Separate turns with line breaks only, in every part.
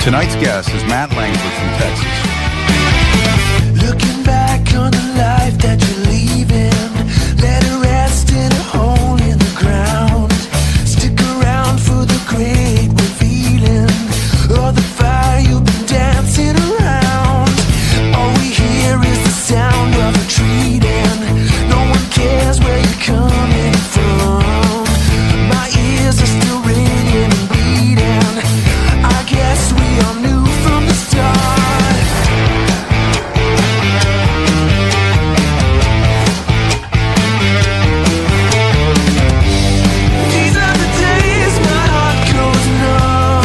Tonight's guest is Matt Lankford from Texas.
Looking back on the life that you're leaving, let it rest in a hole in the ground. Stick around for the great revealing, or the fire you've been dancing around. All we hear is the sound of retreating. No one cares where you're coming from. My ears are still ringing and bleeding. I guess we all knew from the start. These are the days my heart goes numb.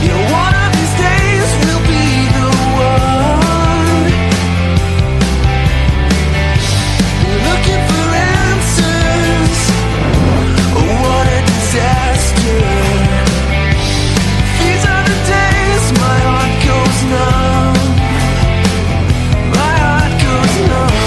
Yeah, one of these days will be the one. We're looking for answers. Oh, what a disaster. These are the days my heart goes numb. My heart goes numb.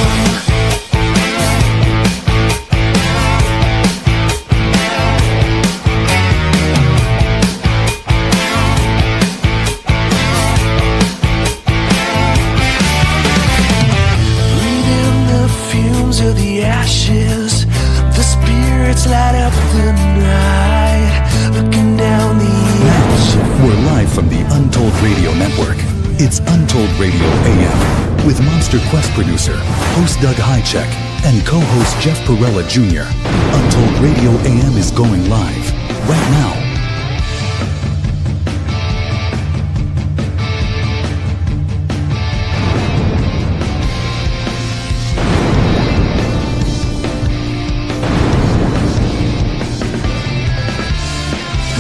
Breathing the fumes of the ashes, the spirits light up the night, looking down the ash.
We're live from the Untold Radio Network. It's Untold Radio AM with Monster Quest producer, host Doug Hajicek, and co-host Jeff Perrella Jr. Untold Radio AM is going live right now.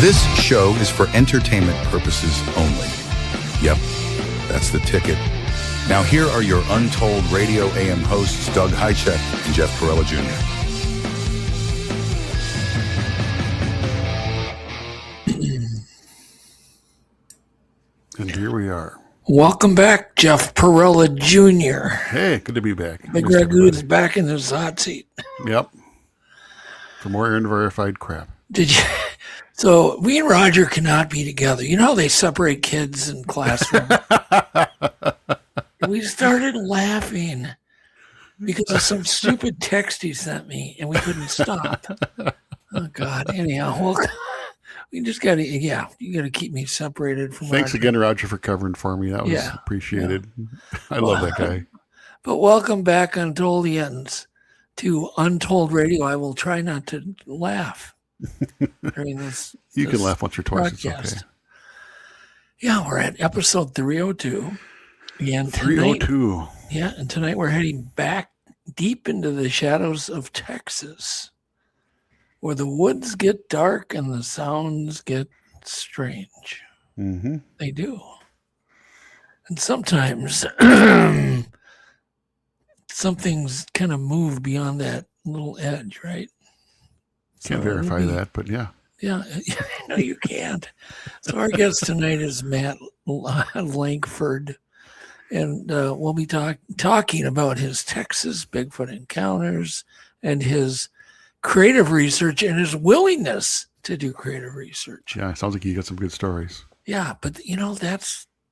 This show is for entertainment purposes only. Yep, that's the ticket. Now here are your Untold Radio AM hosts, Doug Hajicek and Jeff Perrella Jr.
And here we are.
Welcome back, Jeff Perrella Jr.
Hey, good to be back.
Big
Missed
Ragoon's
everybody.
back in his hot seat.
Yep. For more unverified crap.
Did you? So we and Roger cannot be together. You know how they separate kids in classroom? We started laughing because of some stupid text he sent me, and we couldn't stop. Oh, God. Anyhow, well, we just got to, you got to keep me separated from
Thanks
Roger.
again, Roger, for covering for me. That was appreciated. Yeah. I love that guy.
But welcome back, Untoldians, to Untold Radio. I will try not to laugh during this.
You can laugh once or twice.
Broadcast.
It's okay.
Yeah, we're at episode 302. Again,
302.
Yeah, and tonight we're heading back deep into the shadows of Texas, where the woods get dark and the sounds get strange.
Mm-hmm.
They do. And sometimes something's kind of moved beyond that little edge, right?
Can't verify that, but yeah.
Yeah, no, you can't. So our guest tonight is Matt Lankford, and we'll be talking about his Texas Bigfoot encounters and his creative research and his willingness to do creative research.
Yeah, it sounds like you got some good stories.
Yeah, but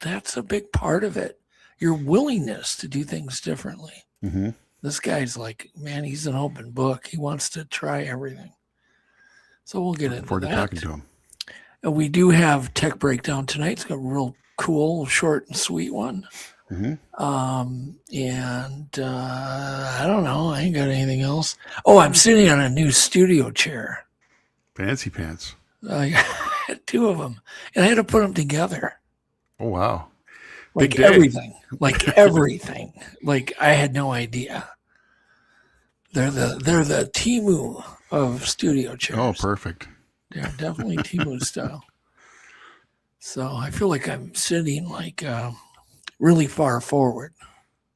that's a big part of it. Your willingness to do things differently.
Mm-hmm.
This guy's like, man, he's an open book. He wants to try everything. So we'll get into
forward
that.
to talking to him.
And we do have Tech Breakdown tonight. It's got a real cool, short and sweet one.
Mm-hmm.
I don't know. I ain't got anything else. Oh, I'm sitting on a new studio chair.
Fancy pants.
I had two of them, and I had to put them together.
Oh, wow.
Like everything. Like everything. Like I had no idea. They're the Temu of studio chairs.
Oh, perfect.
They're definitely Temu style. So I feel like I'm sitting like really far forward.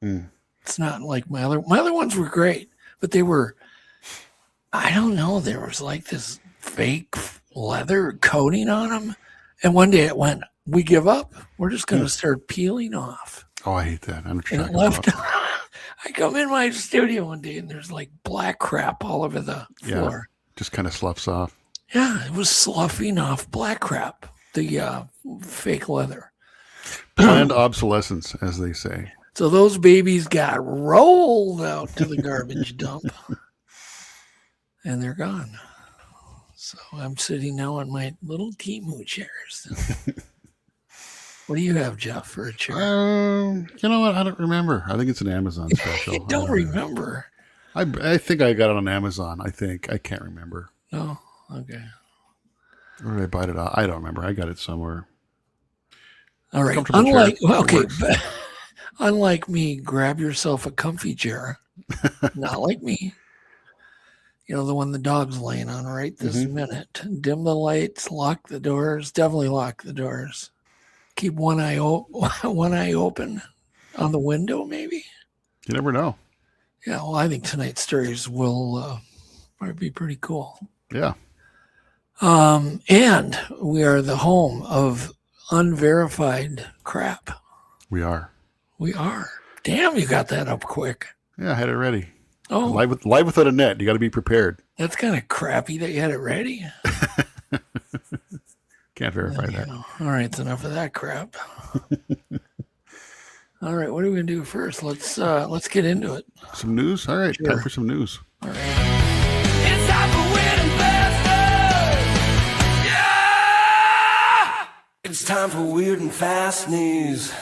Mm.
It's not like my other ones were great, but they were, I don't know, there was like this fake leather coating on them. And one day it went, we give up. We're just going to start peeling off.
Oh, I hate that. I'm
And it left. I come in my studio one day and there's like black crap all over the floor.
Yeah, just kind of sloughs off.
Yeah, it was sloughing off black crap, the fake leather.
Planned obsolescence, as they say.
So those babies got rolled out to the garbage dump, and they're gone. So I'm sitting now on my little Temu chairs. What do you have, Jeff, for a chair?
You know what? I don't remember. I think it's an Amazon special.
You don't remember?
I think I got it on Amazon. I can't remember.
No? Okay.
Where did I buy it? I don't remember. I got it somewhere.
All right. Unlike me, grab yourself a comfy chair. Not like me. You know, the one the dog's laying on right this minute. Dim the lights, lock the doors. Definitely lock the doors. Keep one eye open on the window, maybe.
You never know.
Yeah, well, I think tonight's stories will probably be pretty cool.
Yeah.
And we are the home of unverified crap.
We are.
Damn, you got that up quick.
Yeah, I had it ready.
Oh,
live without a net. You got to be prepared.
That's kind of crappy that you had it ready.
Can't verify that.
All right, it's enough of that crap. All right, what are we gonna do first? Let's get into it.
Some news. All right,
Sure.
Time for some news.
All right.
It's time for weird and fast news. Yeah! It's time for weird and fast news.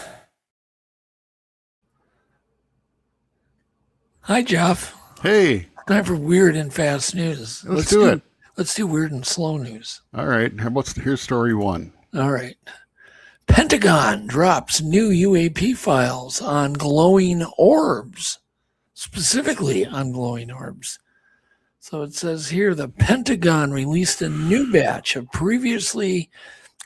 Hi, Jeff.
Hey,
Time for weird and fast news.
let's do it.
Let's do weird and slow news.
All right. Here's story one.
All right. Pentagon drops new UAP files on glowing orbs, specifically on glowing orbs. So it says here the Pentagon released a new batch of previously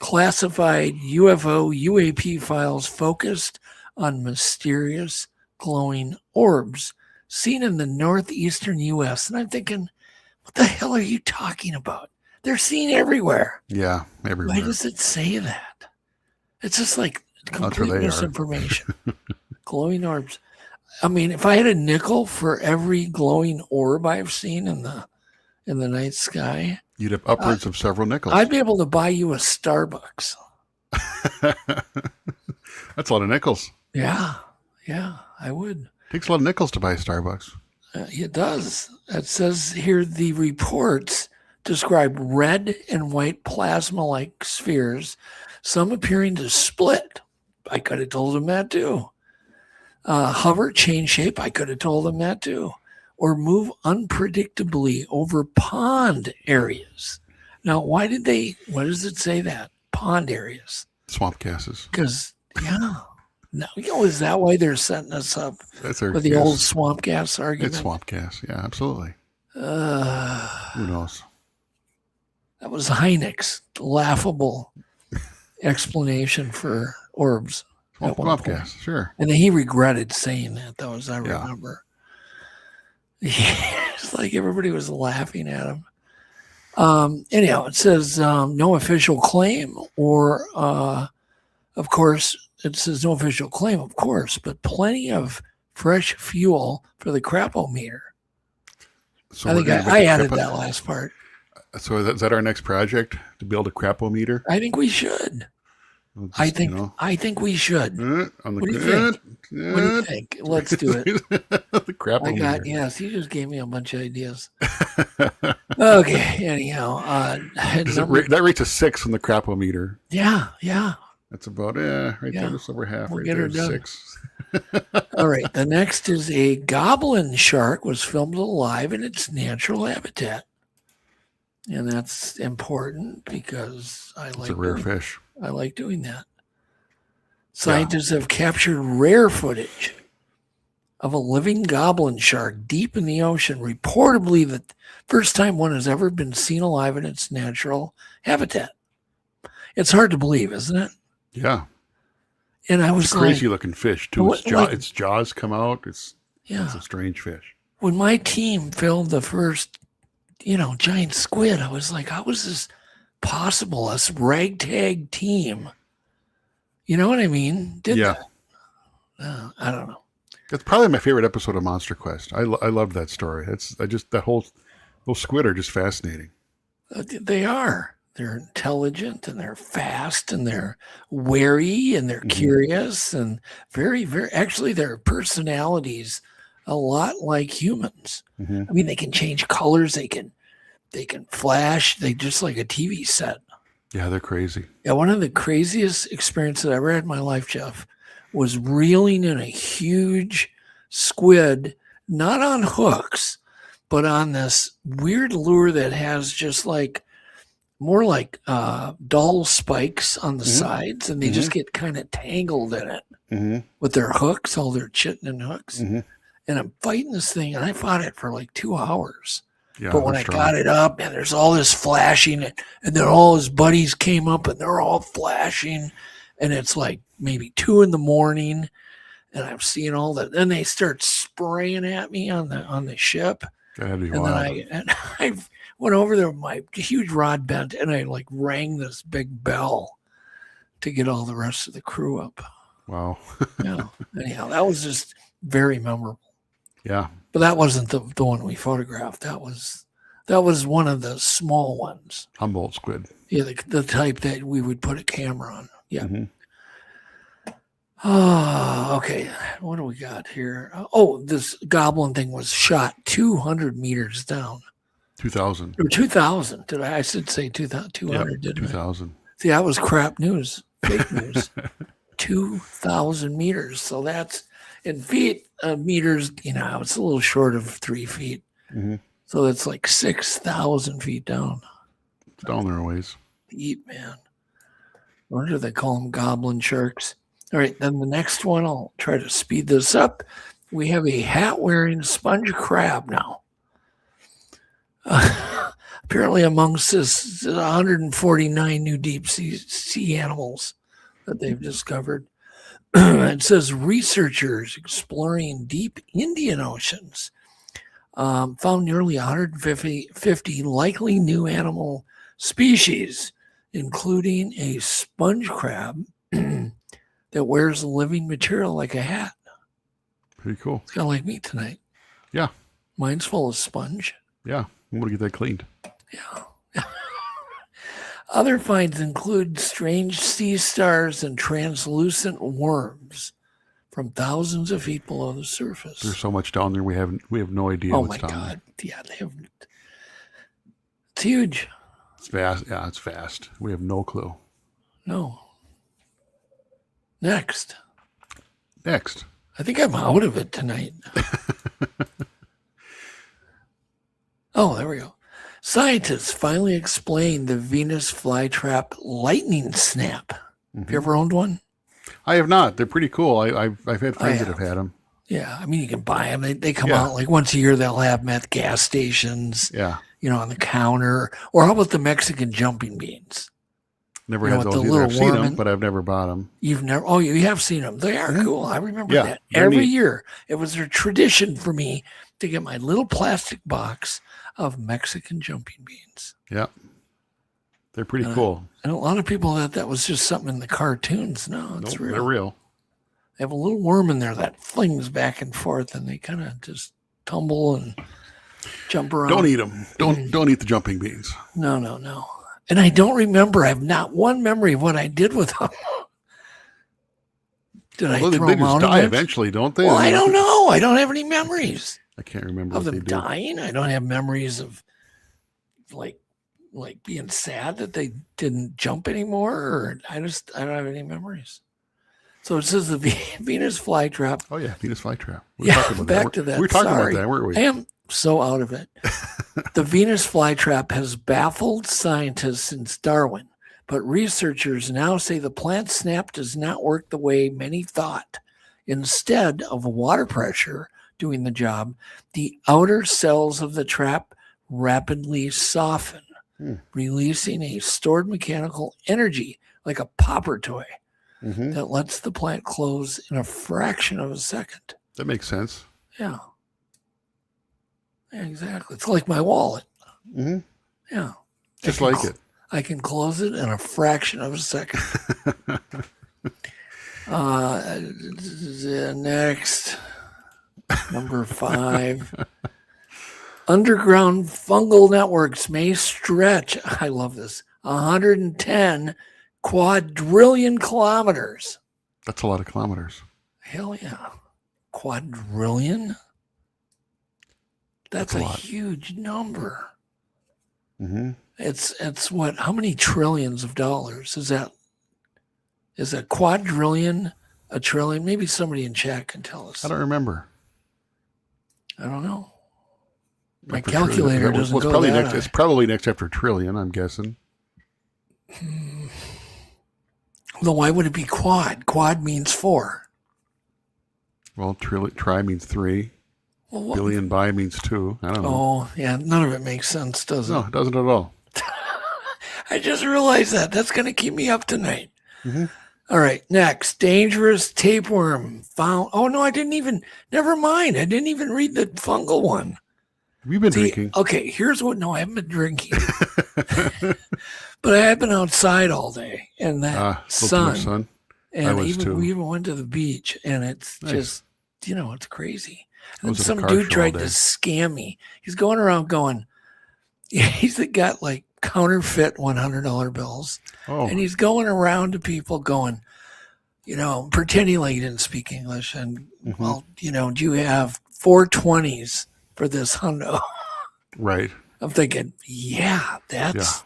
classified UFO/UAP files focused on mysterious glowing orbs seen in the northeastern U.S. And I'm thinking, what the hell are you talking about? They're seen everywhere.
Yeah, everywhere.
Why does it say that? It's just like
That's where
complete
they are.
misinformation. Glowing orbs. I mean, if I had a nickel for every glowing orb I've seen in the night sky,
You'd have upwards of several nickels.
I'd be able to buy you a Starbucks.
That's a lot of nickels.
Yeah, I would.
Takes a lot of nickels to buy a Starbucks.
It does. It says here the reports describe red and white plasma-like spheres, some appearing to split. I could have told them that too. Hover, chain shape, I could have told them that too. Or move unpredictably over pond areas. Now, what does it say that? Pond areas.
Swamp gases.
Because, yeah. Now, is that why they're setting us up
That's their
with the
guess.
old swamp gas argument?
It's swamp gas. Yeah, absolutely. Who knows?
That was Hynek's laughable explanation for orbs. at one
Swamp
point.
gas, sure.
And then he regretted saying that, though, as I
Yeah.
remember. It's like everybody was laughing at him. Anyhow, it says no official claim, or of course, it says no official claim, of course, but plenty of fresh fuel for the crapometer.
So
I think I added that last part.
So is that our next project, to build a crapometer?
I think we should.
We'll just,
I think we should.
on the,
What do you think? What do you think? Let's do it.
The crapometer.
Yes, you just gave me a bunch of ideas. Okay, anyhow.
That rates a 6 on the crapometer.
Yeah.
That's about right
Yeah.
there, just over half.
We'll
right
get
there,
her done.
6.
All right. The next is a goblin shark was filmed alive in its natural habitat. And that's important because
It's a rare fish.
I like doing that. Scientists have captured rare footage of a living goblin shark deep in the ocean, reportedly the first time one has ever been seen alive in its natural habitat. It's hard to believe, isn't it?
Yeah.
And I was
It's a crazy looking fish, too. Its jaws come out. It's a strange fish.
When my team filmed the first, giant squid, I was like, how is this possible? A ragtag team. You know what I mean? I don't know.
That's probably my favorite episode of Monster Quest. I love that story. That whole squid are just fascinating.
They are. They're intelligent and they're fast and they're wary and they're curious and very, very, actually their personalities a lot like humans. I mean, they can change colors. They can flash. They just like a TV set.
Yeah, they're crazy.
Yeah, one of the craziest experiences I ever had in my life, Jeff, was reeling in a huge squid, not on hooks, but on this weird lure that has just like more like dull spikes on the sides, and they just get kind of tangled in it with their hooks, all their chitin hooks. And I'm fighting this thing, and I fought it for like 2 hours.
Yeah,
but when I got it up, and there's all this flashing, and then all his buddies came up, and they're all flashing, and it's like maybe 2 a.m, and I'm seeing all that. Then they start spraying at me on the ship,
and
then I went over there with my huge rod bent, and I like rang this big bell to get all the rest of the crew up.
Wow.
Yeah. Anyhow, that was just very memorable.
Yeah.
But that wasn't the one we photographed. That was one of the small ones.
Humboldt squid.
Yeah, the type that we would put a camera on. Yeah. Oh, okay. What do we got here? Oh, this goblin thing was shot 200 meters down.
2,000.
Or 2,000. I should say 200, didn't
2,000.
See, that was crap news. Fake news. 2,000 meters. So that's in feet, meters, it's a little short of 3 feet. So that's like 6,000 feet down.
It's down there a ways.
Deep, man. What do they call them? Goblin sharks. All right, then the next one, I'll try to speed this up. We have a hat-wearing sponge crab now. Apparently amongst this 149 new deep sea animals that they've discovered. It says researchers exploring deep Indian oceans found nearly 150 likely new animal species, including a sponge crab that wears living material like a hat.
Pretty cool.
It's kind of like me tonight.
Yeah.
Mine's full of sponge.
Yeah. I'm going to get that cleaned.
Yeah. Other finds include strange sea stars and translucent worms from thousands of feet below the surface.
There's so much down there we have no idea what's down there. Oh my God.
Yeah, it's huge.
It's vast. Yeah, it's vast. We have no clue.
No. Next.
I
think I'm out of it tonight. Oh, there we go. Scientists finally explained the Venus flytrap lightning snap. Have you ever owned one?
I have not. They're pretty cool. I've had friends that have had them.
Yeah, I mean, you can buy them. They come out like once a year. They'll have them at gas stations.
Yeah,
on the counter. Or how about the Mexican jumping beans?
Never had those either. I've seen them, but I've never bought them.
You've never? Oh, you have seen them. They are cool. I remember that. Every year, it was a tradition for me to get my little plastic box of Mexican jumping beans.
Yeah. They're pretty cool.
And a lot of people thought that was just something in the cartoons. No, it's real.
They're real.
They have a little worm in there that flings back and forth, and they kind of just tumble and jump around.
Don't eat them. Don't eat the jumping beans.
No. And I don't remember. I have not one memory of what I did with them. Did I throw them out? They just die
eventually, don't they?
Well, I don't know. I don't have any memories.
I can't remember
of them dying. I don't have memories of like being sad that they didn't jump anymore. Or I don't have any memories. So it says the Venus flytrap.
Oh yeah, Venus flytrap.
Back to that.
We were talking about that, weren't we?
I am so out of it. The Venus flytrap has baffled scientists since Darwin, but researchers now say the plant snap does not work the way many thought. Instead of water pressure doing the job, the outer cells of the trap rapidly soften, releasing a stored mechanical energy like a popper toy that lets the plant close in a fraction of a second.
That makes sense.
Yeah. Yeah, exactly. It's like my wallet. Yeah.
Just like it.
I can close it in a fraction of a second. Next. Number 5. underground fungal networks may stretch, I love this, 110 quadrillion kilometers.
That's a lot of kilometers.
Hell yeah. Quadrillion? That's a huge number.
Mm-hmm.
It's what? How many trillions of dollars is that? Is a quadrillion a trillion? Maybe somebody in chat can tell us.
I don't remember.
I don't know. My
After
calculator
trillion.
doesn't
Well,
go
probably
that
next.
high.
It's probably next after trillion, I'm guessing.
Well, why would it be quad? Quad means 4.
Well, tri means 3.
Well,
Billion bi means 2. I don't know.
Oh, yeah. None of it makes sense, does it?
No, it doesn't at all.
I just realized that. That's going to keep me up tonight.
Mm-hmm.
All right. Next, dangerous tapeworm found. Oh, no, I didn't even. Never mind. I didn't even read the fungal one.
Have you been drinking?
Okay, here's what. No, I haven't been drinking. But I have been outside all day. And that sun. And we even went to the beach. And it's just, it's crazy. And some dude tried to scam me. He's going around going, he's got like counterfeit $100 bills.
Oh.
And he's going around to people going, pretending like he didn't speak English. And, well, do you have 420s for this hundo?
Right.
I'm thinking, that's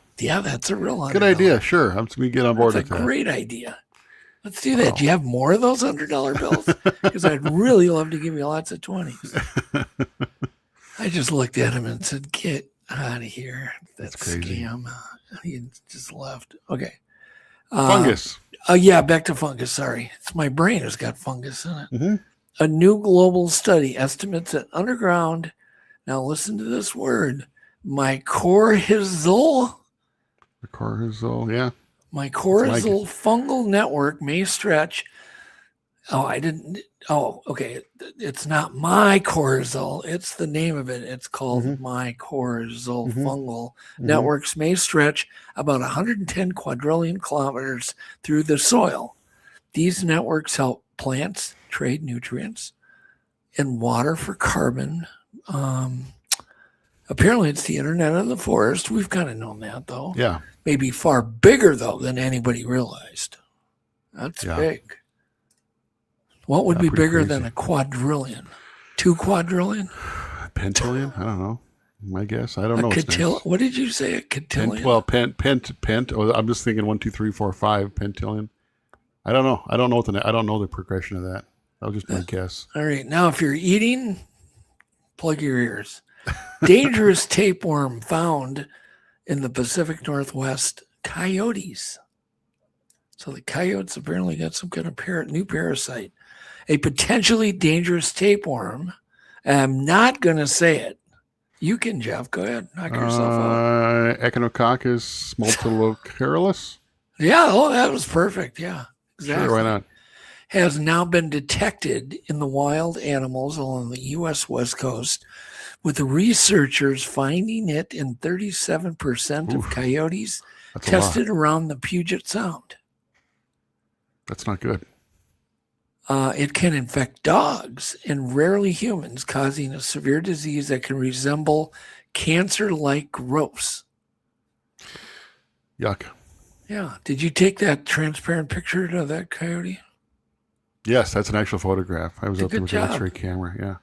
a real $100.
Good idea. Sure. I'm going to get on board with that.
That's a great idea. Let's do that. Do you have more of those $100 bills? Because I'd really love to give you lots of 20s. I just looked at him and said, get out of here. That's crazy. Scam. He just left. Okay.
Fungus.
Back to fungus. Sorry. It's my brain has got fungus in it.
Mm-hmm.
A new global study estimates that underground, now listen to this word, mycorrhizal.
Mycorrhizal, yeah.
Mycorrhizal fungal network may stretch. It's not mycorrhizal. It's the name of it. It's called mycorrhizal fungal networks may stretch about 110 quadrillion kilometers through the soil. These networks help plants trade nutrients and water for carbon. Apparently, it's the internet of the forest. We've kind of known that, though.
Yeah.
Maybe far bigger, though, than anybody realized. That's big. What would be bigger than a quadrillion? 2 quadrillion?
Pentillion? I don't know. My guess. I don't know.
What did you say? A cotillion?
Pent. Oh, I'm just thinking 1, 2, 3, 4, 5 pentillion. I don't know. I don't know the progression of that. That was just my guess.
All right. Now, if you're eating, plug your ears. Dangerous tapeworm found in the Pacific Northwest, coyotes. So the coyotes apparently got some kind of new parasite. A potentially dangerous tapeworm. I'm not going to say it. You can, Jeff. Go ahead. Knock yourself out.
Echinococcus multiflocularis?
Yeah. Oh, that was perfect. Yeah. Exactly.
Sure, why not?
Has now been detected in the wild animals along the U.S. West Coast, with the researchers finding it in 37% of coyotes tested around the Puget Sound.
That's not good.
It can infect dogs and rarely humans, causing a severe disease that can resemble cancer-like growths.
Yuck.
Yeah. Did you take that transparent picture of that coyote?
Yes, that's an actual photograph. I was up there with an X-ray camera. Yeah.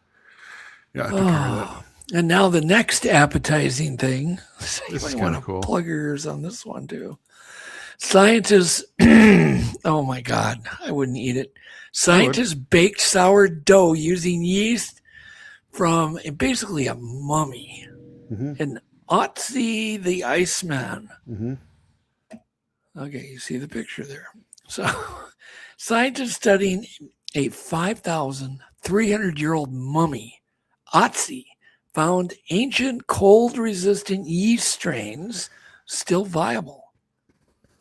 Yeah, I took care of that.
And now the next appetizing thing.
This is kind of cool.
Plug your ears on this one too. Scientists, oh my God, I wouldn't eat it. Scientists baked sourdough using yeast from basically a mummy. And Otzi the Iceman. Okay, you see the picture there. So scientists studying a 5,300-year-old mummy, Otzi, found ancient cold-resistant yeast strains still viable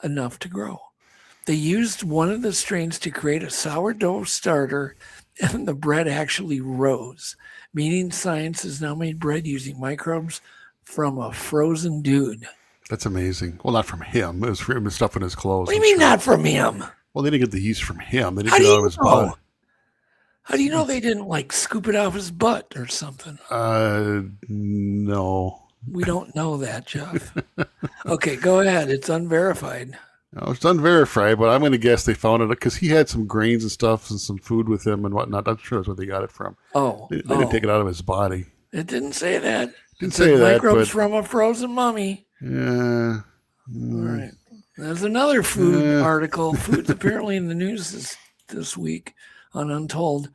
enough to grow. They used one of the strains to create a sourdough starter, and the bread actually rose, meaning science has now made bread using microbes from a frozen dude.
That's amazing. Well, not from him. It was from his stuff in his clothes.
What do you mean not from him?
Well, they didn't get the yeast from him. They didn't get it out of his blood.
How do you know they didn't like scoop it off his butt or something?
No.
We don't know that, Jeff. Okay, go ahead. It's unverified.
No, it's unverified, but I'm going to guess they found it because he had some grains and stuff and some food with him and whatnot. I'm sure that's where they got it from.
Oh.
They didn't take it out of his body.
It didn't say that.
Didn't say that,
microbes
but
from a frozen mummy.
yeah.
All right. There's another food article. Food's apparently in the news this week on Untold.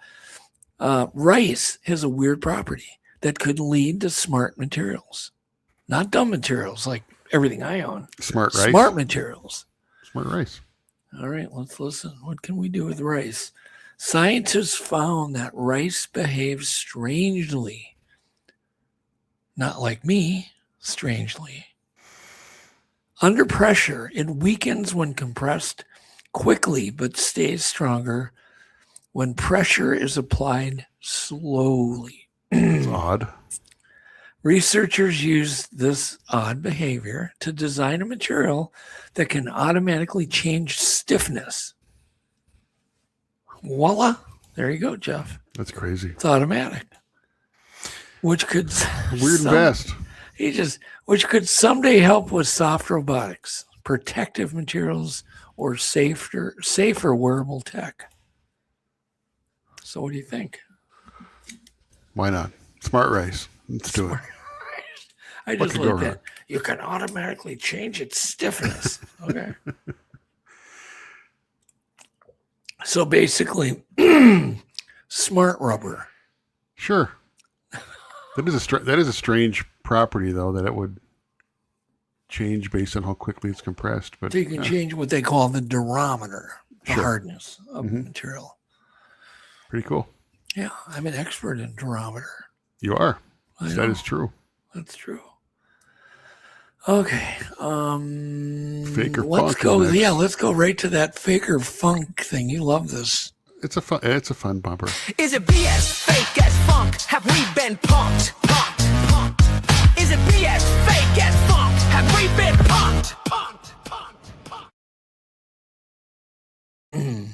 Rice has a weird property that could lead to smart materials. Not dumb materials like everything I own.
Smart rice.
Smart materials.
Smart rice.
All right, let's listen. What can we do with rice? Scientists found that rice behaves strangely. Not like me, strangely. Under pressure, it weakens when compressed quickly, but stays stronger when pressure is applied slowly.
It's odd.
Researchers use this odd behavior to design a material that can automatically change stiffness. Voila. There you go, Jeff.
That's crazy.
It's automatic. Which could
Weird and fast.
which could someday help with soft robotics, protective materials, or safer wearable tech. So what do you think?
Why not? Smart rice. Let's do it.
I
What
just
could go
looked
wrong?
at you can automatically change its stiffness. Okay. So basically, smart rubber.
Sure. That is a strange property, though, that it would change based on how quickly it's compressed. But
So you can change what they call the durometer, the
Sure.
hardness of the material.
pretty cool.
Yeah, I'm an expert in durometer.
You are.
I
That
know.
is true.
That's true. Okay.
Fake or
let's
funk
go.
is next.
Yeah, let's go right to that fake or funk thing. You love this.
It's a fun bumper.
Is it BS, fake as funk? Have we been punked? Punked, punked. Is it BS, fake as funk? Have we been punked? Punked, punked, punked.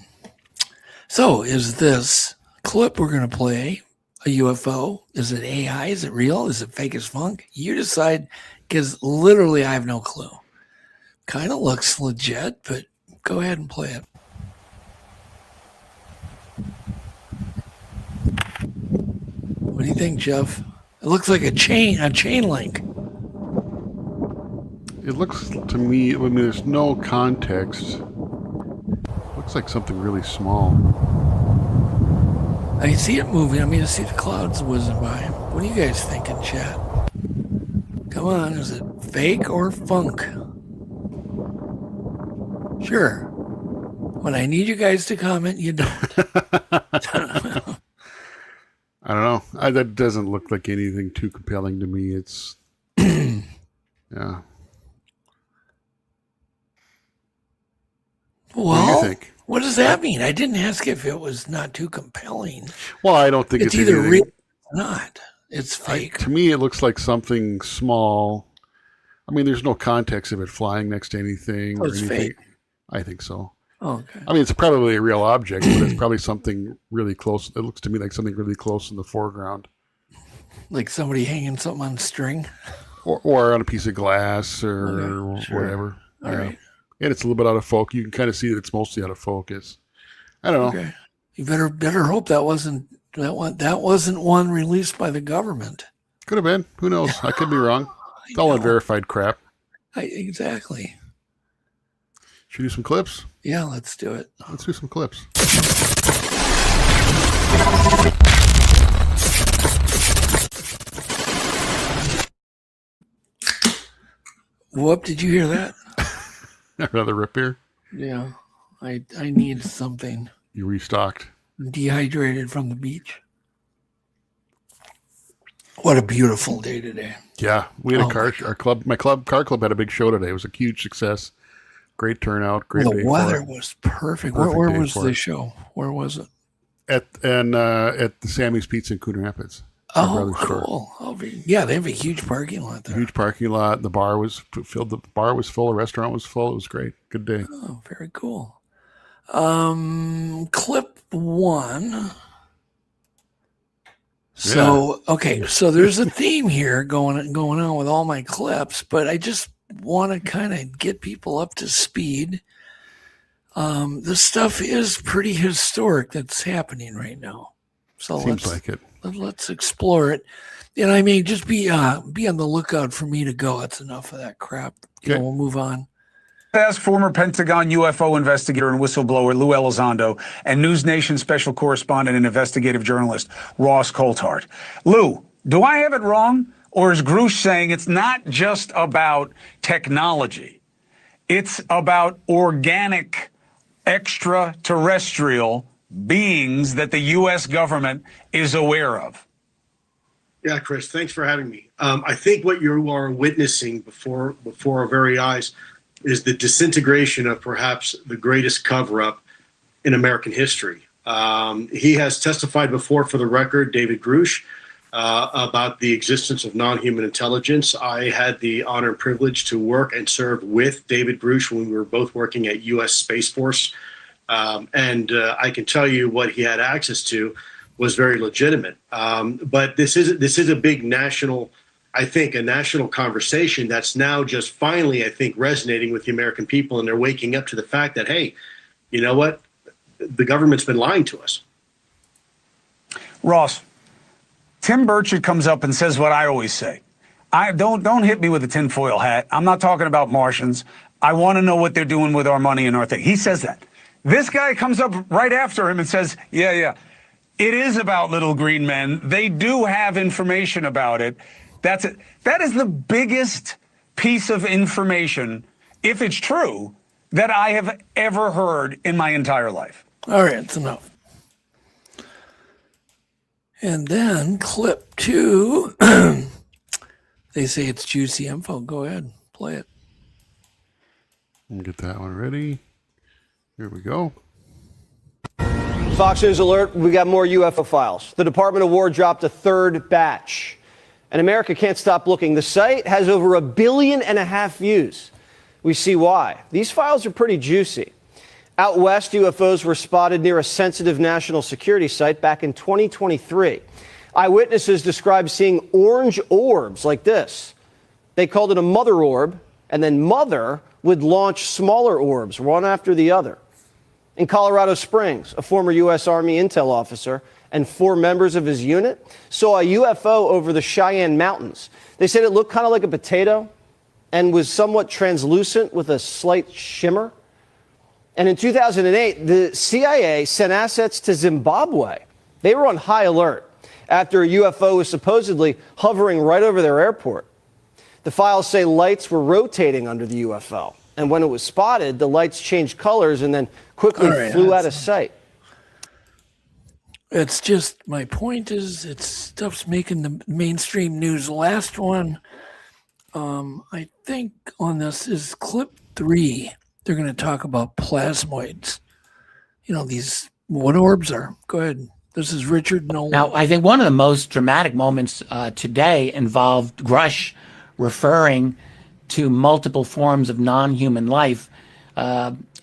So, is this clip we're going to play a UFO? Is it AI? Is it real? Is it fake as funk? You decide, because literally I have no clue. Kind of looks legit, but go ahead and play it. What do you think, Jeff? It looks like a chain link.
It looks to me, I mean, there's no context. Looks like something really small.
I see it moving. I mean, I see the clouds whizzing by. What are you guys thinking, chat? Come on, is it fake or funk? Sure. When I need you guys to comment, you don't.
I don't know. That doesn't look like anything too compelling to me. It's, yeah.
Well,
What do you think?
what does that mean? I didn't ask if it was not too compelling.
Well, I don't think
It's
it's
either
anything.
real or not. It's fake.
To me, it looks like something small. I mean, there's no context of it flying next to anything
Oh,
or
it's
anything.
fake.
I think so.
Oh, okay.
I mean, it's probably a real object, but it's probably something really close. It looks to me like something really close in the foreground,
Like somebody hanging something on a string.
or on a piece of glass or
Okay, sure.
whatever.
All right.
And it's a little bit out of focus. You can kind of see that it's mostly out of focus. I don't know.
Okay. You better hope that wasn't one released by the government.
Could have been. Who knows? I could be wrong. It's all
know.
unverified crap.
Exactly.
Should we do some clips?
Yeah, let's do it.
Let's do some clips.
Whoop, did you hear that?
Another rip here.
Yeah. I need something.
You restocked.
Dehydrated from the beach. What a beautiful day today.
Yeah, we had
Oh,
a car. My car club had a big show today. It was a huge success. Great turnout. Great day
The
for
weather
it.
was perfect.
Perfect
Where
day
was
for
the
it.
show? Where was it?
At the Sammy's Pizza in Coon Rapids. My
Oh,
brother's store.
cool. Yeah, they have a huge parking lot there.
Huge parking lot. The bar was filled. The bar was full. The restaurant was full. It was great. Good day.
Oh, very cool. Clip one. So, okay, so there's a theme here going on with all my clips, but I just want to kind of get people up to speed. This stuff is pretty historic that's happening right now. So
Seems like it.
Let's explore it. And I may just be on the lookout for me to go. That's enough of that crap.
Okay.
We'll move on.
Ask former Pentagon UFO investigator and whistleblower Lou Elizondo and News Nation special correspondent and investigative journalist Ross Coulthart. Lou, do I have it wrong? Or is Grush saying it's not just about technology? It's about organic extraterrestrial beings that the U.S. government is aware of?
Yeah, Chris, thanks for having me. I think what you are witnessing before our very eyes is the disintegration of perhaps the greatest cover-up in American history. He has testified before, for the record, David Grush, about the existence of non-human intelligence. I had the honor and privilege to work and serve with David Grush when we were both working at U.S. Space Force. And I can tell you what he had access to was very legitimate. But this is a big national, I think, a national conversation that's now just finally, I think, resonating with the American people, and they're waking up to the fact that, hey, you know what? The government's been lying to us.
Ross, Tim Burchett comes up and says what I always say. Don't hit me with a tinfoil hat. I'm not talking about Martians. I want to know what they're doing with our money and our thing. He says that. This guy comes up right after him and says, yeah, it is about little green men. They do have information about it. That's it. That is the biggest piece of information, if it's true, that I have ever heard in my entire life.
All right, that's enough. And then clip 2. They say it's juicy info. Go ahead, play it.
We'll get that one ready. Here we go.
Fox News alert, we got more UFO files. The Department of War dropped a third batch. And America can't stop looking. The site has over 1.5 billion views. We see why. These files are pretty juicy. Out west, UFOs were spotted near a sensitive national security site back in 2023. Eyewitnesses described seeing orange orbs like this. They called it a mother orb, and then mother would launch smaller orbs, one after the other. In Colorado Springs, a former U.S. Army intel officer and 4 members of his unit saw a UFO over the Cheyenne Mountains. They said it looked kind of like a potato and was somewhat translucent with a slight shimmer. And in 2008, the CIA sent assets to Zimbabwe. They were on high alert after a UFO was supposedly hovering right over their airport. The files say lights were rotating under the UFO. And when it was spotted, the lights changed colors and then quickly flew out of sight.
It's just, my point is, it's stuff's making the mainstream news. Last one, I think on this is clip 3. They're going to talk about plasmoids. You know, these, what orbs are. Go ahead. This is Richard Nolan.
Now, I think one of the most dramatic moments today involved Grush referring to multiple forms of non-human life,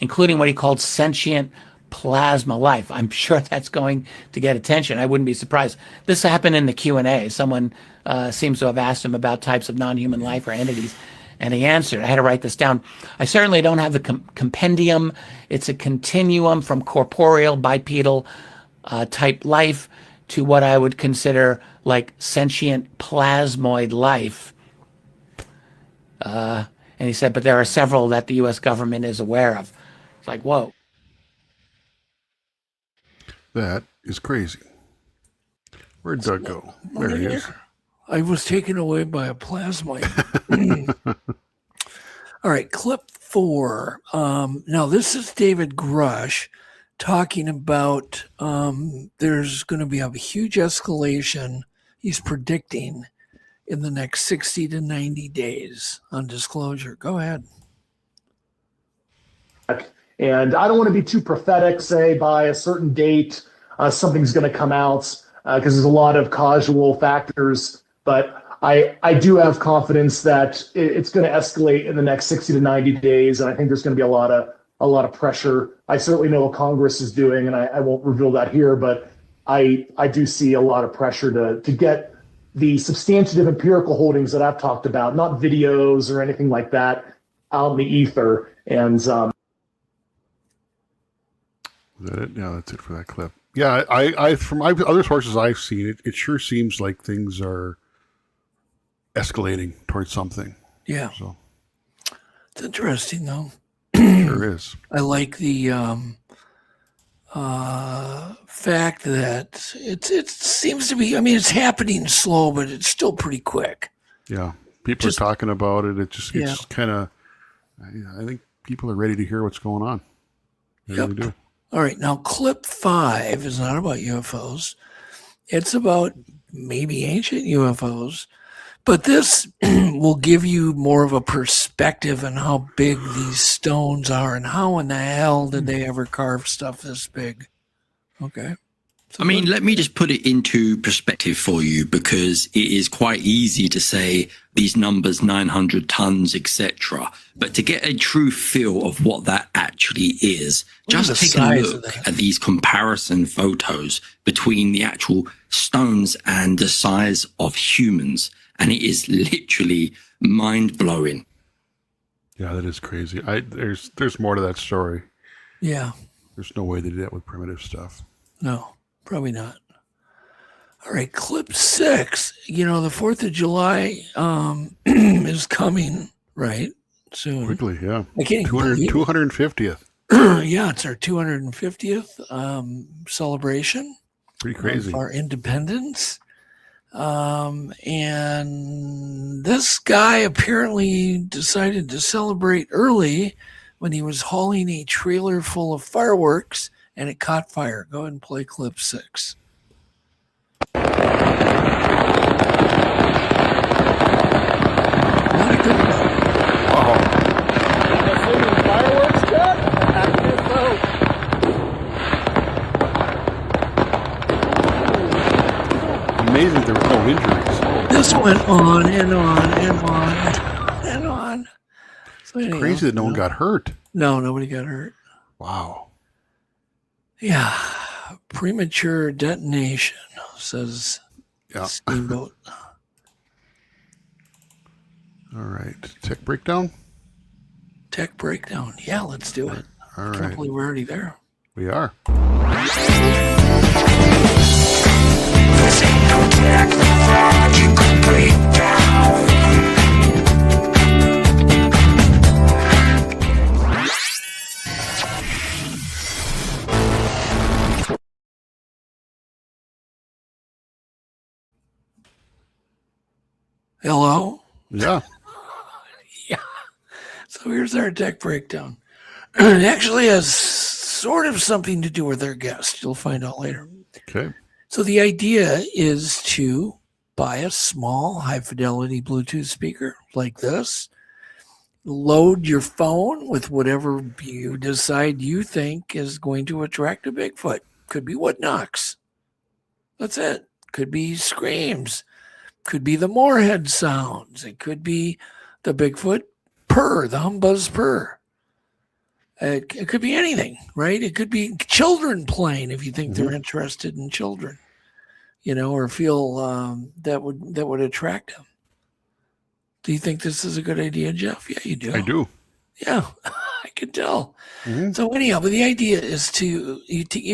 including what he called sentient plasma life. I'm sure that's going to get attention. I wouldn't be surprised. This happened in the Q&A. Someone seems to have asked him about types of non-human life or entities, and he answered. I had to write this down. I certainly don't have the compendium. It's a continuum from corporeal, bipedal type life to what I would consider like sentient plasmoid life. And he said, but there are several that the U.S. government is aware of. It's like, whoa.
That is crazy. Where'd Doug go? There he is.
I was taken away by a plasmoid. All right, clip 4. Now, this is David Grush talking about there's going to be a huge escalation he's predicting in the next 60 to 90 days on disclosure. Go ahead.
And I don't want to be too prophetic, say by a certain date, something's going to come out because there's a lot of causal factors. But I do have confidence that it's going to escalate in the next 60 to 90 days. And I think there's going to be a lot of pressure. I certainly know what Congress is doing, and I won't reveal that here, but I do see a lot of pressure to get the substantive empirical holdings that I've talked about, not videos or anything like that, out in the ether. And
Is that it? Yeah, that's it for that clip. Yeah, I from other sources I've seen, it sure seems like things are escalating towards something.
Yeah.
So
It's interesting, though.
Sure is.
I like the fact that it seems to be, I mean, it's happening slow, but it's still pretty quick.
Yeah. People are talking about it. It's kind of, I think people are ready to hear what's going on. They really do.
All right. Now, clip 5 is not about UFOs. It's about maybe ancient UFOs. But this will give you more of a perspective on how big these stones are and how in the hell did they ever carve stuff this big? Okay.
I mean, let me just put it into perspective for you, because it is quite easy to say these numbers, 900 tons, etc. But to get a true feel of what that actually is, just take a look at these comparison photos between the actual stones and the size of humans. And it is literally mind-blowing.
Yeah, that is crazy. There's more to that story.
Yeah.
There's no way they did that with primitive stuff.
No, probably not. All right, clip 6. You know, the 4th of July is coming, right? Soon.
Quickly, yeah.
I can't
250th.
Yeah, it's our 250th celebration.
Pretty crazy.
Of our independence. And this guy apparently decided to celebrate early when he was hauling a trailer full of fireworks and it caught fire. Go ahead and play clip 6. Not a good one.
Fireworks, Chuck?
Amazing there were no injuries.
This went on and on and on and on. So anyhow,
Crazy that no one got hurt.
No, nobody got hurt.
Wow.
Yeah. Premature detonation, says Steamboat.
All right. Tech breakdown?
Tech breakdown. Yeah, let's do it.
All
I
right.
can't believe we're already there.
We are.
Hello?
Yeah.
Yeah. So here's our tech breakdown. It actually has sort of something to do with our guest. You'll find out later.
Okay.
So the idea is to buy a small high-fidelity Bluetooth speaker like this, load your phone with whatever you decide you think is going to attract a Bigfoot. Could be what knocks. That's it. Could be screams. Could be the moorhead sounds. It could be the Bigfoot purr, the humbuzz purr. It could be anything, right? It could be children playing if you think they're interested in children, you know, or feel that would attract them. Do you think this is a good idea, Jeff? Yeah, you do.
I do.
Yeah, I can tell. So anyhow, but the idea is you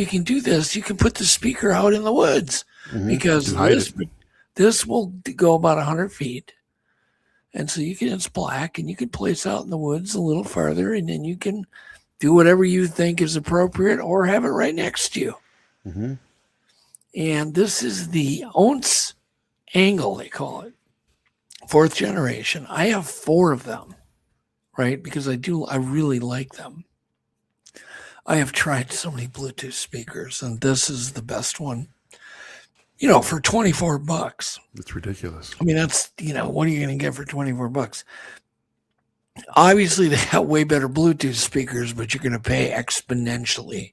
can do this. You can put the speaker out in the woods because this will go about 100 feet. And so it's black and you can place out in the woods a little farther and then you can do whatever you think is appropriate or have it right next to you. And this is the ounce angle, they call it. 4th generation. I have 4 of them, right? Because I really like them. I have tried so many Bluetooth speakers and this is the best one. You know, for $24.
It's ridiculous.
I mean, that's, you know, what are you going to get for $24? Obviously, they have way better Bluetooth speakers, but you're going to pay exponentially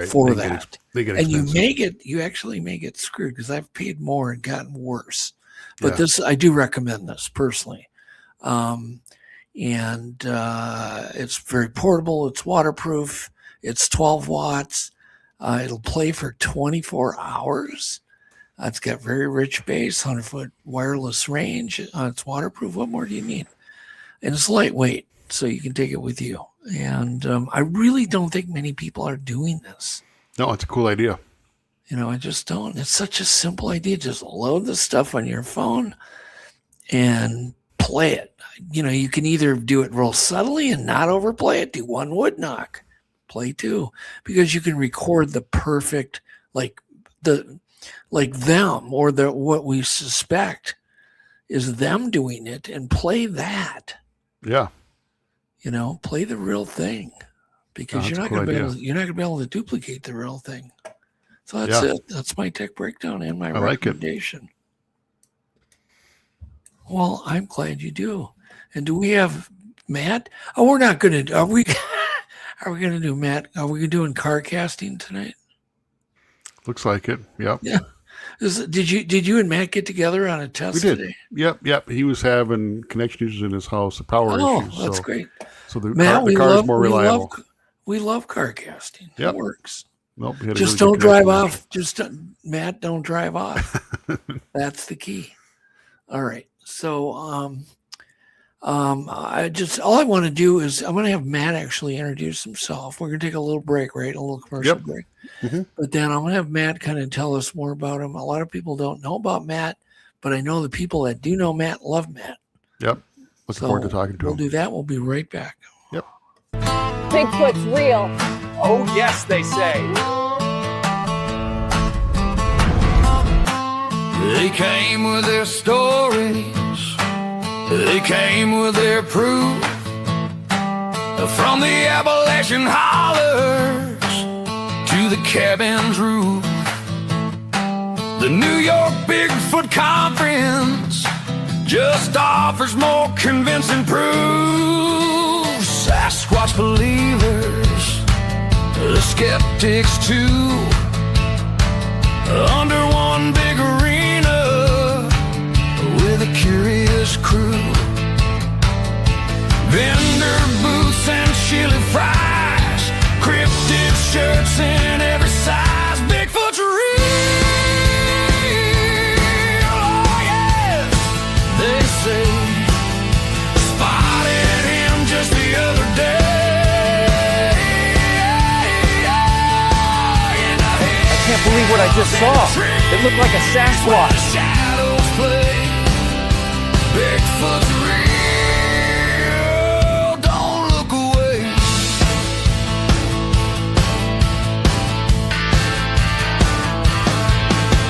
for that.
They get
and
expensive.
you actually may get screwed because I've paid more and gotten worse. But this, I do recommend this personally. And it's very portable. It's waterproof. It's 12 watts. It'll play for 24 hours. It's got very rich bass, 100-foot wireless range. It's waterproof. What more do you need? And it's lightweight, so you can take it with you. And I really don't think many people are doing this.
No, it's a cool idea.
I just don't. It's such a simple idea. Just load the stuff on your phone and play it. You can either do it real subtly and not overplay it. Do one wood knock, play two, because you can record the perfect, like them, or what we suspect is them doing it, and play that.
Yeah.
Play the real thing, because you're not going to be able to duplicate the real thing. So that's it. That's my tech breakdown and my recommendation. Like it. Well, I'm glad you do. And do we have Matt? Oh, we're not going to. Are we going to do Matt? Are we doing car casting tonight?
Looks like it. Yep.
Yeah. Did you and Matt get together on a test
we did.
Today?
Yep. He was having connection issues in his house, the power issues.
Oh, that's great.
So the car is more reliable.
We love car casting.
Yep.
It works.
Nope.
Just don't drive off. Matt, don't drive off. That's the key. All right. So, all I want to do is I'm going to have Matt actually introduce himself. We're going to take a little break, right? A little commercial break. Mm-hmm. But then I'm going to have Matt kind of tell us more about him. A lot of people don't know about Matt, but I know the people that do know Matt love Matt.
Yep. Looking forward to talking to him.
We'll do that. We'll be right back.
Yep.
Bigfoot's real.
Oh, yes, they say.
They came with their stories. They came with their proof. From the Appalachian hollers to the cabin's roof. The New York Bigfoot Conference just offers more convincing proof. Sasquatch believers, the skeptics too, under one big arena with a curious crew. Vendor booths and chili fries, cryptid shirts in every size. Bigfoot's real, oh yes, they say. Spotted him just the other day.
I can't believe what I just saw. It looked like a Sasquatch.
Shadows play. Bigfoot's real. Don't look away.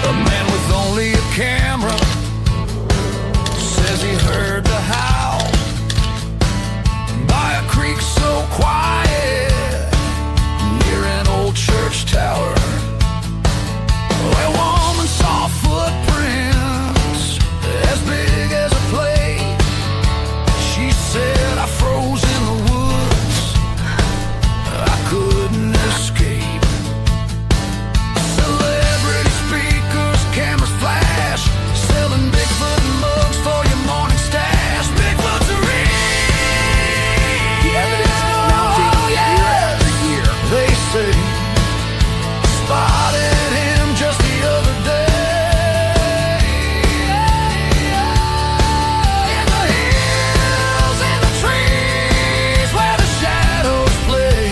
A man with only a camera says he heard the howl by a creek so quiet near an old church tower. A woman saw footprints as big as a plate. She said, I froze in the woods, I couldn't escape. Celebrity speakers, cameras flash, selling Bigfoot mugs for your morning stash. Bigfoot's real.
The evidence is mounting year after year.
They say, spotted him just the other day. In the hills, in the trees, where the shadows play.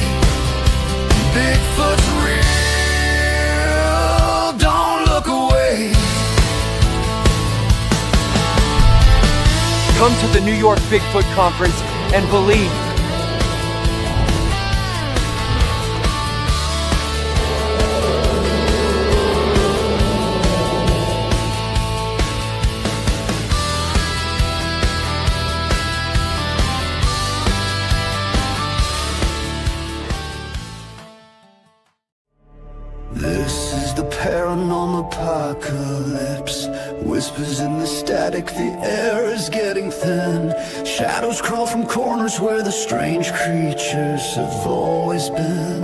Bigfoot's real. Don't look away.
Come to the New York Bigfoot Conference and believe.
This is the paranormal apocalypse. Whispers in the static, the air is getting thin. Shadows crawl from corners where the strange creatures have always been.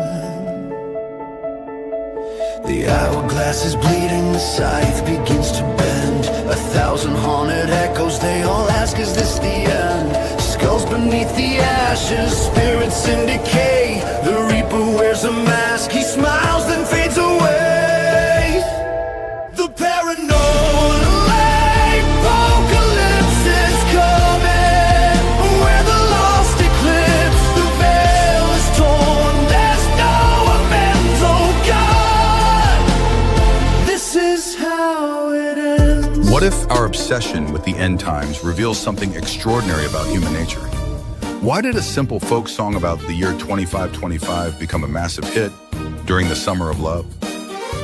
The hourglass is bleeding, the scythe begins to bend. 1,000 haunted echoes, they all ask, is this the end? Skulls beneath the ashes, spirits in decay. The reaper wears a mask, he smiles then fades
obsession with the end times reveals something extraordinary about human nature. Why did a simple folk song about the year 2525 become a massive hit during the summer of love?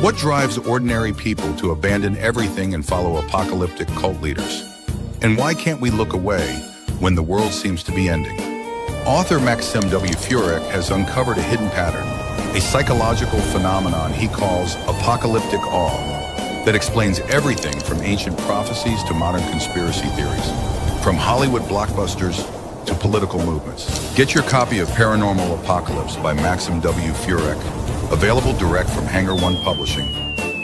What drives ordinary people to abandon everything and follow apocalyptic cult leaders? And why can't we look away when the world seems to be ending? Author Maxim W. Furek has uncovered a hidden pattern, a psychological phenomenon he calls apocalyptic awe, that explains everything from ancient prophecies to modern conspiracy theories, from Hollywood blockbusters to political movements. Get your copy of Paranormal Apocalypse by Maxim W. Furek, available direct from Hangar One Publishing,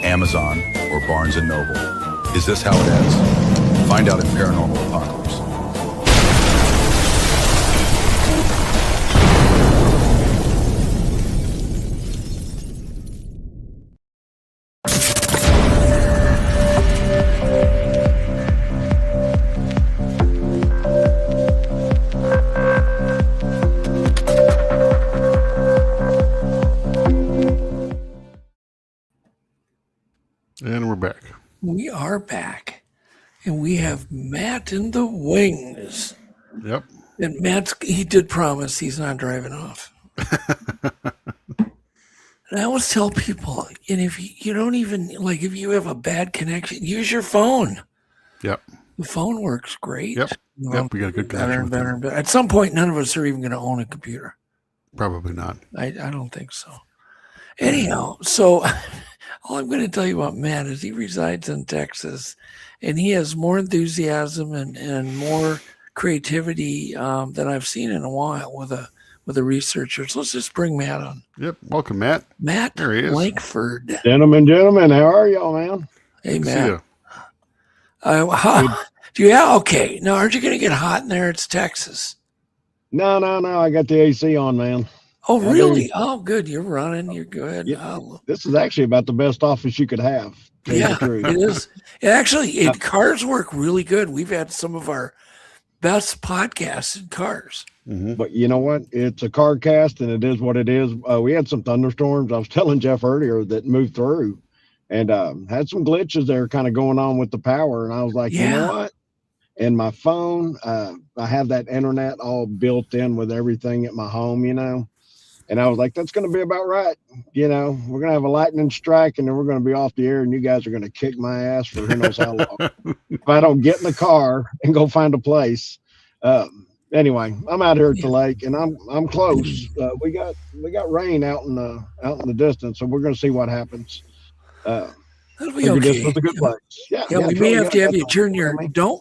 Amazon, or Barnes & Noble. Is this how it ends? Find out in Paranormal Apocalypse.
And we're back.
We are back. And we have Matt in the wings.
Yep.
And he did promise he's not driving off. And I always tell people, and if you don't even, like, if you have a bad connection, use your phone.
Yep.
The phone works great.
Yep. Yep. We got a good connection.
Better and better. At some point, none of us are even going to own a computer.
Probably not.
I don't think so. Anyhow, so all I'm going to tell you about Matt is he resides in Texas, and he has more enthusiasm and more creativity than I've seen in a while with a researcher. So let's just bring Matt on.
Yep. Welcome, Matt.
Matt
there he is.
Lankford.
Gentlemen, how are y'all, man?
Hey, Matt. Okay. Now, aren't you going to get hot in there? It's Texas.
No. I got the AC on, man.
Oh, really? Oh, good. You're running. You're good.
Yeah.
Oh.
This is actually about the best office you could have.
Yeah, it is. Cars work really good. We've had some of our best podcasts in cars.
Mm-hmm. But you know what? It's a car cast, and it is what it is. We had some thunderstorms. I was telling Jeff earlier that moved through, and had some glitches there kind of going on with the power. And I was like, You know what? And my phone, I have that internet all built in with everything at my home, And I was like, that's going to be about right. We're going to have a lightning strike, and then we're going to be off the air, and you guys are going to kick my ass for who knows how long. If I don't get in the car and go find a place. Anyway, I'm out here at the lake, and I'm close. We got rain out in the distance, so we're going to see what happens.
That'll be okay.
This was a good place. Yeah,
we may have to have you turn your dome.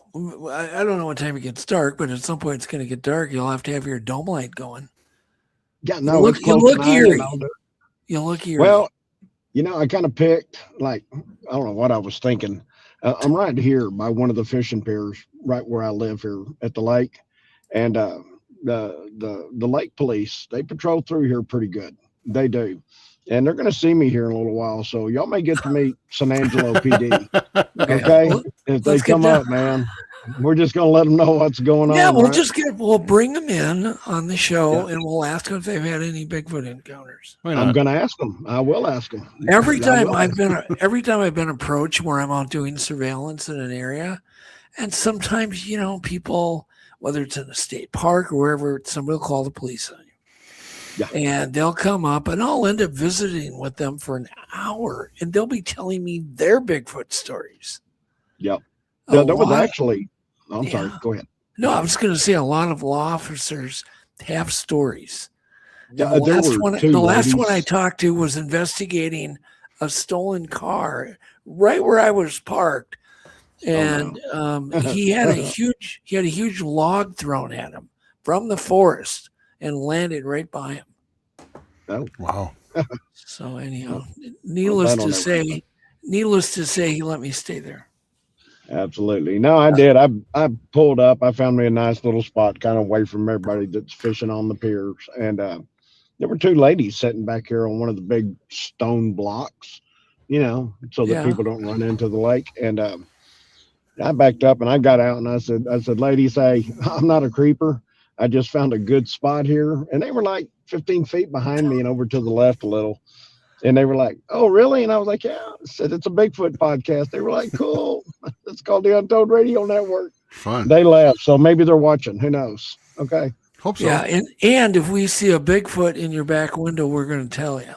I don't know what time it gets dark, but at some point it's going to get dark. You'll have to have your dome light going.
Yeah, no,
you look eerie. You look eerie.
Well, I kind of picked, I don't know what I was thinking. I'm right here by one of the fishing piers, right where I live here at the lake, and the lake police, they patrol through here pretty good. They do, and they're going to see me here in a little while, so y'all may get to meet San Angelo PD. Okay, if they come up, man. We're just going to let them know what's going on.
Yeah, we'll bring them in on the show, and we'll ask them if they've had any Bigfoot encounters.
I'm going to ask them. I will ask them.
Every time I've been approached where I'm out doing surveillance in an area, and sometimes people, whether it's in a state park or wherever, somebody will call the police on you. Yeah. And they'll come up, and I'll end up visiting with them for an hour, and they'll be telling me their Bigfoot stories.
Yep. That was actually. I'm sorry. Go ahead.
No, I was going to say a lot of law officers have stories.
Yeah,
the last one I talked to was investigating a stolen car right where I was parked, and he had a huge log thrown at him from the forest and landed right by him.
Oh, wow!
So anyhow, needless to say, he let me stay there.
Absolutely. No, I did. I pulled up. I found me a nice little spot kind of away from everybody that's fishing on the piers. And there were two ladies sitting back here on one of the big stone blocks, so that people don't run into the lake. And I backed up and I got out and I said, ladies, hey, I'm not a creeper. I just found a good spot here. And they were like 15 feet behind me and over to the left a little. And they were like, "Oh, really?" And I was like, "Yeah." I said, "It's a Bigfoot podcast." They were like, "Cool." It's called the Untold Radio Network.
Fun.
They laughed. So maybe they're watching. Who knows? Okay.
Hope so.
Yeah, and if we see a Bigfoot in your back window, we're going to tell you.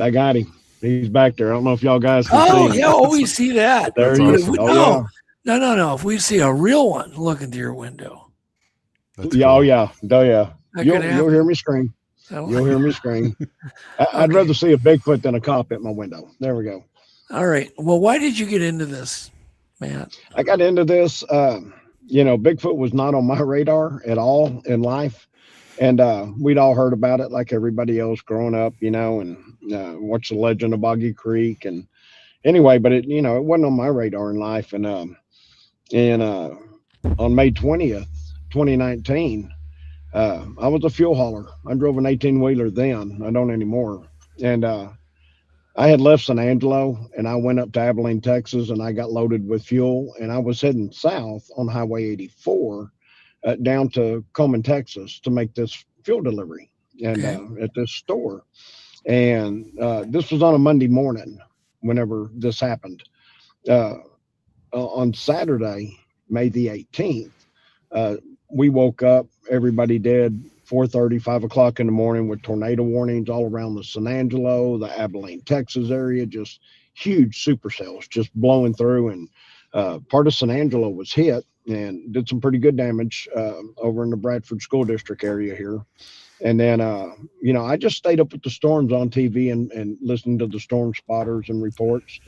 I got him. He's back there. I don't know if y'all guys can see him.
Yeah, we see that.
There he is.
No. If we see a real one looking through your window.
Oh, yeah.
That
You'll
could happen.
hear me scream. You'll hear me scream. I'd rather see a Bigfoot than a cop at my window. There we go.
All right. Well, why did you get into this, Matt?
I got into this. Bigfoot was not on my radar at all in life. And we'd all heard about it like everybody else growing up, and watched the legend of Boggy Creek. And anyway, but it wasn't on my radar in life. And on May 20th, 2019, I was a fuel hauler. I drove an 18-wheeler then. I don't anymore. And I had left San Angelo and I went up to Abilene, Texas, and I got loaded with fuel. And I was heading south on Highway 84 down to Coleman, Texas, to make this fuel delivery and at this store. And this was on a Monday morning whenever this happened. On Saturday, May the 18th, we woke up, everybody did, 4:30, 5 o'clock in the morning with tornado warnings all around the San Angelo, the Abilene, Texas area, just huge supercells just blowing through. And part of San Angelo was hit and did some pretty good damage over in the Bradford School District area here. And then, I just stayed up with the storms on TV and listening to the storm spotters and reports.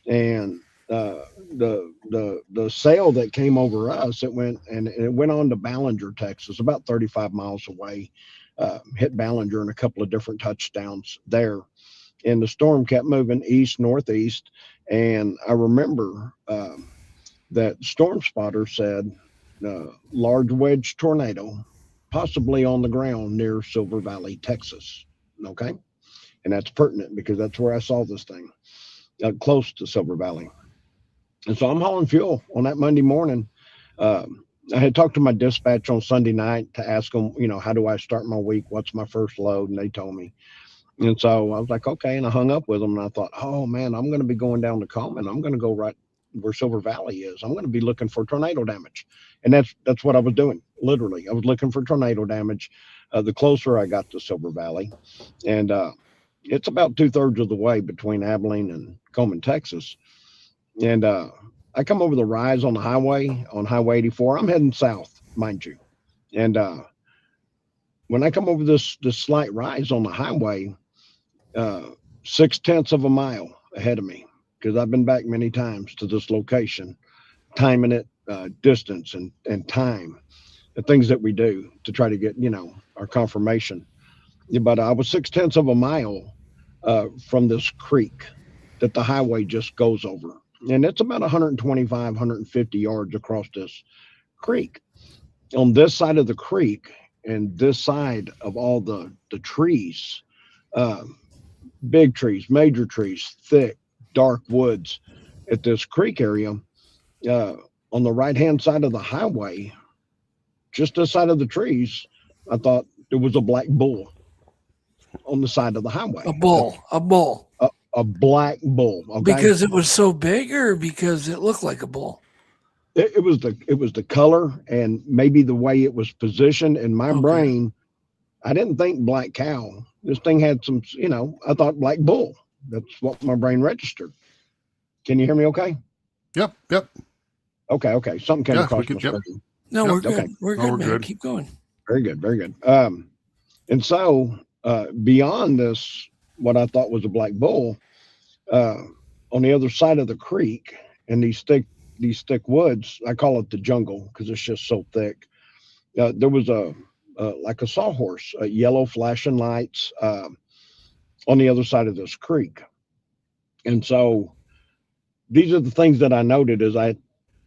And the sail that came over us, it went on to Ballinger, Texas, about 35 miles away, hit Ballinger and a couple of different touchdowns there. And the storm kept moving east, northeast. And I remember that storm spotter said, large wedge tornado, possibly on the ground near Silver Valley, Texas. Okay. And that's pertinent because that's where I saw this thing, close to Silver Valley. And so I'm hauling fuel on that Monday morning. I had talked to my dispatch on Sunday night to ask them, how do I start my week? What's my first load? And they told me. And so I was like, okay. And I hung up with them and I thought, oh man, I'm going to be going down to Coleman. I'm going to go right where Silver Valley is. I'm going to be looking for tornado damage. And that's what I was doing. Literally, I was looking for tornado damage. The closer I got to Silver Valley, and it's about 2/3 of the way between Abilene and Coleman, Texas. And I come over the rise on the highway, on Highway 84. I'm heading south, mind you. And when I come over this slight rise on the highway, 0.6 of a mile ahead of me, because I've been back many times to this location, timing it, distance and time, the things that we do to try to get, our confirmation. But I was 0.6 of a mile from this creek that the highway just goes over. And it's about 125, 150 yards across this creek. On this side of the creek and this side of all the trees, big trees, major trees, thick, dark woods at this creek area, on the right-hand side of the highway, just this side of the trees, I thought there was a black bull on the side of the highway.
A bull.
A black bull. Okay?
Because it was so big, or because it looked like a bull?
It was the color and maybe the way it was positioned in my brain. I didn't think black cow. This thing had some, I thought black bull. That's what my brain registered. Can you hear me okay?
Yep.
Okay. Something came across my screen.
No, we're good.
Okay.
We're good, man. Keep going.
Very good. And so beyond this, what I thought was a black bull, on the other side of the creek in these thick woods, I call it the jungle because it's just so thick. There was like a sawhorse, yellow flashing lights on the other side of this creek. And so these are the things that I noted as I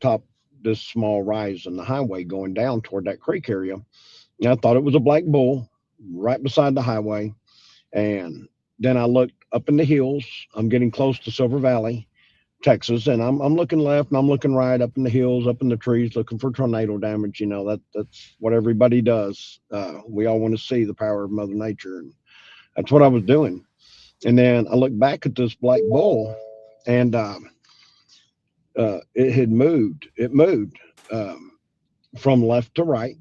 topped this small rise in the highway going down toward that creek area. And I thought it was a black bull right beside the highway. And then I looked up in the hills. I'm getting close to Silver Valley, Texas, and I'm looking left and I'm looking right, up in the hills, up in the trees, looking for tornado damage. That's what everybody does. We all want to see the power of Mother Nature, and that's what I was doing. And then I looked back at this black bull, and it had moved. It moved from left to right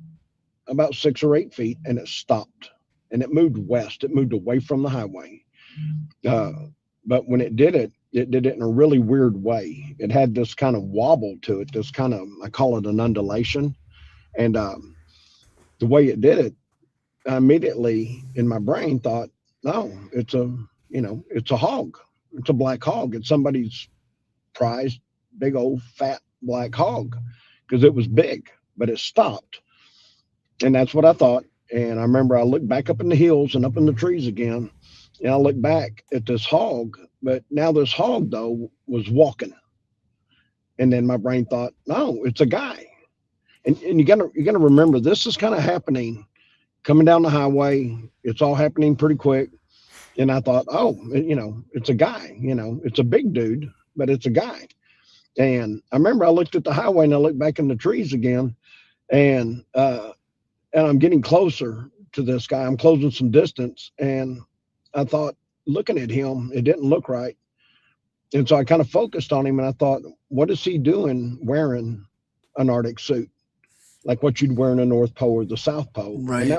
about 6 or 8 feet, and it stopped. And it moved west. It moved away from the highway. But when it did it in a really weird way. It had this kind of wobble to it, this kind of, I call it an undulation. And the way it did it, I immediately in my brain thought, no, it's a hog. It's a black hog. It's somebody's prized big old fat black hog, because it was big, but it stopped. And that's what I thought. And I remember I looked back up in the hills and up in the trees again, and I looked back at this hog, but now this hog though was walking. And then my brain thought, no, it's a guy. And you gotta remember, this is kind of happening coming down the highway. It's all happening pretty quick. And I thought, oh, it's a guy, it's a big dude, but it's a guy. And I remember I looked at the highway and I looked back in the trees again, and I'm getting closer to this guy. I'm closing some distance, and I thought, looking at him, it didn't look right. And so I kind of focused on him, and I thought, what is he doing wearing an Arctic suit? Like what you'd wear in the North Pole or the South Pole.
Right.
And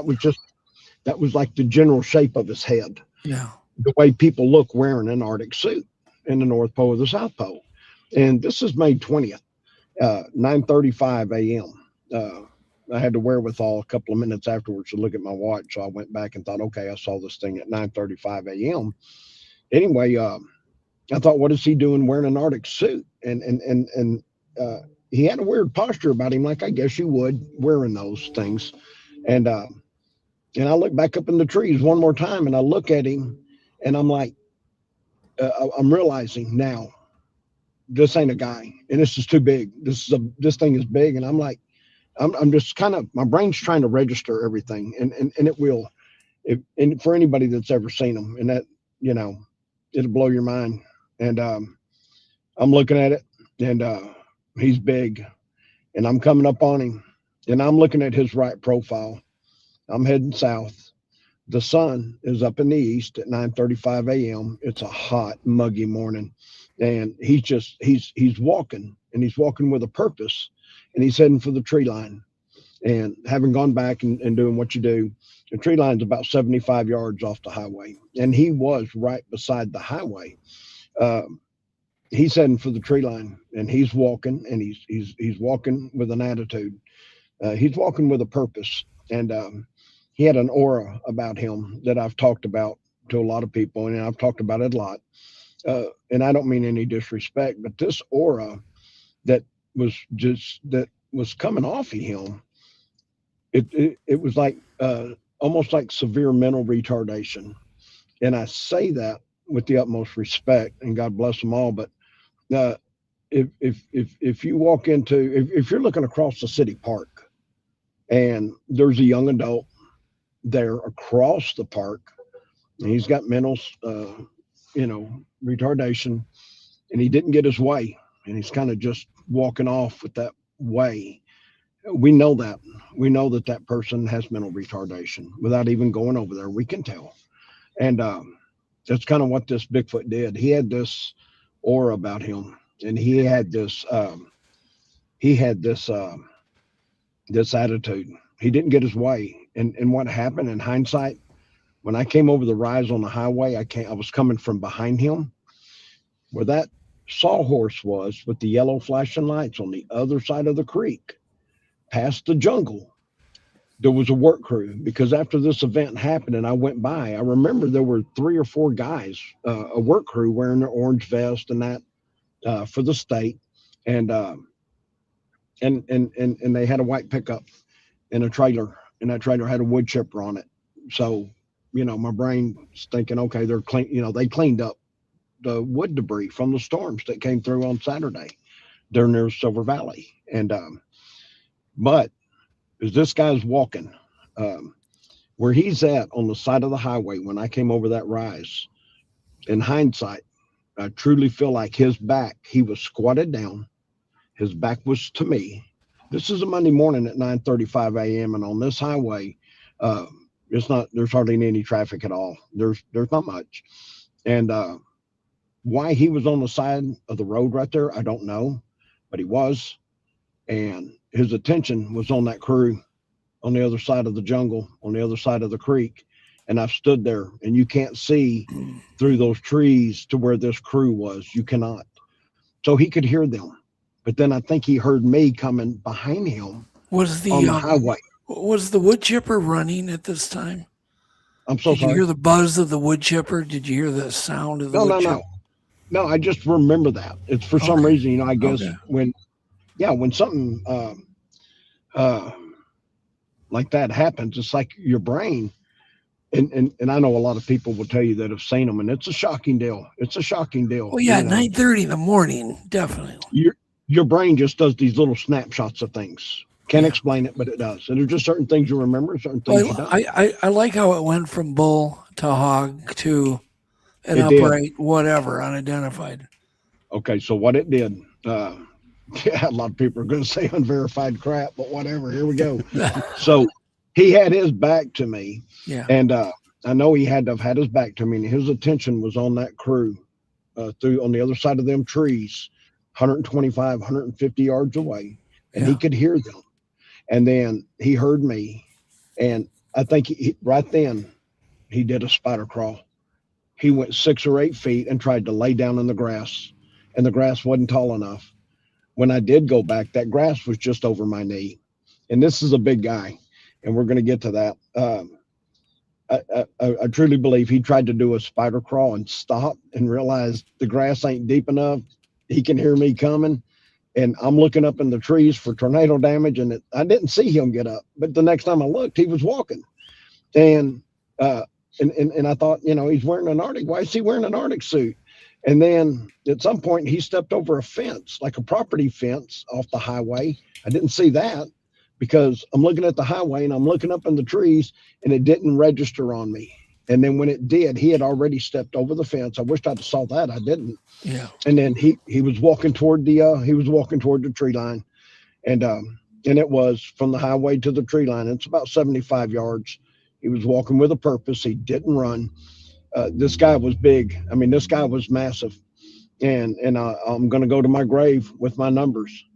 that was like the general shape of his head.
Yeah.
The way people look wearing an Arctic suit in the North Pole or the South Pole. And this is May 20th, 9:35 a.m. I had to wherewithal a couple of minutes afterwards to look at my watch. So I went back and thought, okay, I saw this thing at 9:35 a.m. Anyway, I thought, what is he doing wearing an Arctic suit? And he had a weird posture about him, like I guess you would wearing those things. And I look back up in the trees one more time, and I look at him, and I'm like, I'm realizing now, this ain't a guy, and this is too big. This thing is big, and I'm like, I'm just kind of, my brain's trying to register everything, and it will, and for anybody that's ever seen them, and that, it'll blow your mind. And I'm looking at it, and he's big, and I'm coming up on him, and I'm looking at his right profile. I'm heading south. The sun is up in the east at 9:35 a.m. It's a hot, muggy morning, and he's walking, and he's walking with a purpose, and he's heading for the tree line. And having gone back and doing what you do, the tree line's about 75 yards off the highway, and he was right beside the highway. He's heading for the tree line, and he's walking, and he's walking with an attitude. He's walking with a purpose, and he had an aura about him that I've talked about to a lot of people, and I've talked about it a lot. And I don't mean any disrespect, but this aura that was coming off of him, it was like almost like severe mental retardation. And I say that with the utmost respect, and God bless them all. But if you walk into, if you're looking across the city park, and there's a young adult there across the park, and he's got mental retardation, and he didn't get his way, and he's kind of just walking off with that way, we know that person has mental retardation without even going over there. We can tell. And that's kind of what this Bigfoot did. He had this aura about him, and he had this this attitude. He didn't get his way. And what happened in hindsight, when I came over the rise on the highway, I was coming from behind him, where that sawhorse was with the yellow flashing lights on the other side of the creek, past the jungle. There was a work crew, because after this event happened and I went by, I remember there were 3 or 4 guys, a work crew wearing their orange vest and that for the state, and they had a white pickup and a trailer, and that trailer had a wood chipper on it. So, my brain's thinking, okay, they're clean. They cleaned up the wood debris from the storms that came through on Saturday. They're near Silver Valley, and but as this guy's walking, where he's at on the side of the highway, when I came over that rise, in hindsight, I truly feel like his back, he was squatted down. His back was to me. This is a Monday morning at 9:35 a.m. And on this highway, there's hardly any traffic at all. There's not much. And why he was on the side of the road right there, I don't know, but he was. And his attention was on that crew on the other side of the jungle, on the other side of the creek. And I've stood there, and you can't see through those trees to where this crew was. You cannot. So he could hear them. But then I think he heard me coming behind him on the highway.
Was the wood chipper running at this time?
I'm so sorry.
Did you hear the buzz of the wood chipper? Did you hear the sound of the wood chipper?
No, I just remember that. It's for some reason, you know, I guess when something like that happens, it's like your brain. And I know a lot of people will tell you that have seen them, and it's a shocking deal. It's a shocking deal.
Well, yeah, 9:30 in the morning, definitely.
Your brain just does these little snapshots of things. Can't explain it, but it does. And there's just certain things you remember, certain things you don't.
I like how it went from bull to hog to an upright, whatever, unidentified.
Okay, so what it did, a lot of people are going to say unverified crap, but whatever. Here we go. So he had his back to me.
Yeah.
And I know he had to have had his back to me, and his attention was on that crew through on the other side of them trees, 125, 150 yards away, and he could hear them. And then he heard me, and I think right then he did a spider crawl. He went 6 or 8 feet and tried to lay down in the grass, and the grass wasn't tall enough. When I did go back, that grass was just over my knee. And this is a big guy, and we're going to get to that. I truly believe he tried to do a spider crawl and stop and realized the grass ain't deep enough. He can hear me coming, and I'm looking up in the trees for tornado damage, and I didn't see him get up. But the next time I looked, he was walking. And I thought, you know, he's wearing an Arctic. Why is he wearing an Arctic suit? And then at some point he stepped over a fence, like a property fence off the highway. I didn't see that because I'm looking at the highway and I'm looking up in the trees, and it didn't register on me. And then when it did, he had already stepped over the fence. I wished I'd saw that. I didn't.
Yeah.
And then he was walking toward the tree line, and it was from the highway to the tree line. It's about 75 yards. He was walking with a purpose. He didn't run. This guy was big. I mean, this guy was massive. And I'm going to go to my grave with my numbers.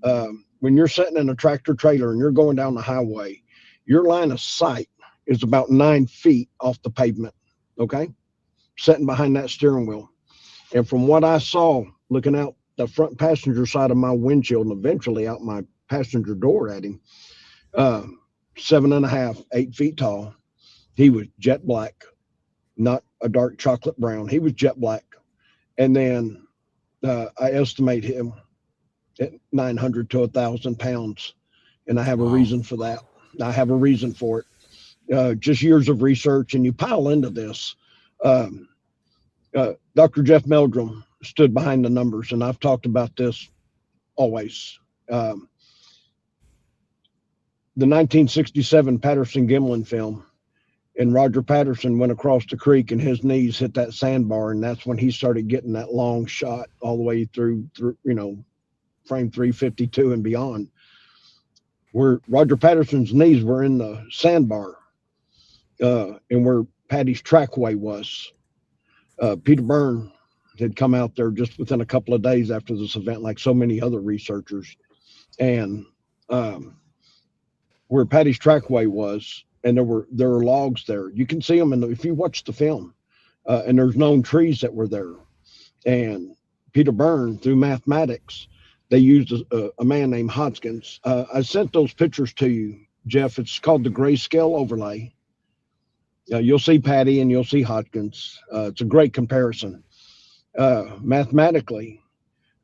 When you're sitting in a tractor trailer and you're going down the highway, your line of sight is about 9 feet off the pavement. Okay. Sitting behind that steering wheel. And from what I saw, looking out the front passenger side of my windshield and eventually out my passenger door at him, 7.5, 8 feet tall. He was jet black, not a dark chocolate brown. He was jet black. And then I estimate him at 900 to 1,000 pounds. And I have a reason for that. I have a reason for it. Just years of research, and you pile into this. Dr. Jeff Meldrum stood behind the numbers, and I've talked about this always. The 1967 Patterson-Gimlin film, and Roger Patterson went across the creek and his knees hit that sandbar, and that's when he started getting that long shot all the way through you know, frame 352 and beyond, where Roger Patterson's knees were in the sandbar, and where Patty's trackway was. Peter Byrne had come out there just within a couple of days after this event, like so many other researchers, and where Patty's trackway was, and there were logs there. You can see them if you watch the film, and there's known trees that were there. And Peter Byrne, through mathematics, they used a man named Hajicek. I sent those pictures to you, Jeff. It's called the grayscale overlay. You'll see Patty and you'll see Hajicek. It's a great comparison. Mathematically,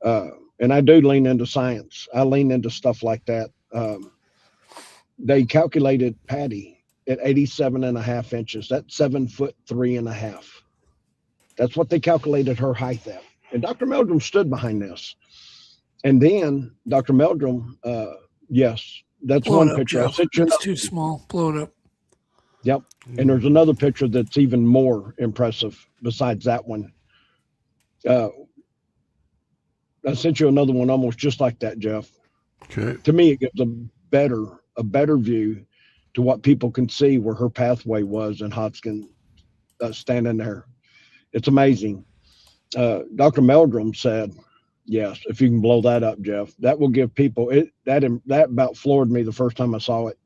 and I do lean into science. I lean into stuff like that. They calculated Patty at 87.5 inches. That's 7'3.5". That's what they calculated her height at. And Dr. Meldrum stood behind this. And then Dr. Meldrum, yes, that's blow one picture.
It's too small. Blow it up.
Yep. And there's another picture that's even more impressive besides that one. I sent you another one almost just like that, Jeff.
Okay.
To me, it gives a better view to what people can see where her pathway was and Hajicek standing there. It's amazing. Dr. Meldrum said, yes, if you can blow that up, Jeff, that will give people it. That about floored me the first time I saw it.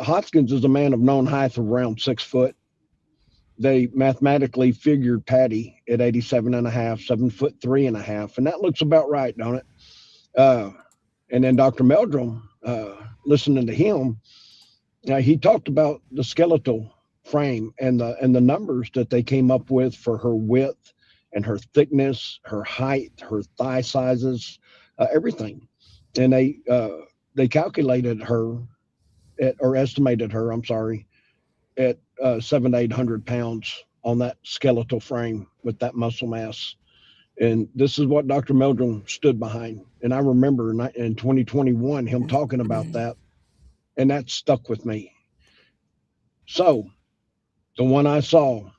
Hoskins is a man of known height of around 6 foot. They mathematically figured Patty at 87.5, 7'3.5", and that looks about right, don't it? And then Dr. Meldrum, listening to him, he talked about the skeletal frame and the numbers that they came up with for her width and her thickness, her height, her thigh sizes, everything. And they calculated her estimated her, I'm sorry, at 700 to 800 pounds on that skeletal frame with that muscle mass. And this is what Dr. Meldrum stood behind. And I remember in 2021, him talking about that, and that stuck with me. So the one I saw,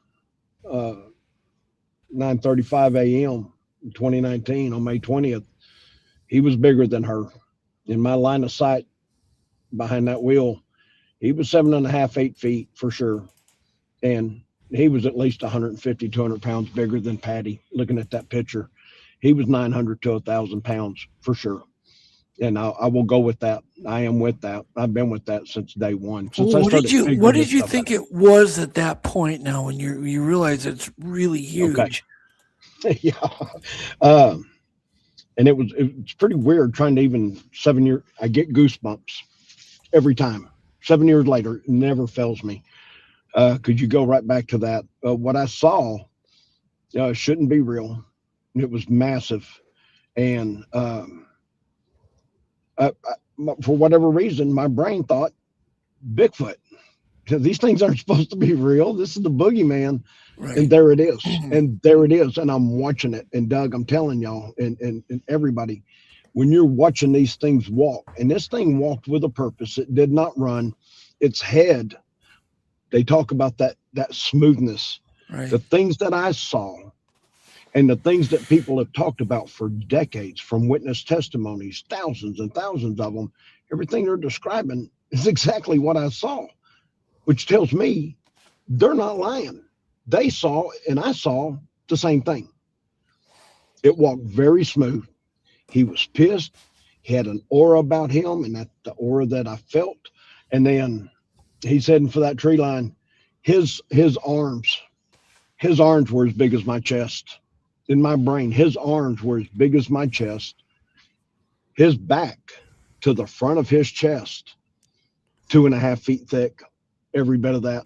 9:35 a.m. in 2019 on May 20th, he was bigger than her. In my line of sight behind that wheel, he was 7.5, 8 feet for sure. And he was at least 150, 200 pounds bigger than Patty. Looking at that picture, he was 900 to 1,000 pounds for sure. And I will go with that. I am with that. I've been with that since day one.
What did you think it was at that point now when you realize it's really huge?
Okay. Yeah. And it's pretty weird trying to even 7 years. I get goosebumps every time. 7 years later, it never fails me. Could you go right back to that? What I saw shouldn't be real. It was massive. And for whatever reason, my brain thought Bigfoot. These things aren't supposed to be real. This is the boogeyman. Right. And there it is. And there it is. And I'm watching it. And Doug, I'm telling y'all and everybody, when you're watching these things walk, and this thing walked with a purpose, it did not run. Its head, they talk about that smoothness. Right. The things that I saw and the things that people have talked about for decades from witness testimonies, thousands and thousands of them, everything they're describing is exactly what I saw, which tells me they're not lying. They saw and I saw the same thing. It walked very smooth. He was pissed. He had an aura about him, and that's the aura that I felt. And then he's heading for that tree line. His arms were as big as my chest. In my brain, his arms were as big as my chest. His back to the front of his chest, 2.5 feet thick, every bit of that.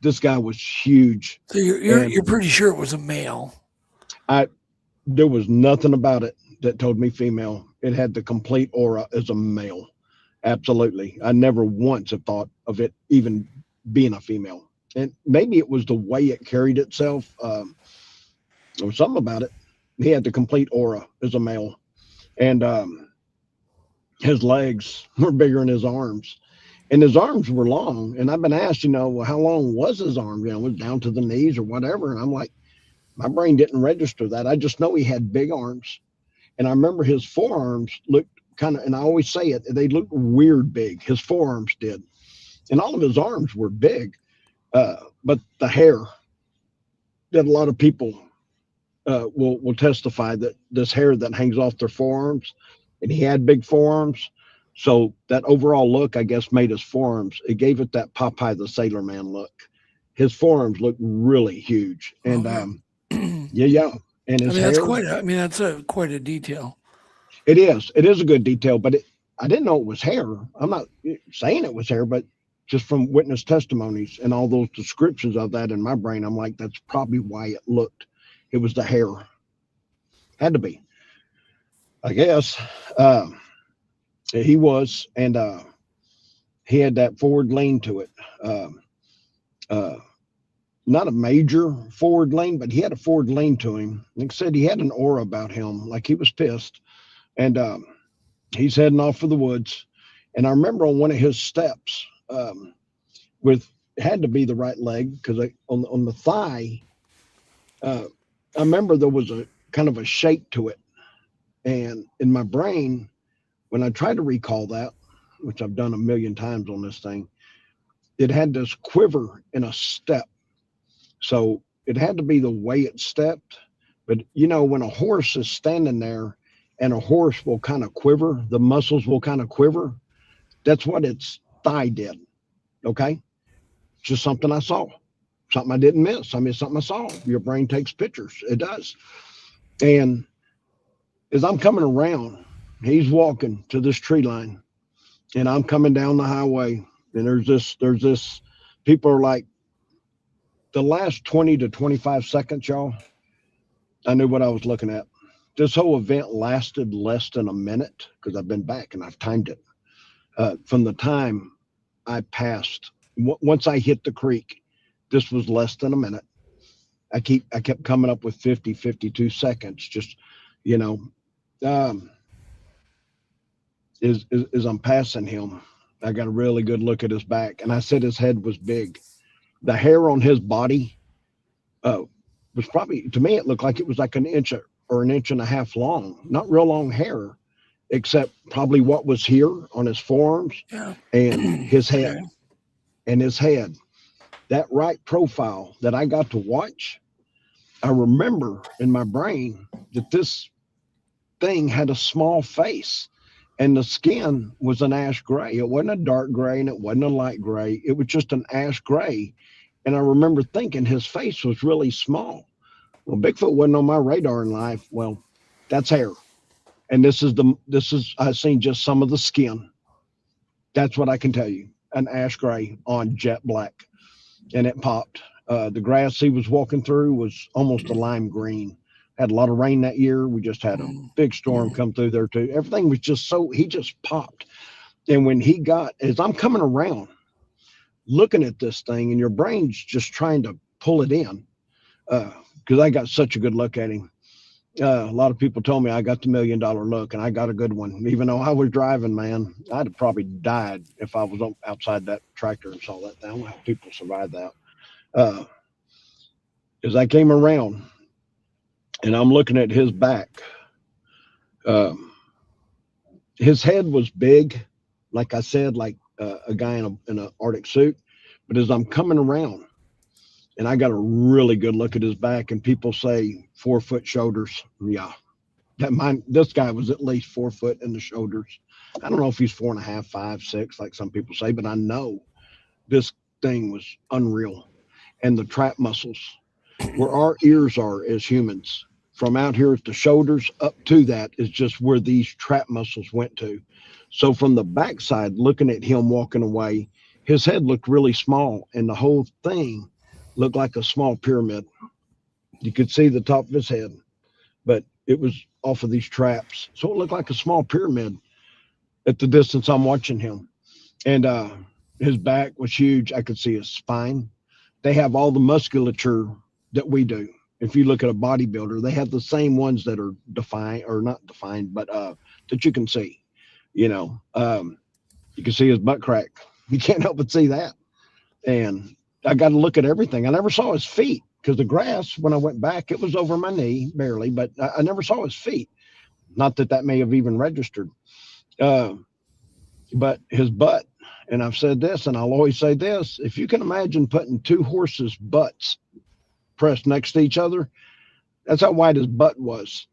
This guy was huge.
So you're pretty sure it was a male.
There was nothing about it that told me female. It had the complete aura as a male. Absolutely. I never once have thought of it even being a female. And maybe it was the way it carried itself. There was something about it. He had the complete aura as a male. And his legs were bigger than his arms. And his arms were long. And I've been asked, well, how long was his arm? It was down to the knees or whatever. And I'm like, my brain didn't register that. I just know he had big arms. And I remember his forearms looked kind of, and I always say it, they looked weird big. His forearms did. And all of his arms were big. But the hair, that a lot of people will testify that this hair that hangs off their forearms, and he had big forearms. So that overall look, I guess, made his forearms, it gave it that Popeye the Sailor Man look. His forearms looked really huge. And yeah. And his hair,
that's quite a detail.
It is a good detail, but I didn't know it was hair. I'm not saying it was hair, but just from witness testimonies and all those descriptions of that in my brain, I'm like, that's probably why it looked. It was the hair. Had to be, I guess. He was, and he had that forward lean to it. Not a major forward lean, but he had a forward lean to him. Like I said, he had an aura about him, like he was pissed. And he's heading off for the woods. And I remember on one of his steps, it had to be the right leg, because on the thigh, I remember there was a kind of a shape to it. And in my brain, when I tried to recall that, which I've done a million times on this thing, it had this quiver in a step. So it had to be the way it stepped, But when a horse is standing there and a horse will kind of quiver, the muscles will kind of quiver. That's what its thigh did. Okay. Just something I saw, something I didn't miss. I mean, something I saw. Your brain takes pictures. It does. And as I'm coming around, he's walking to this tree line, and I'm coming down the highway, and there's this, people are like, the last 20 to 25 seconds, y'all, I knew what I was looking at. This whole event lasted less than a minute because I've been back and I've timed it. From the time I passed, once I hit the creek, this was less than a minute. I kept coming up with 50, 52 seconds, just, as I'm passing him, I got a really good look at his back, and I said his head was big. The hair on his body was probably, to me, it looked like it was like an inch or an inch and a half long. Not real long hair, except probably what was here on his forearms and his head. And his head, that right profile that I got to watch, I remember in my brain that this thing had a small face, and the skin was an ash gray. It wasn't a dark gray and it wasn't a light gray. It was just an ash gray. And I remember thinking his face was really small. Well, Bigfoot wasn't on my radar in life. Well, that's hair. And this is I've seen just some of the skin. That's what I can tell you. An ash gray on jet black. And it popped. The grass he was walking through was almost a lime green. Had a lot of rain that year. We just had a big storm come through there too. Everything was just he just popped. And when as I'm coming around, looking at this thing, and your brain's just trying to pull it in, because I got such a good look at him. A lot of people told me I got the $1 million look, and I got a good one. Even though I was driving, man, I'd have probably died if I was outside that tractor and saw that thing. I don't know how people survived that. As I came around, and I'm looking at his back, his head was big, like I said, like a guy in an Arctic suit. But as I'm coming around, and I got a really good look at his back, and people say 4 foot shoulders. Yeah, this guy was at least 4 foot in the shoulders. I don't know if he's 4.5, 5, 6, like some people say, but I know this thing was unreal. And the trap muscles, where our ears are as humans, from out here at the shoulders up to that is just where these trap muscles went to. So from the backside, looking at him walking away, his head looked really small, and the whole thing looked like a small pyramid. You could see the top of his head, but it was off of these traps. So it looked like a small pyramid at the distance I'm watching him. And his back was huge. I could see his spine. They have all the musculature that we do. If you look at a bodybuilder, they have the same ones that are defined, or not defined, but that you can see. You can see his butt crack. You can't help but see that. And I got to look at everything. I never saw his feet, because the grass, when I went back, it was over my knee, barely, but I never saw his feet. Not that may have even registered. But his butt, and I've said this, and I'll always say this, if you can imagine putting 2 horses' butts pressed next to each other, that's how wide his butt was.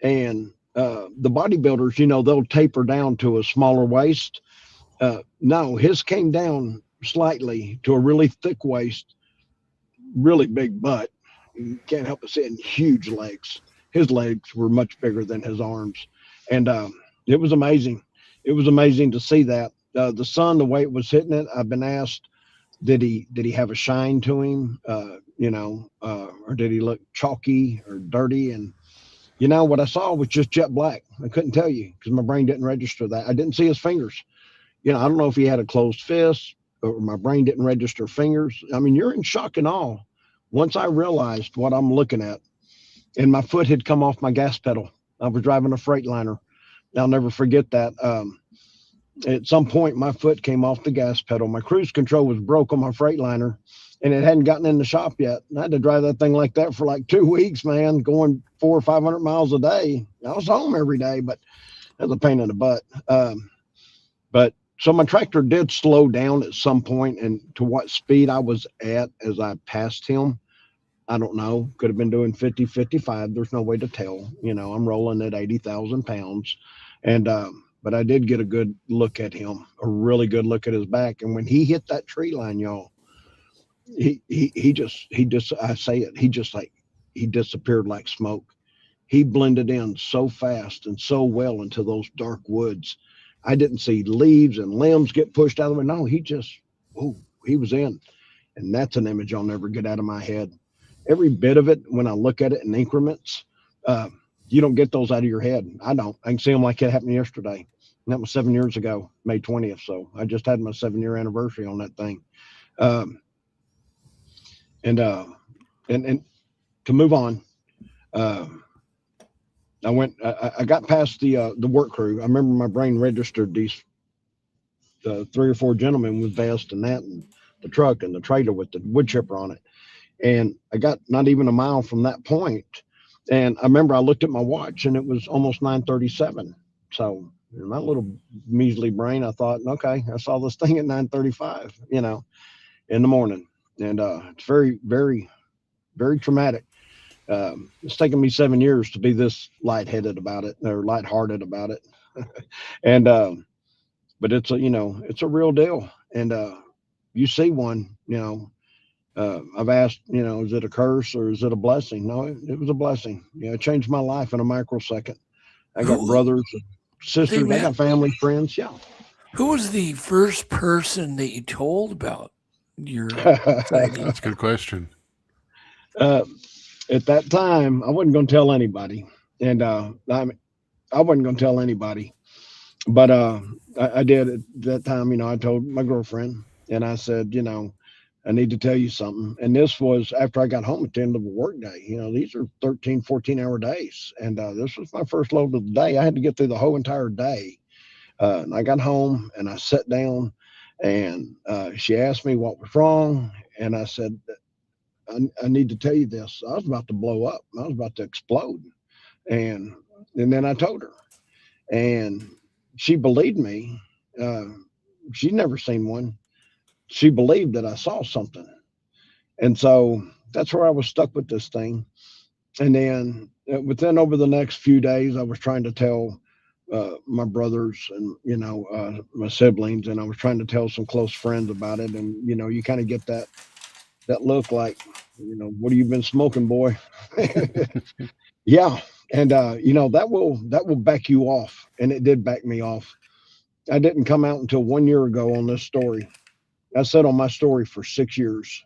And the bodybuilders, they'll taper down to a smaller waist. No, his came down slightly to a really thick waist, really big butt. You can't help but see it, huge legs. His legs were much bigger than his arms. And it was amazing. It was amazing to see that. The sun, the way it was hitting it, I've been asked, did he have a shine to him, or did he look chalky or dirty? And what I saw was just jet black. I couldn't tell you because my brain didn't register that. I didn't see his fingers. I don't know if he had a closed fist, or my brain didn't register fingers. I mean, you're in shock and awe. Once I realized what I'm looking at, and my foot had come off my gas pedal. I was driving a Freightliner. I'll never forget that. At some point, my foot came off the gas pedal. My cruise control was broke on my Freightliner, and it hadn't gotten in the shop yet. And I had to drive that thing like that for like 2 weeks, man, going 400 or 500 miles a day. I was home every day, but that was a pain in the butt. So my tractor did slow down at some point, and to what speed I was at as I passed him, I don't know. Could have been doing 50, 55. There's no way to tell. You know, I'm rolling at 80,000 pounds. And, but I did get a good look at him, a really good look at his back. And when he hit that tree line, y'all, he disappeared like smoke. He blended in so fast and so well into those dark woods. I didn't see leaves and limbs get pushed out of the way. No, he was in. And that's an image I'll never get out of my head. Every bit of it, when I look at it in increments, you don't get those out of your head. I don't. I can see them like it happened yesterday. And that was 7 years ago, May 20th. So I just had my 7-year anniversary on that thing. And to move on, I got past the work crew. I remember my brain registered these 3 or 4 gentlemen with vests and that, and the truck and the trailer with the wood chipper on it. And I got not even a mile from that point. And I remember I looked at my watch and it was almost 9:37. So in my little measly brain, I thought, okay, I saw this thing at 9:35, you know, in the morning. And it's very, very, very traumatic. It's taken me 7 years to be this lightheaded about it, or lighthearted about it. And, but it's a real deal. And you see one, you know, I've asked, you know, is it a curse or is it a blessing? No, it was a blessing. Yeah, it changed my life in a microsecond. I got brothers and sisters. I got family, friends. Yeah.
Who was the first person that you told about your
That's a good question.
At that time, I wasn't going to tell anybody. And I wasn't going to tell anybody. But I did at that time, you know, I told my girlfriend and I said, you know, I need to tell you something. And this was after I got home at the end of a work day. You know, these are 13, 14-hour days. And this was my first load of the day. I had to get through the whole entire day. And I got home and I sat down and she asked me what was wrong. And I said, I need to tell you this. I was about to blow up. I was about to explode. And then I told her. And she believed me. She'd never seen one. She believed that I saw something. And so that's where I was stuck with this thing. And then within over the next few days, I was trying to tell my brothers and, you know, my siblings, and I was trying to tell some close friends about it. And, you know, you kind of get that look like, you know, what have you been smoking, boy? Yeah. And, you know, that will back you off. And it did back me off. I didn't come out until 1 year ago on this story. I sat on my story for 6 years.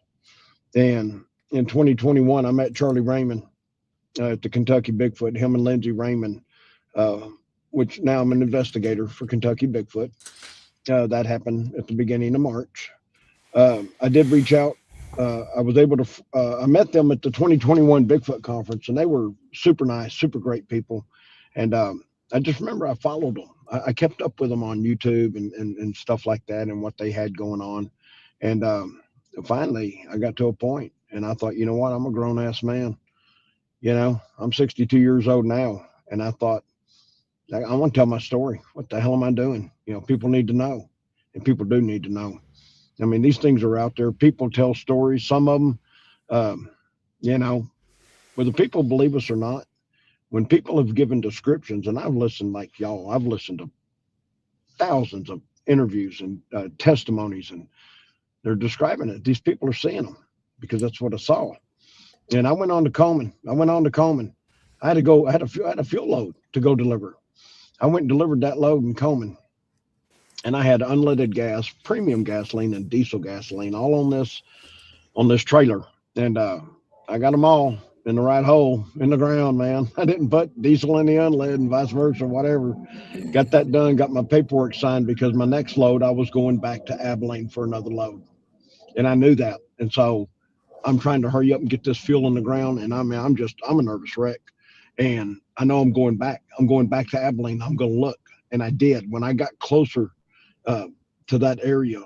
And in 2021, I met Charlie Raymond at the Kentucky Bigfoot, him and Lindsey Raymond, which now I'm an investigator for Kentucky Bigfoot. That happened at the beginning of March. I did reach out. I was able to, I met them at the 2021 Bigfoot conference, and they were super nice, super great people. And I just remember I followed them. I kept up with them on YouTube and stuff like that and what they had going on. And finally, I got to a point and I thought, you know what? I'm a grown ass man. You know, I'm 62 years old now. And I thought, I want to tell my story. What the hell am I doing? You know, people need to know, and people do need to know. I mean, these things are out there. People tell stories. Some of them, you know, whether people believe us or not, when people have given descriptions, and I've listened like y'all, I've listened to thousands of interviews and testimonies, and they're describing it. These people are seeing them because that's what I saw. And I went on to Coleman. I had to go, I had a fuel load to go deliver. I went and delivered that load in Coleman. And I had unleaded gas, premium gasoline, and diesel gasoline all on this trailer. And I got them all in the right hole in the ground, man. I didn't put diesel in the unlead and vice versa, whatever. Got that done, got my paperwork signed, because my next load, I was going back to Abilene for another load. And I knew that. And so I'm trying to hurry up and get this fuel in the ground. And I'm a nervous wreck. And I know I'm going back to Abilene. I'm going to look. And I did. When I got closer to that area,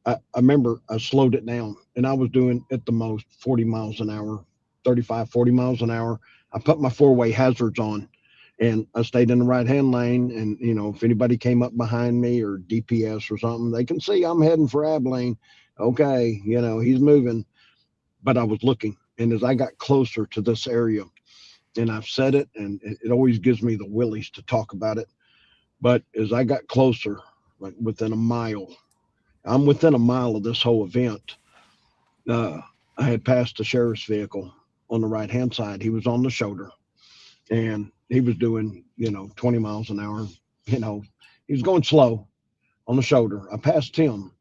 I remember I slowed it down, and I was doing at the most 40 miles an hour, 35, 40 miles an hour. I put my four-way hazards on, and I stayed in the right-hand lane. And, you know, if anybody came up behind me or DPS or something, they can see I'm heading for Abilene. Okay, you know, he's moving. But I was looking. And as I got closer to this area, and I've said it, and it always gives me the willies to talk about it. But as I got closer, like within a mile, I'm within a mile of this whole event. I had passed the sheriff's vehicle on the right-hand side. He was on the shoulder, and he was doing, 20 miles an hour. He was going slow on the shoulder. I passed him,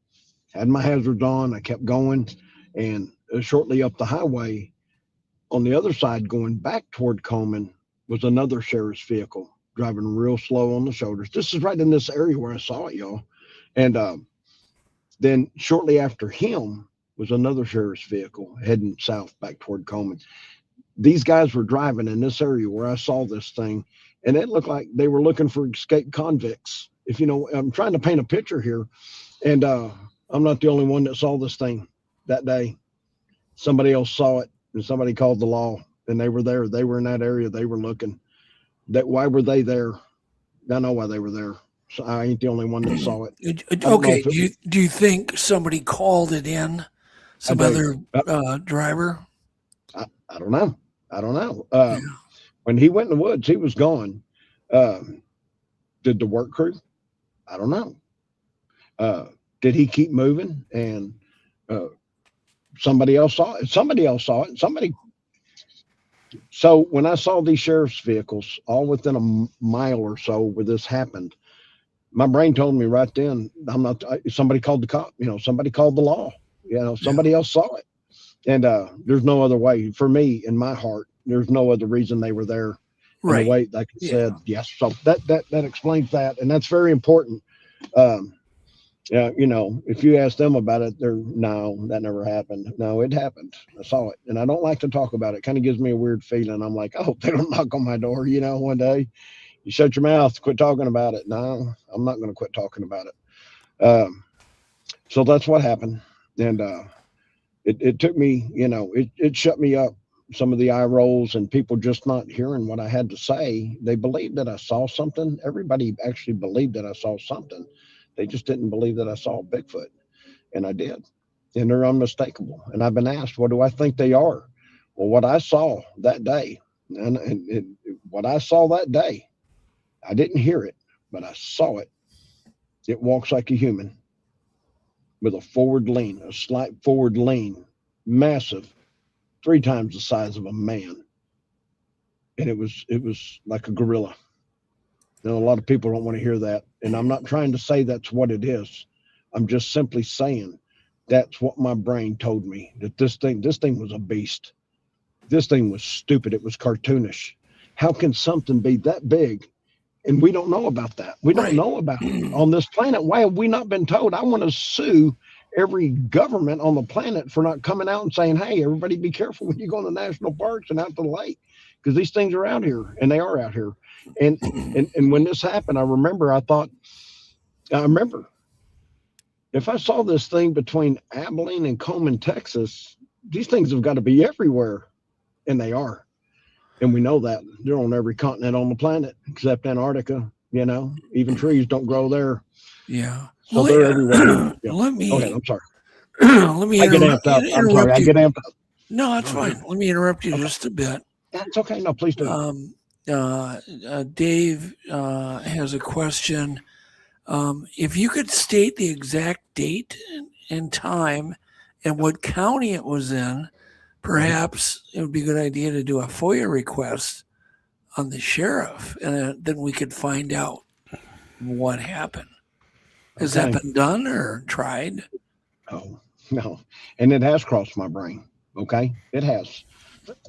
had my hazards on. I kept going, and shortly up the highway, on the other side, going back toward Coleman, was another sheriff's vehicle driving real slow on the shoulders. This is right in this area where I saw it, y'all. And then shortly after him was another sheriff's vehicle heading south back toward Coleman. These guys were driving in this area where I saw this thing, and it looked like they were looking for escaped convicts. I'm trying to paint a picture here, and I'm not the only one that saw this thing that day. Somebody else saw it, and somebody called the law, and they were there. They were in that area. They were looking. Why were they there? I know why they were there. So I ain't the only one that saw it.
Okay. Do you think somebody called it in? Some other driver?
I don't know. When he went in the woods, he was gone. Did the work crew? I don't know. Did he keep moving? And somebody else saw it. So when I saw these sheriff's vehicles all within a mile or so where this happened, my brain told me right then, somebody called the cop, somebody called the law, somebody else saw it. And there's no other way for me in my heart. There's no other reason they were there. Right. In the way, like I said, yes. So that explains that. And that's very important. If you ask them about it, no, that never happened. No, it happened. I saw it. And I don't like to talk about it. It kind of gives me a weird feeling. I'm like, I hope they don't knock on my door, one day. You shut your mouth, quit talking about it. No, I'm not going to quit talking about it. So that's what happened. And it took me, it shut me up. Some of the eye rolls and people just not hearing what I had to say. They believed that I saw something. Everybody actually believed that I saw something. They just didn't believe that I saw Bigfoot. And I did. And they're unmistakable. And I've been asked, what do I think they are? Well, what I saw that day, and what I saw that day, I didn't hear it, but I saw it. It walks like a human with a forward lean, a slight forward lean, massive, 3 times the size of a man. And it was like a gorilla. Now, a lot of people don't want to hear that. And I'm not trying to say that's what it is. I'm just simply saying that's what my brain told me, that this thing was a beast. This thing was stupid. It was cartoonish. How can something be that big? And we don't know about that. We don't know about it on this planet. Why have we not been told? I want to sue every government on the planet for not coming out and saying, hey, everybody be careful when you go in the national parks and out to the lake, because these things are out here, and they are out here. And when this happened, I remember if I saw this thing between Abilene and Coleman, Texas, these things have got to be everywhere. And they are. And we know that they're on every continent on the planet except Antarctica. Even trees don't grow there.
Yeah.
So they're everywhere. Yeah.
Let me.
Go ahead, I'm sorry.
Let me.
I get amped up. I'm sorry. I get amped up.
No, that's fine. Let me interrupt you just a bit.
That's okay. No, please do.
Dave has a question. If you could state the exact date and time and what county it was in, perhaps it would be a good idea to do a FOIA request on the sheriff, and then we could find out what happened. Has that been done or tried?
Oh, no. And it has crossed my brain. Okay. It has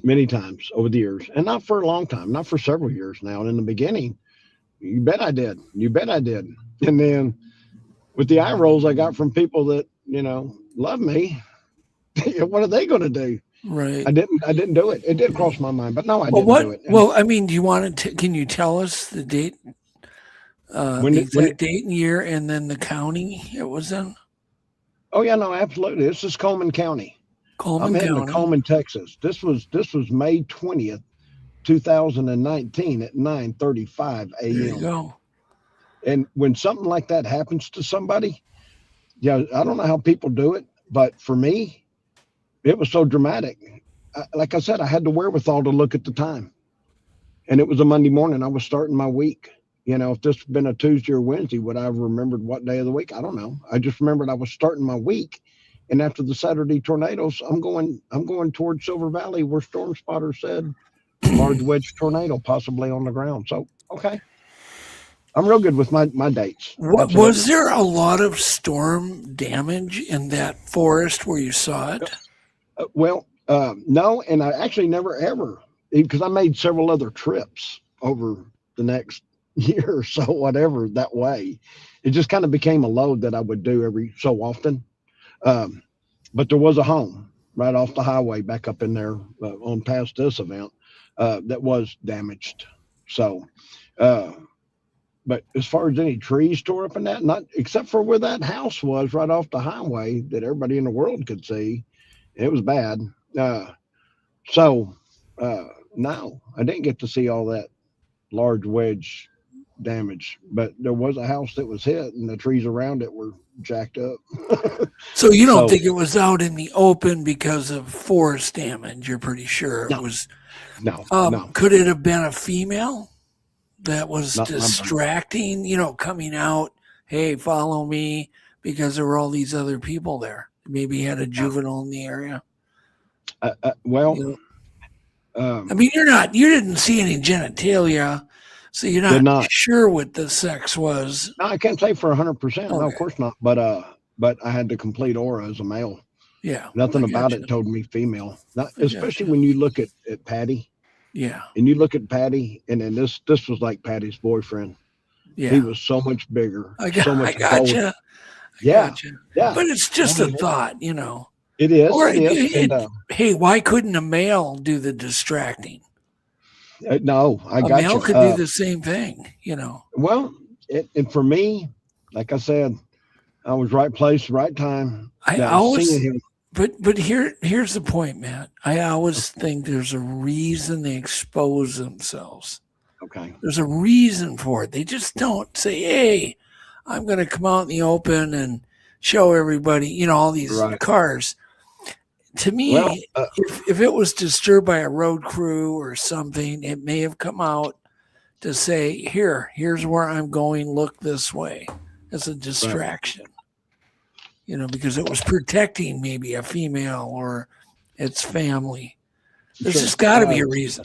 many times over the years, and not for a long time, not for several years now. And in the beginning, you bet I did. And then with the eye rolls I got from people that, love me, what are they going to do?
Right.
I didn't do it. It did cross my mind, but no, I didn't do it.
Well, I mean, do you want to, can you tell us the date, the exact date and year, and then the county it was in?
Oh yeah, no, absolutely. This is Coleman County.
I'm
heading to Coleman, Texas. This was May 20th, 2019 at 9:35 a.m.
There you go.
And when something like that happens to somebody, I don't know how people do it, but for me, it was so dramatic. like I said, I had the wherewithal to look at the time, and it was a Monday morning. I was starting my week. You know, if this had been a Tuesday or Wednesday, would I have remembered what day of the week? I don't know. I just remembered I was starting my week. And after the Saturday tornadoes, I'm going towards Silver Valley, where Storm Spotter said large wedge tornado possibly on the ground. So, okay. I'm real good with my dates.
Was there a lot of storm damage in that forest where you saw it?
No, and I actually never ever, because I made several other trips over the next year or so, whatever, that way. It just kind of became a load that I would do every so often. But there was a home right off the highway back up in there on past this event that was damaged. So, but as far as any trees tore up in that, not except for where that house was right off the highway that everybody in the world could see. It was bad. No, I didn't get to see all that large wedge damage, but there was a house that was hit and the trees around it were jacked up.
So you don't think it was out in the open because of forest damage? You're pretty sure it was?
No.
Could it have been a female that was distracting, coming out, hey, follow me, because there were all these other people there? Maybe he had a juvenile in the area.
I
mean, you didn't see any genitalia, so you're not sure what the sex was.
No, I can't say for 100%. No, of course not. But I had the complete aura as a male.
Yeah.
Nothing about it told me female. Especially when you look at Patty.
Yeah.
And you look at Patty, and then this was like Patty's boyfriend.
Yeah.
He was so much bigger.
I gotcha.
Yeah.
But it's just a thought,
It is.
Or,
it is.
Hey, why couldn't a male do the distracting?
No, I got you.
A male could do the same thing,
Well, and for me, like I said, I was right place, right time.
I always, but here's the point, Matt. I always think there's a reason they expose themselves.
Okay.
There's a reason for it. They just don't say, hey, I'm going to come out in the open and show everybody, all these cars. To me, if it was disturbed by a road crew or something, it may have come out to say, here's where I'm going, look this way, as a distraction. Because it was protecting maybe a female or its family. There's just got to be a reason.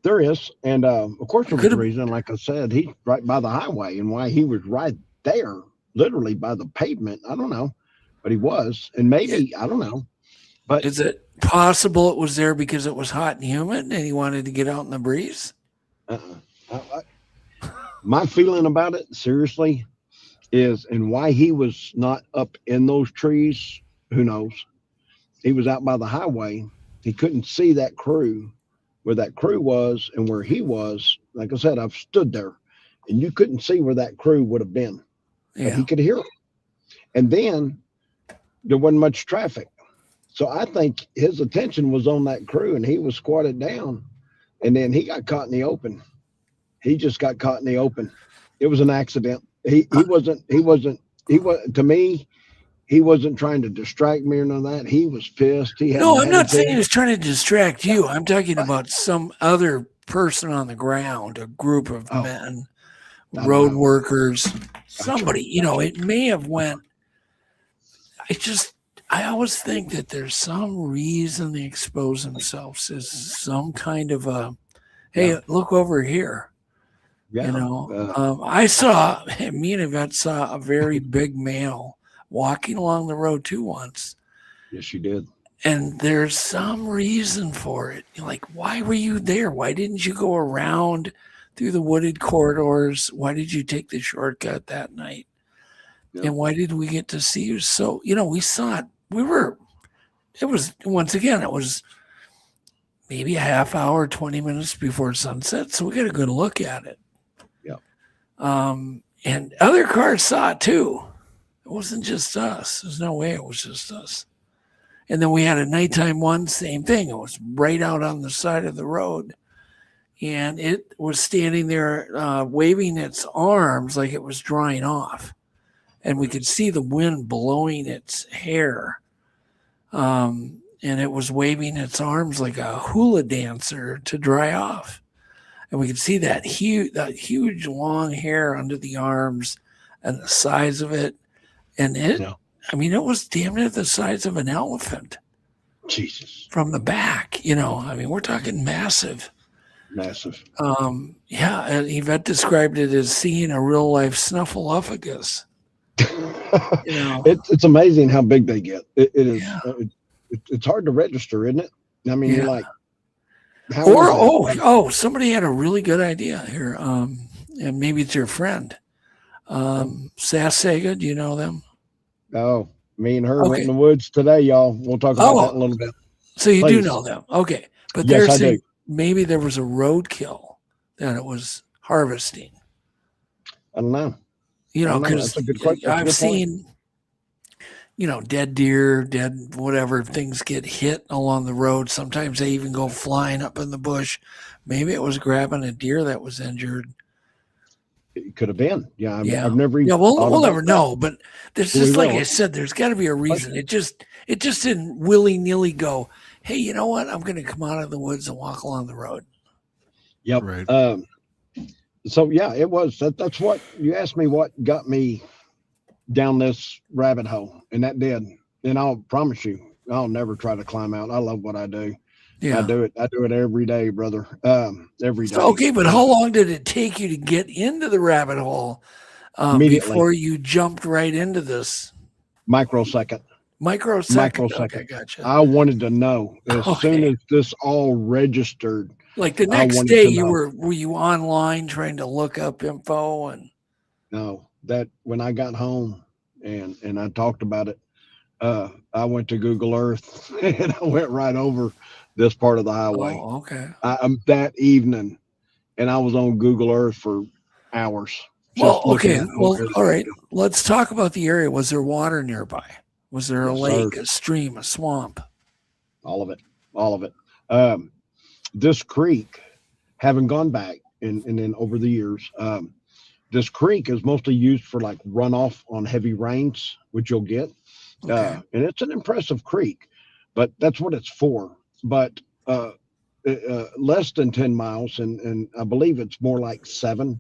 There is. And of course, there was a reason. Like I said, he's right by the highway, and why he was right there, literally by the pavement, I don't know. But he was. And maybe, I don't know. But
is it possible it was there because it was hot and humid and he wanted to get out in the breeze?
My feeling about it, seriously, is, and why he was not up in those trees, who knows? He was out by the highway. He couldn't see that crew, where that crew was and where he was. Like I said, I've stood there, and you couldn't see where that crew would have been.
Yeah.
But he could hear it. And then there wasn't much traffic. So I think his attention was on that crew, and he was squatted down, and then he got caught in the open. He just got caught in the open. It was an accident. He wasn't, to me, he wasn't trying to distract me or none of that. He was pissed.
I'm not saying he was trying to distract you. I'm talking about some other person on the ground, a group of men, road workers, somebody, it may have went. I always think that there's some reason they expose themselves as some kind of hey, look over here. Yeah. I saw, me and Yvette saw a very big male walking along the road too once.
Yes, you did.
And there's some reason for it. You're like, why were you there? Why didn't you go around through the wooded corridors? Why did you take the shortcut that night? Yeah. And why did we get to see you? So, we saw it. It was maybe a half hour, 20 minutes before sunset. So we got a good look at it.
Yeah.
And other cars saw it too. It wasn't just us. There's no way it was just us. And then we had a nighttime one, same thing. It was right out on the side of the road. And it was standing there waving its arms like it was drying off. And we could see the wind blowing its hair. And and it was waving its arms like a hula dancer to dry off. And we could see that huge long hair under the arms and the size of it. And it was damn near the size of an elephant.
Jesus.
From the back, we're talking massive.
Massive.
And Yvette described it as seeing a real life snuffleupagus.
It's amazing how big they get. It is. It's hard to register, isn't it? I mean, you're like,
somebody had a really good idea here. And maybe it's your friend. Sasquatch, do you know them?
Oh, me and her went in the woods today, y'all. We'll talk about that in a little bit.
So you do know them. Okay. But
yes,
they're
I
saying
do.
Maybe there was a roadkill that it was harvesting.
I don't know.
Because I've seen, dead deer, dead whatever, things get hit along the road. Sometimes they even go flying up in the bush. Maybe it was grabbing a deer that was injured.
It could have been. I've never.
We'll never know. But there's just, like I said, there's got to be a reason. It just didn't willy-nilly go, hey, you know what? I'm going to come out of the woods and walk along the road.
Yep. Right. So it was. That's what you asked me. What got me down this rabbit hole, and that did. And I'll promise you, I'll never try to climb out. I love what I do. Yeah. I do it every day, brother. Every day.
Okay, but how long did it take you to get into the rabbit hole before you jumped right into this?
Microsecond.
Okay, gotcha.
I wanted to know as soon as this all registered.
Like the next day, were you online trying to look up info and?
No, that when I got home and I talked about it, I went to Google Earth and I went right over this part of the highway.
Oh, okay.
That evening, and I was on Google Earth for hours.
Well, okay. Well, all right. Let's talk about the area. Was there water nearby? Was there a lake, a stream, a swamp?
All of it. This creek, having gone back and then over the years, this creek is mostly used for like runoff on heavy rains, which you'll get. Okay. And it's an impressive creek, but that's what it's for. But less than 10 miles, and I believe it's more like 7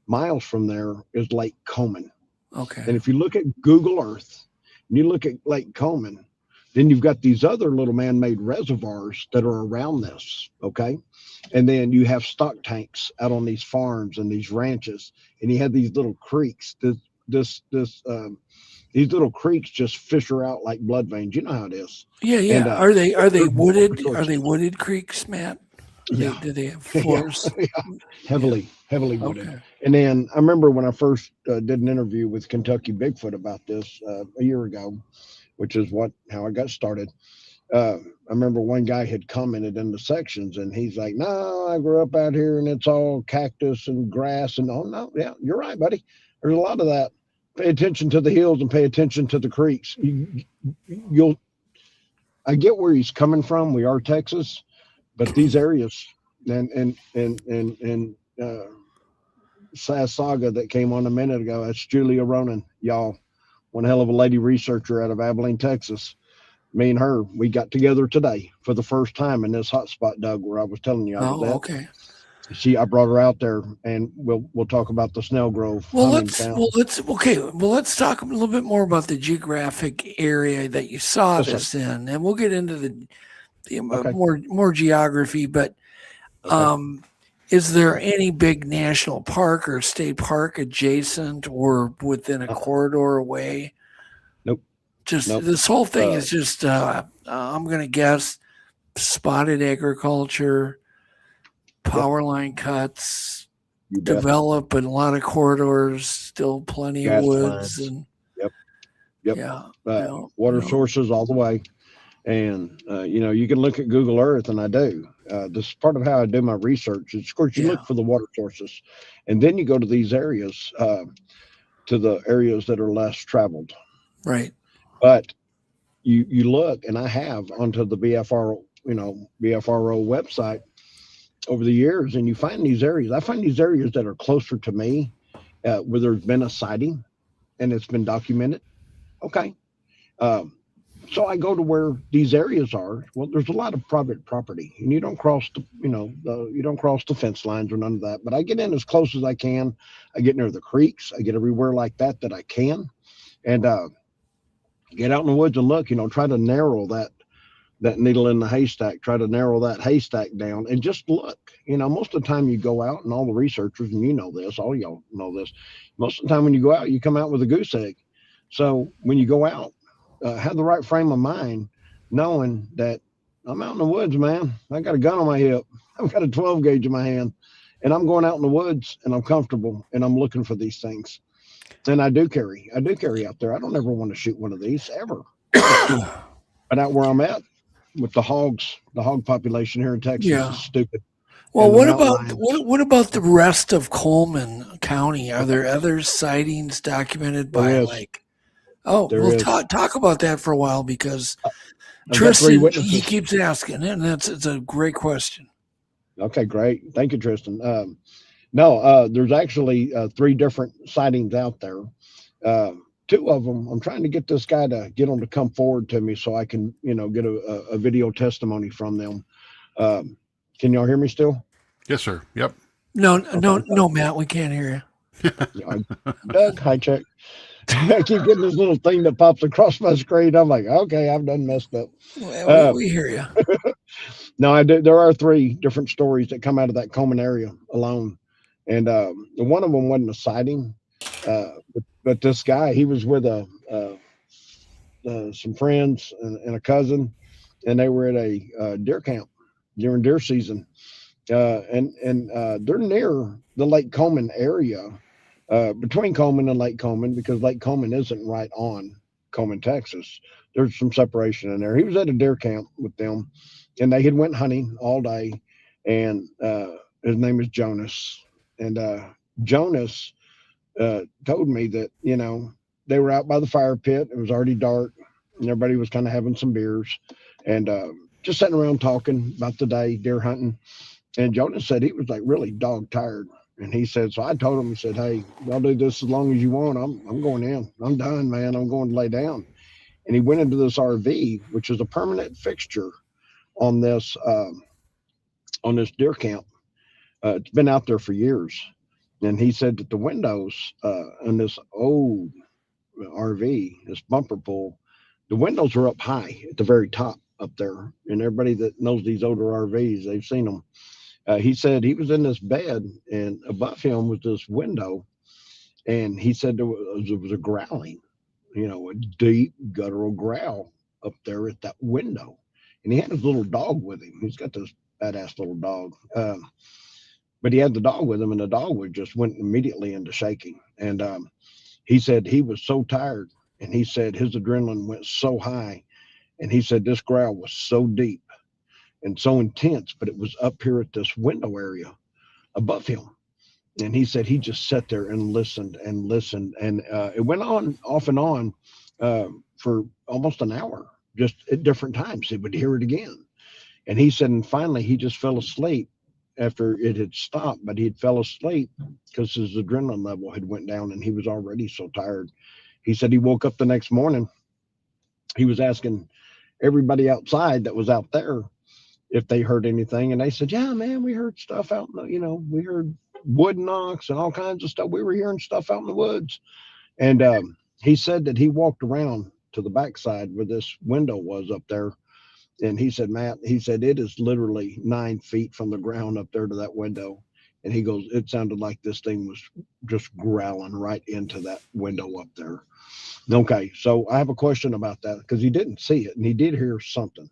miles from there is Lake Coman.
Okay.
And if you look at Google Earth and you look at Lake Coman, then you've got these other little man-made reservoirs that are around this, okay? And then you have stock tanks out on these farms and these ranches, and you have these little creeks. These little creeks just fisher out like blood veins. You know how it is.
Yeah. And, are they wooded? Are they wooded creeks, Matt? Do they have floors?
Heavily wooded.
Okay.
And then I remember when I first did an interview with Kentucky Bigfoot about this a year ago, which is how I got started. I remember one guy had commented in the sections, and he's like, "No, I grew up out here, and it's all cactus and grass." And yeah, you're right, buddy. There's a lot of that. Pay attention to the hills and pay attention to the creeks. I get where he's coming from. We are Texas, but these areas and Sass Saga that came on a minute ago, that's Julia Ronan, y'all. One hell of a lady researcher out of Abilene, Texas. Me and her, we got together today for the first time in this hotspot, Doug, where I was telling you I was at.
Okay.
I brought her out there, and we'll talk about the Snell Grove.
Let's talk a little bit more about the geographic area that you saw this in, and we'll get into the more geography. But is there any big national park or state park adjacent or within a corridor away?
Nope.
This whole thing is just I'm going to guess spotted agriculture. Power line cuts, develop in a lot of corridors, still plenty of woods. And
water sources all the way. And, you can look at Google Earth, and I do. This is part of how I do my research. Of course, you look for the water sources, and then you go to these areas, to the areas that are less traveled.
Right.
But you look, and I have onto the BFRO website over the years, and you find these areas. I find these areas that are closer to me, where there's been a sighting and it's been documented. Okay. So I go to where these areas are. Well, there's a lot of private property, and you don't cross the fence lines or none of that. But I get in as close as I can. I get near the creeks. I get everywhere like that I can, and get out in the woods and look. Try to narrow that needle in the haystack. Try to narrow that haystack down and just look. Most of the time you go out, and all the researchers, and all y'all know this. Most of the time when you go out, you come out with a goose egg. So when you go out, have the right frame of mind, knowing that I'm out in the woods, man. I got a gun on my hip. I've got a 12 gauge in my hand, and I'm going out in the woods, and I'm comfortable, and I'm looking for these things. And I do carry out there. I don't ever want to shoot one of these ever. But out where I'm at with the hog population here in Texas is stupid.
Well, what about the rest of Coleman County? Are there other sightings documented by talk about that for a while, because Tristan, he keeps asking, and it's a great question.
Okay, great. Thank you, Tristan. There's actually 3 different sightings out there. 2 of them, I'm trying to get this guy to get them to come forward to me so I can, get a video testimony from them. Can y'all hear me still?
Yes, sir. Yep.
No, Matt, we can't hear you.
Doug, Hajicek. I keep getting this little thing that pops across my screen. I'm like, okay, I've done messed up.
We hear you.
No, I do. There are 3 different stories that come out of that Coleman area alone. And one of them wasn't a sighting, but this guy, he was with some friends and a cousin, and they were at a deer camp during deer season. And they're near the Lake Coleman area, between Coleman and Lake Coleman, because Lake Coleman isn't right on Coleman, Texas. There's some separation in there. He was at a deer camp with them, and they had went hunting all day, and his name is Jonas. And Jonas told me that, they were out by the fire pit. It was already dark, and everybody was kind of having some beers and just sitting around talking about the day, deer hunting. And Jonas said he was like really dog tired. And he said, so I told him, he said, hey, I'll do this as long as you want. I'm going in. I'm done, man. I'm going to lay down. And he went into this RV, which is a permanent fixture on this deer camp. It's been out there for years. And he said that the windows in this old RV, this bumper pool, the windows are up high at the very top up there. And everybody that knows these older RVs, they've seen them. He said he was in this bed, and above him was this window. And he said there was a growling, a deep guttural growl up there at that window. And he had his little dog with him. He's got this badass little dog. But he had the dog with him, and the dog just went immediately into shaking. And he said he was so tired, and he said his adrenaline went so high. And he said this growl was so deep and so intense, but it was up here at this window area above him. And he said he just sat there and listened. And it went on off and on for almost an hour, just at different times. He would hear it again. And he said, and finally he just fell asleep after it had stopped, but he fell asleep because his adrenaline level had went down and he was already so tired. He said he woke up the next morning. He was asking everybody outside that was out there if they heard anything. And they said, yeah, man, we heard stuff out, we heard wood knocks and all kinds of stuff. We were hearing stuff out in the woods. And he said that he walked around to the backside where this window was up there. And he said, Matt, he said, it is literally 9 feet from the ground up there to that window. And he goes, it sounded like this thing was just growling right into that window up there. Okay, so I have a question about that, because he didn't see it and he did hear something.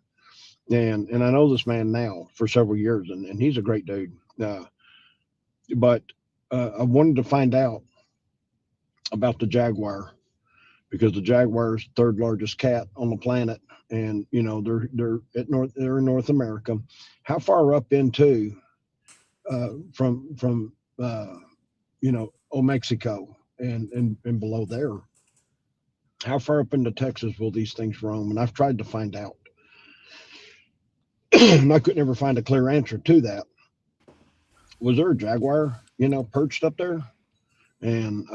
And I know this man now for several years, and he's a great dude. But I wanted to find out about the jaguar, because the jaguar is the 3rd largest cat on the planet, and they're in North America. How far up into from Mexico and below there? How far up into Texas will these things roam? And I've tried to find out. And I could never find a clear answer to that. Was there a jaguar, perched up there? And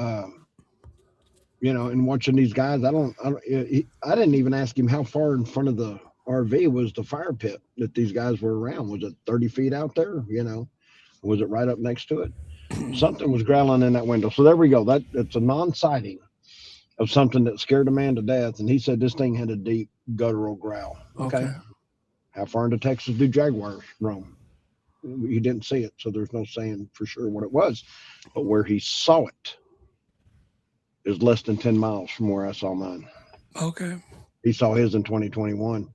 and watching these guys, I didn't even ask him how far in front of the RV was the fire pit that these guys were around. Was it 30 feet out there? Was it right up next to it? Something was growling in that window. So there we go. It's a non-sighting of something that scared a man to death. And he said this thing had a deep guttural growl. Okay. How far into Texas do jaguars roam? He didn't see it, so there's no saying for sure what it was. But where he saw it is less than 10 miles from where I saw mine.
Okay.
He saw his in 2021.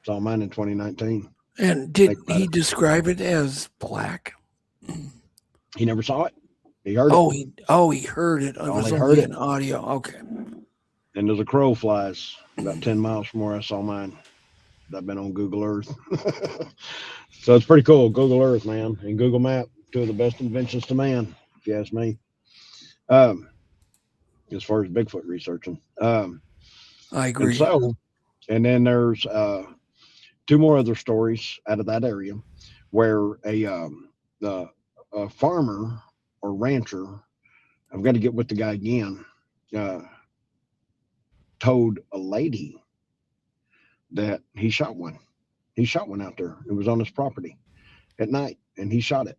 Saw mine in 2019.
And did he describe it as black?
He never saw it. He heard it.
He heard it. It was only an audio. Okay.
And there's a crow flies about 10 miles from where I saw mine. I've been on Google Earth. So it's pretty cool. Google Earth, man, and Google Map, two of the best inventions to man, if you ask me. As far as Bigfoot researching.
I agree.
And then there's 2 more other stories out of that area where a farmer or rancher, I've got to get with the guy again, told a lady that he shot one. He shot one out there. It was on his property at night, and he shot it.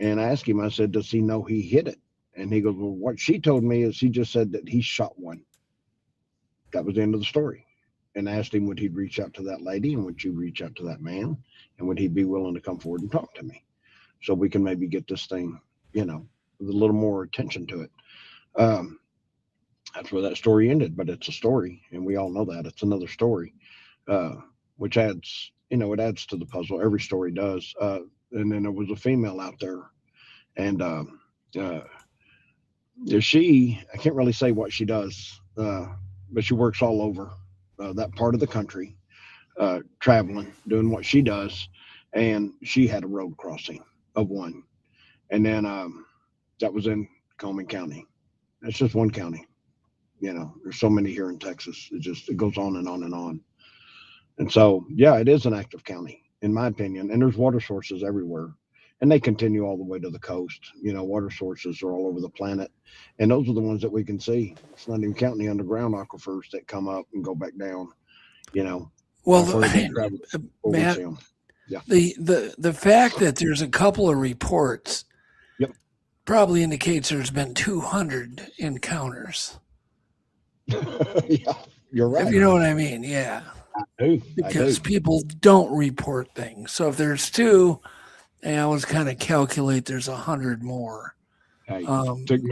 And I asked him, I said, does he know he hit it? And he goes, well, what she told me is he just said that he shot one. That was the end of the story. And I asked him, would he reach out to that lady, and would you reach out to that man? And would he be willing to come forward and talk to me? So we can maybe get this thing, with a little more attention to it. That's where that story ended, but it's a story, and we all know that. It's another story, which adds, it adds to the puzzle. Every story does. And then there was a female out there, and I can't really say what she does, but she works all over that part of the country, traveling, doing what she does. And she had a road crossing of one. And then that was in Coleman County. That's just one county. There's so many here in Texas. It goes on and on and on. And so, yeah, it is an active county, in my opinion. And there's water sources everywhere. And they continue all the way to the coast. Water sources are all over the planet. And those are the ones that we can see. It's not even counting the underground aquifers that come up and go back down,
Well, Matt,
yeah.
The fact that there's a couple of reports
Yep.
probably indicates there's been 200 encounters.
Yeah, you're right.
If you know what I mean, yeah.
I do.
Because people don't report things. So if there's 2, I always kind of calculate there's 100 more.
Hey, took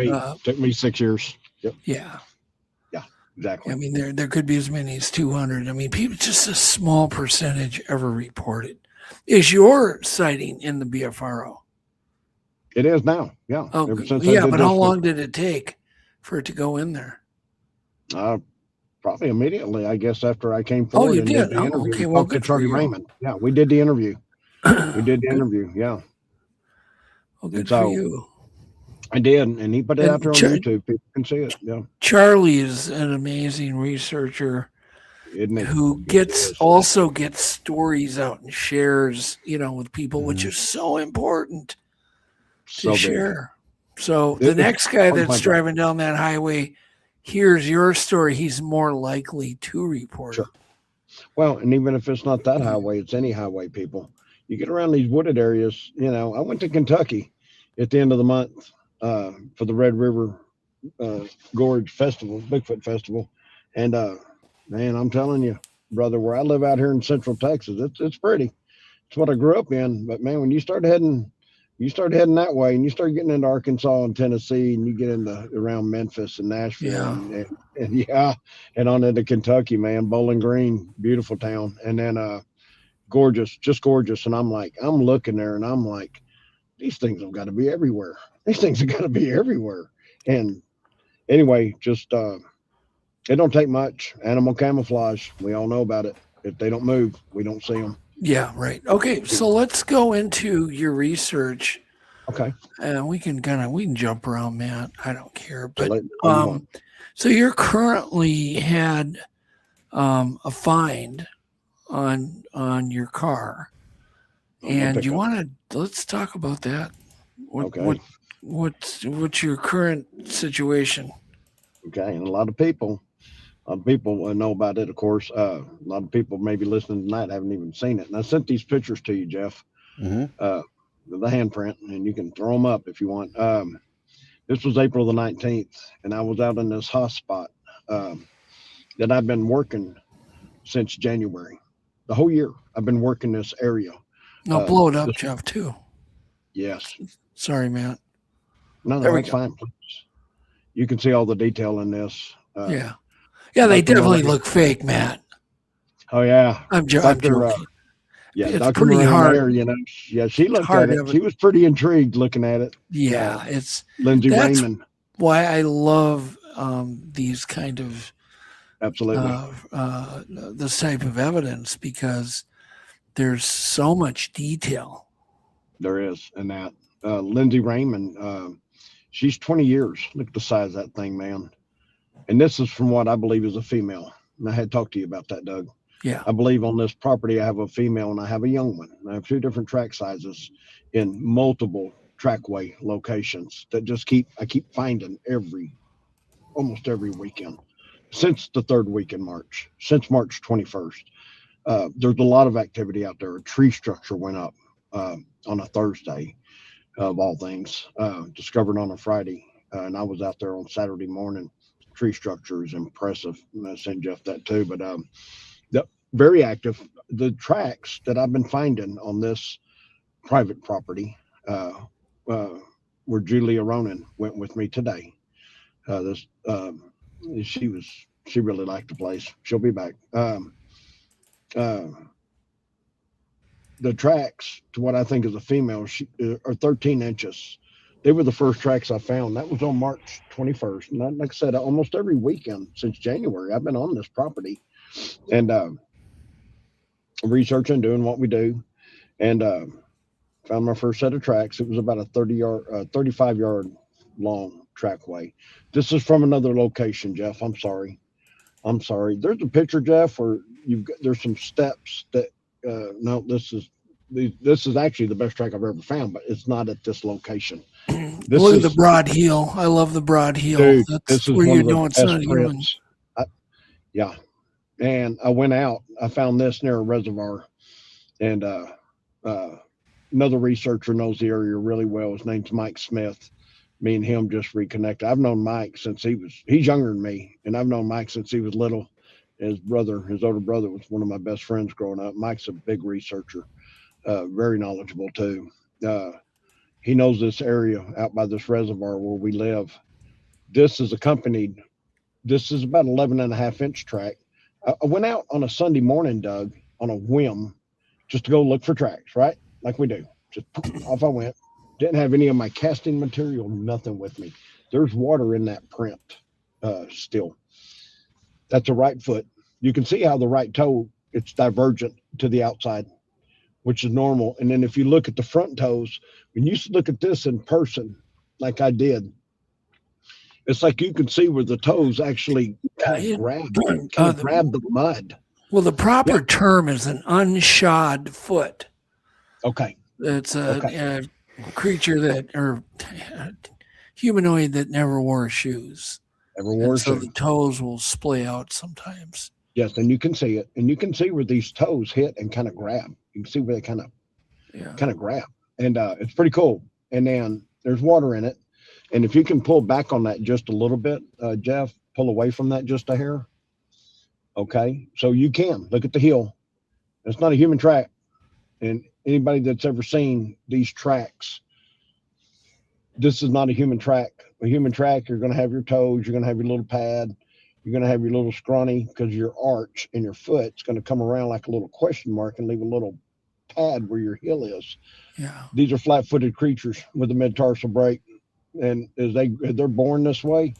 me 6 years. Yep.
Yeah.
Yeah, exactly.
I mean, there could be as many as 200. I mean, people, just a small percentage ever report it. Is your sighting in the BFRO?
It is now. Yeah.
Oh, yeah. But how long did it take for it to go in there?
Probably immediately, I guess, after I came forward.
Oh, you
and
did?
the interview.
Okay. Well,
good Charlie Raymond. Yeah, we did the interview. Yeah.
Well, good for you.
I did, and he put it out there on YouTube. People can see it. Yeah.
Charlie is an amazing researcher, who also gets stories out and shares, with people, which is so important to share. So the next guy that's driving down that highway hears your story, he's more likely to report it.
Sure. Well, and even if it's not that highway, it's any highway, people. You get around these wooded areas, I went to Kentucky at the end of the month for the Red River Gorge Festival, Bigfoot Festival. And man, I'm telling you, brother, where I live out here in Central Texas, it's pretty. It's what I grew up in. But man, when you start heading that way, and you start getting into Arkansas and Tennessee, and you get into around Memphis and Nashville, and on into Kentucky, man, Bowling Green, beautiful town, and then gorgeous, just gorgeous. And I'm looking there, and I'm like, these things have got to be everywhere. These things have got to be everywhere. And anyway, just it don't take much. Animal camouflage, we all know about it. If they don't move, we don't see them.
Yeah, right. Okay, so let's go into your research.
Okay.
And we can jump around, Matt. I don't care. But so you're currently had a find on your car, and you want to let's talk about that. What's your current situation?
Okay, and a lot of people know about it, of course. A lot of people maybe listening tonight haven't even seen it. And I sent these pictures to you, Jeff, the handprint, and you can throw them up if you want. This was April the 19th, and I was out in this hotspot that I've been working since January. The whole year I've been working this area.
No, blow it up, Jeff, too.
Yes.
Sorry, Matt.
No, that's fine. Please. You can see all the detail in this.
Yeah, they definitely look fake, Matt.
Oh yeah,
I'm joking.
Yeah,
it's
Dr.
pretty
Maria
hard.
Mayer, you know, she looked at it. She was pretty intrigued looking at it.
Yeah, it's
Lindsay
that's
Raymond.
Why I love these kind of
absolutely
this type of evidence, because there's so much detail.
There is, and that Lindsay Raymond, she's 20 years. Look at the size of that thing, man. And this is from what I believe is a female. And I had talked to you about that, Doug.
Yeah.
I believe on this property I have a female and I have a young one. I have two different track sizes in multiple trackway locations that I keep finding almost every weekend since the third week in March, since March 21st. There's a lot of activity out there. A tree structure went up on a Thursday, of all things, discovered on a Friday. And I was out there on Saturday morning. Tree structure is impressive. And I sent Jeff that too, but very active. The tracks that I've been finding on this private property, where Julia Ronan went with me today. She really liked the place. She'll be back. The tracks to what I think is a female are 13 inches. They were the first tracks I found. That was on March 21st. And like I said, almost every weekend since January, I've been on this property and researching, doing what we do, and found my first set of tracks. It was about a 35-yard long trackway. This is from another location, Jeff. I'm sorry. There's a picture, Jeff, where there's some steps that no, this is actually the best track I've ever found, but it's not at this location.
Look at the broad heel. I love the broad heel.
Dude,
that's where you know it's not human.
Yeah. And I went out, I found this near a reservoir, and another researcher knows the area really well. His name's Mike Smith. Me and him just reconnected. I've known Mike since he's younger than me, and I've known Mike since he was little. His older brother was one of my best friends growing up. Mike's a big researcher, very knowledgeable too. He knows this area out by this reservoir where we live. This is about 11.5-inch track. I went out on a Sunday morning, Doug, on a whim, just to go look for tracks, right? Like we do. Just off I went. Didn't have any of my casting material, nothing with me. There's water in that print still. That's a right foot. You can see how the right toe, it's divergent to the outside, which is normal. And then if you look at the front toes, when you look at this in person, like I did, it's like you can see where the toes actually grab the mud.
Well, the proper term is an unshod foot.
Okay.
It's a creature or humanoid that never wore shoes. So the toes will splay out sometimes.
Yes, and you can see it. And you can see where these toes hit and kind of grab. You can see where they kind of grab. And it's pretty cool. And then there's water in it. And if you can pull back on that just a little bit, Jeff, pull away from that just a hair. Okay. So you can look at the heel. It's not a human track. And anybody that's ever seen these tracks, this is not a human track. A human track, you're going to have your toes, you're going to have your little pad, you're going to have your little scrawny, because your arch in your foot's going to come around like a little question mark and leave a little pad where your heel is.
Yeah.
These are flat-footed creatures with a mid-tarsal break, and they're born this way.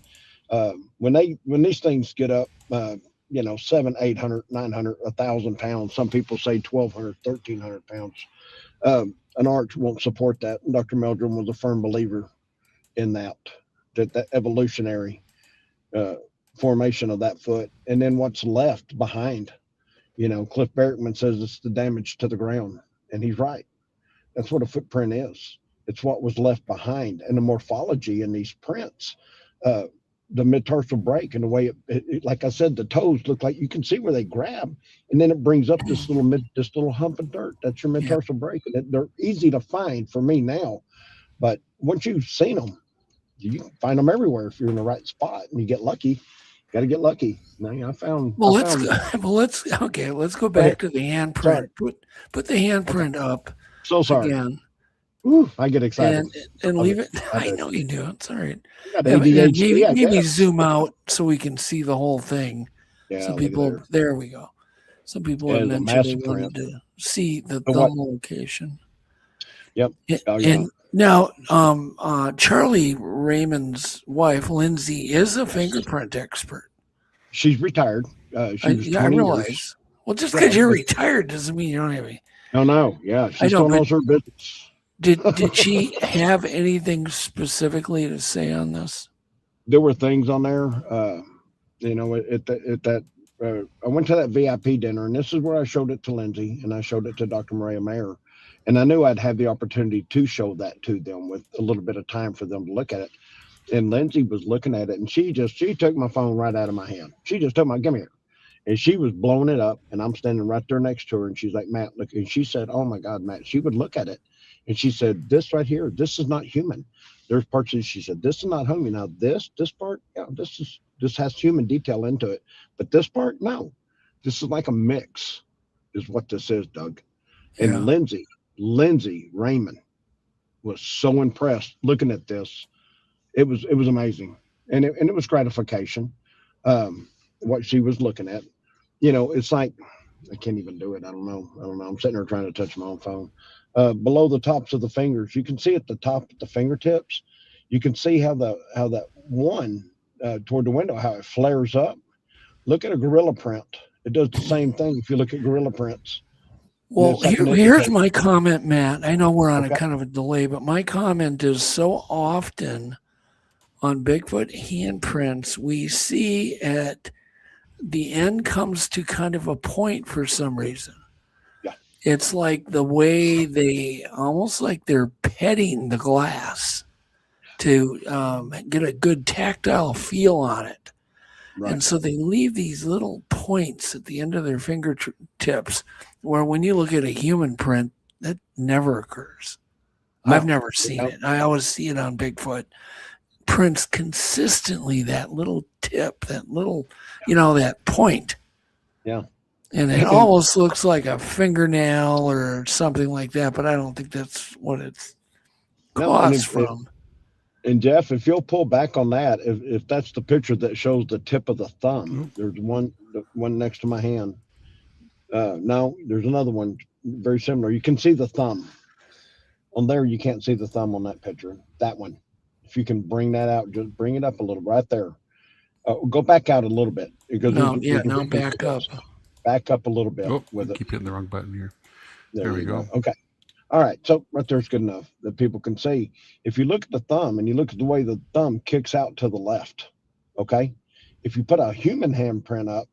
When these things get up, 700, 800, 900, 1,000 pounds. Some people say 1,200, 1,300 pounds. An arch won't support that. Dr. Meldrum was a firm believer in that evolutionary formation of that foot. And then what's left behind, Cliff Barrickman says it's the damage to the ground. And he's right. That's what a footprint is. It's what was left behind. And the morphology in these prints, the metatarsal break and the way it, like I said, the toes look like you can see where they grab, and then it brings up this little hump of dirt. That's your metatarsal break, and they're easy to find for me now. But once you've seen them, you can find them everywhere if you're in the right spot and you get lucky. Got to get lucky. Now, I found.
Well, let's go back to the handprint. Put the handprint up.
So sorry.
Again.
Ooh, I get excited.
And leave it. I know you do. It's all right.
Maybe
zoom out so we can see the whole thing.
Yeah,
some people. There we go. Some people have mentioned they wanted to see the thumb location.
Yep.
And now, Charlie Raymond's wife, Lindsay, is a fingerprint expert.
She's retired. She was
I realize. Well, just because you're retired doesn't mean you don't have any.
No. Yeah, she still knows her business.
Did she have anything specifically to say on this?
There were things on there. I went to that VIP dinner, and this is where I showed it to Lindsay, and I showed it to Dr. Maria Mayer. And I knew I'd have the opportunity to show that to them with a little bit of time for them to look at it. And Lindsay was looking at it, and she took my phone right out of my hand. She just took give me here. And she was blowing it up, and I'm standing right there next to her, and she's like, Matt, look. And she said, oh my God, Matt. She would look at it, and she said, this right here, this is not human. There's parts of it, she said, this is not human. Now this part, yeah, this has human detail into it. But this part, no. This is like a mix, is what this is, Doug. And Lindsay Raymond was so impressed looking at this. It was amazing. And it was gratification. What she was looking at, it's like, I can't even do it. I don't know. I'm sitting there trying to touch my own phone. Below the tops of the fingers, you can see at the top at the fingertips, you can see how that one toward the window, how it flares up. Look at a gorilla print. It does the same thing if you look at gorilla prints.
Well, here's my comment, Matt. I know we're on a kind of a delay, but my comment is so often on Bigfoot handprints, we see at the end comes to kind of a point for some reason.
Yeah.
It's like the way they almost like they're petting the glass to get a good tactile feel on it. Right. And so they leave these little points at the end of their fingertips where when you look at a human print, that never occurs. No. I've never seen it. I always see it on Bigfoot prints consistently, that little tip, that little, that point.
Yeah.
And it almost looks like a fingernail or something like that, but I don't think that's what it's caused from.
And Jeff, if you'll pull back on that, if that's the picture that shows the tip of the thumb, there's one next to my hand. No, there's another one very similar. You can see the thumb. On there, you can't see the thumb on that picture. That one. If you can bring that out, just bring it up a little, right there. Go back out a little bit.
Now back up.
Back up a little bit.
With keep hitting the wrong button here. There we go.
Okay. All right. So right there's good enough that people can see. If you look at the thumb and you look at the way the thumb kicks out to the left, okay? If you put a human handprint up,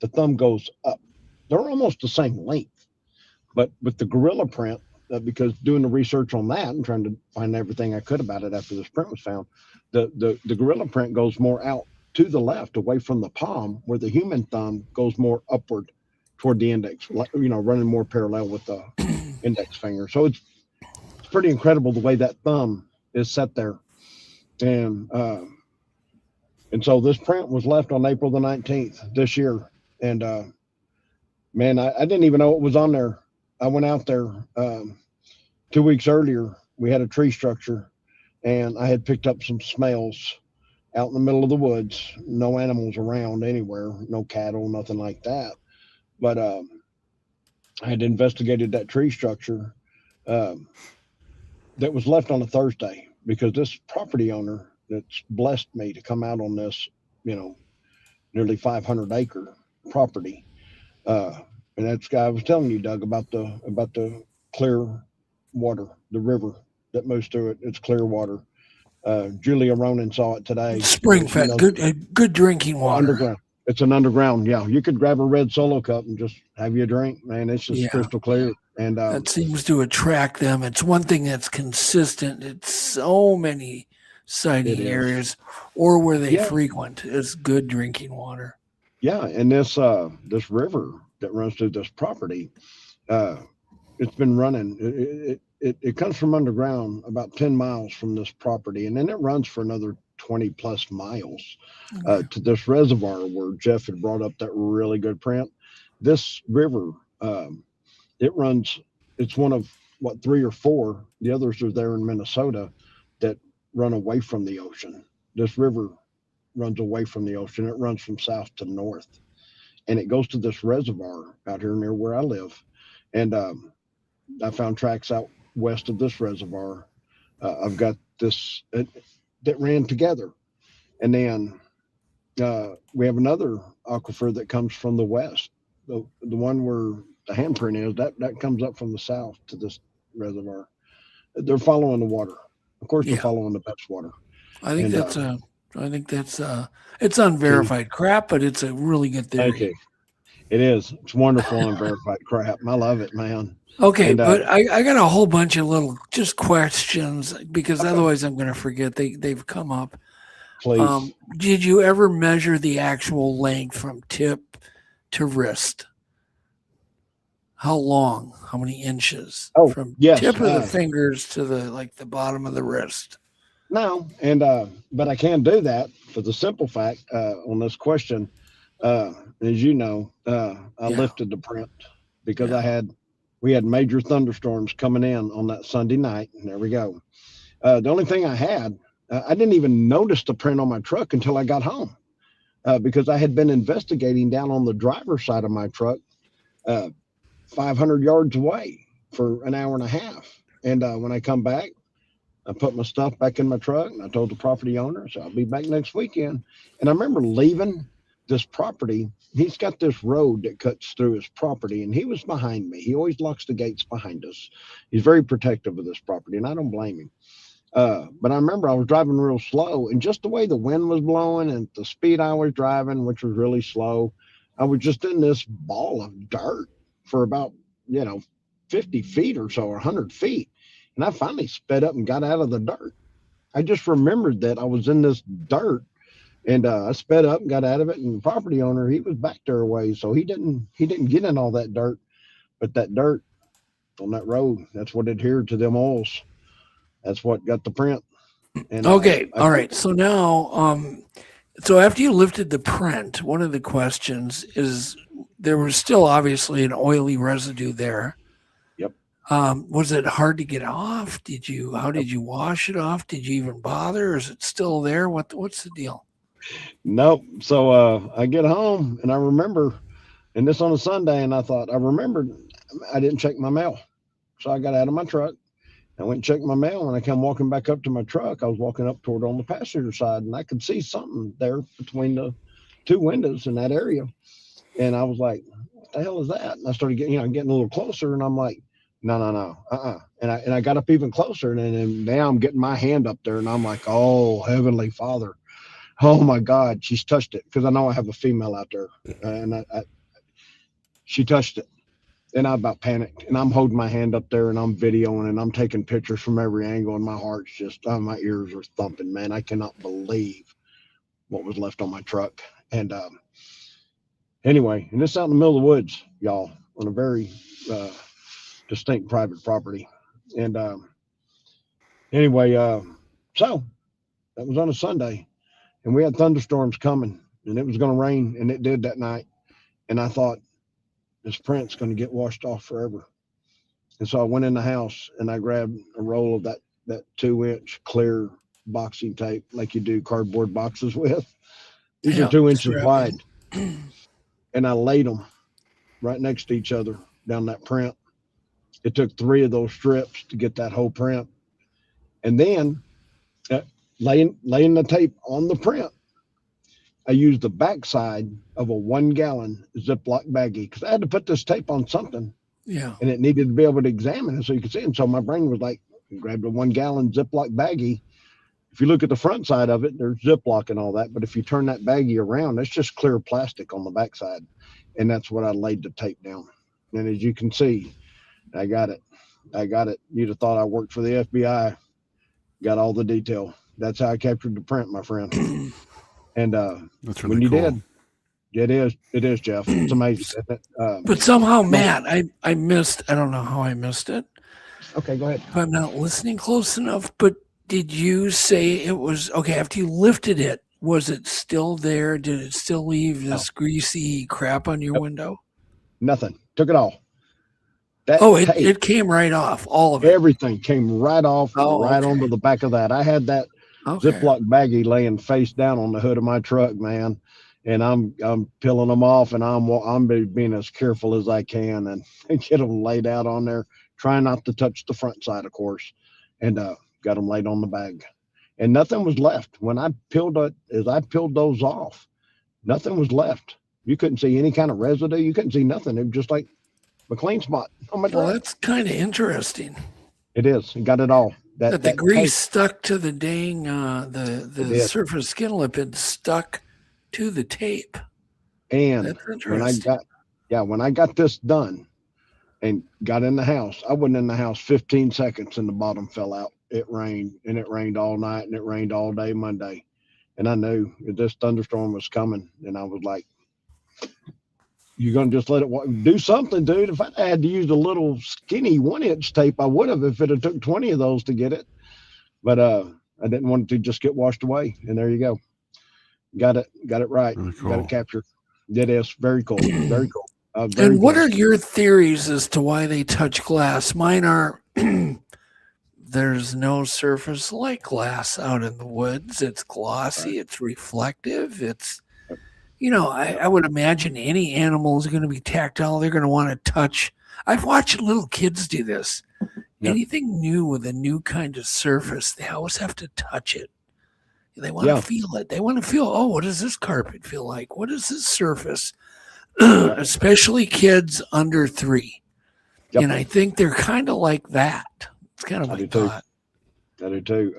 the thumb goes up. They're almost the same length. But with the gorilla print, because doing the research on that and trying to find everything I could about it after this print was found, the gorilla print goes more out to the left, away from the palm, where the human thumb goes more upward toward the index, running more parallel with the index finger. So it's pretty incredible the way that thumb is set there. And so this print was left on April the 19th this year. And man, I didn't even know it was on there. I went out there 2 weeks earlier. We had a tree structure, and I had picked up some smells out in the middle of the woods. No animals around anywhere, no cattle, nothing like that. But I had investigated that tree structure that was left on a Thursday, because this property owner that's blessed me to come out on this, nearly 500 acre property. And that's the guy I was telling you, Doug, about the clear water, the river that moves through it. It's clear water. Julia Ronan saw it today.
Spring fed, good drinking water.
Underground. It's an underground. Yeah, you could grab a red Solo cup and just have you a drink, man. It's just crystal clear. And
that seems to attract them. It's one thing that's consistent. It's so many sighting areas, or where they frequent, is good drinking water.
Yeah, and this river that runs through this property, it's been running. It comes from underground about 10 miles from this property, and then it runs for another 20 plus miles to this reservoir where Jeff had brought up that really good print. This river, it's one of 3 or 4. The others are there in Minnesota that run away from the ocean. This river runs away from the ocean. It runs from south to north, and it goes to this reservoir out here near where I live. And I found tracks out west of this reservoir. I've got this that ran together, and then we have another aquifer that comes from the west. The one where the handprint is, that comes up from the south to this reservoir. They're following the water. Of course, they're following the best water.
I think it's unverified crap, but it's a really good theory.
Okay. It is. It's wonderful unverified crap. I love it, man.
Okay, but I got a whole bunch of little just questions because otherwise I'm going to forget. They've come up.
Please.
Did you ever measure the actual length from tip to wrist? How long? How many inches? From tip of the fingers to the bottom of the wrist?
No, and but I can do that for the simple fact on this question. As you know, I lifted the print because we had major thunderstorms coming in on that Sunday night, and there we go. The only thing I had, I didn't even notice the print on my truck until I got home because I had been investigating down on the driver's side of my truck 500 yards away for an hour and a half. And when I come back, I put my stuff back in my truck, and I told the property owner, so I'll be back next weekend. And I remember leaving this property. He's got this road that cuts through his property, and he was behind me. He always locks the gates behind us. He's very protective of this property, and I don't blame him. But I remember I was driving real slow, and just the way the wind was blowing and the speed I was driving, which was really slow, I was just in this ball of dirt for about, 50 feet or so, or 100 feet. And I finally sped up and got out of the dirt. I just remembered that I was in this dirt, and I sped up and got out of it. And the property owner, he was back there a ways, so he didn't get in all that dirt. But that dirt on that road, that's what adhered to them oils. That's what got the print. And
all right. So now, so after you lifted the print, one of the questions is there was still obviously an oily residue there.
Yep.
Was it hard to get off? How did you wash it off? Did you even bother? Or is it still there? What's the deal?
Nope. So I get home and I remember, and this on a Sunday, and I remembered I didn't check my mail. So I got out of my truck. I went and checked my mail. When I come walking back up to my truck, I was walking up toward on the passenger side, and I could see something there between the two windows in that area. And I was like, what the hell is that? And I started getting a little closer, and I'm like, no. And I got up even closer, and then now I'm getting my hand up there, and I'm like, oh, Heavenly Father. Oh my God, she's touched it. Cause I know I have a female out there, and she touched it. And I about panicked, and I'm holding my hand up there, and I'm videoing, and I'm taking pictures from every angle, and my heart's just, my ears are thumping, man. I cannot believe what was left on my truck. And anyway, and this out in the middle of the woods, y'all, on a very distinct private property. And anyway, so that was on a Sunday, and we had thunderstorms coming, and it was going to rain, and it did that night. And I thought, this print's going to get washed off forever. And so I went in the house and I grabbed a roll of that 2-inch clear boxing tape, like you do cardboard boxes with. These are 2 inches wide. And I laid them right next to each other down that print. It took 3 of those strips to get that whole print. And then laying the tape on the print, I used the backside of a 1-gallon Ziploc baggie because I had to put this tape on something.
Yeah.
And it needed to be able to examine it so you could see it. And so my brain was like, grabbed a 1-gallon Ziploc baggie. If you look at the front side of it, there's Ziploc and all that. But if you turn that baggie around, it's just clear plastic on the backside. And that's what I laid the tape down. And as you can see, I got it. You'd have thought I worked for the FBI. Got all the detail. That's how I captured the print, my friend. And
that's really
when you
cool.
did, it is, Jeff. It's amazing.
But somehow, Matt, I missed. I don't know how I missed it.
Okay, go ahead.
If I'm not listening close enough, but did you say it was okay after you lifted it? Was it still there? Did it still leave this greasy crap on your window?
Nothing. Took it all.
It came right off. All of it.
Everything came right off, onto the back of that. I had that Ziploc baggie laying face down on the hood of my truck, man. And I'm peeling them off, and I'm being as careful as I can and get them laid out on there. Try not to touch the front side, of course, and got them laid on the bag. And nothing was left. When I peeled those off, nothing was left. You couldn't see any kind of residue. You couldn't see nothing. It was just like a clean spot on my truck.
Well, that's kind of interesting.
It is. It got it all.
That the grease stuck to the dang the surface skin lip had stuck to the tape.
And when I got this done and got in the house, I wasn't in the house 15 seconds and the bottom fell out. It rained, and it rained all night, and it rained all day Monday. And I knew this thunderstorm was coming, and I was like, you're going to just let it do something, dude. If I had to use a little skinny 1-inch tape, I would have if it had took 20 of those to get it. But I didn't want it to just get washed away. And there you go. Got it right. Really cool. Got it captured. It is very cool. Very cool.
And what are your theories as to why they touch glass? Mine are there's no surface like glass out in the woods. It's glossy. It's reflective. It's, I would imagine any animal is going to be tactile. They're going to want to touch. I've watched little kids do this. Yep. Anything new with a new kind of surface, they always have to touch it. They want to feel it. They want to feel, what does this carpet feel like? What is this surface? Especially kids under 3. Yep. And I think they're kind of like that. It's kind of my thought.
I do too.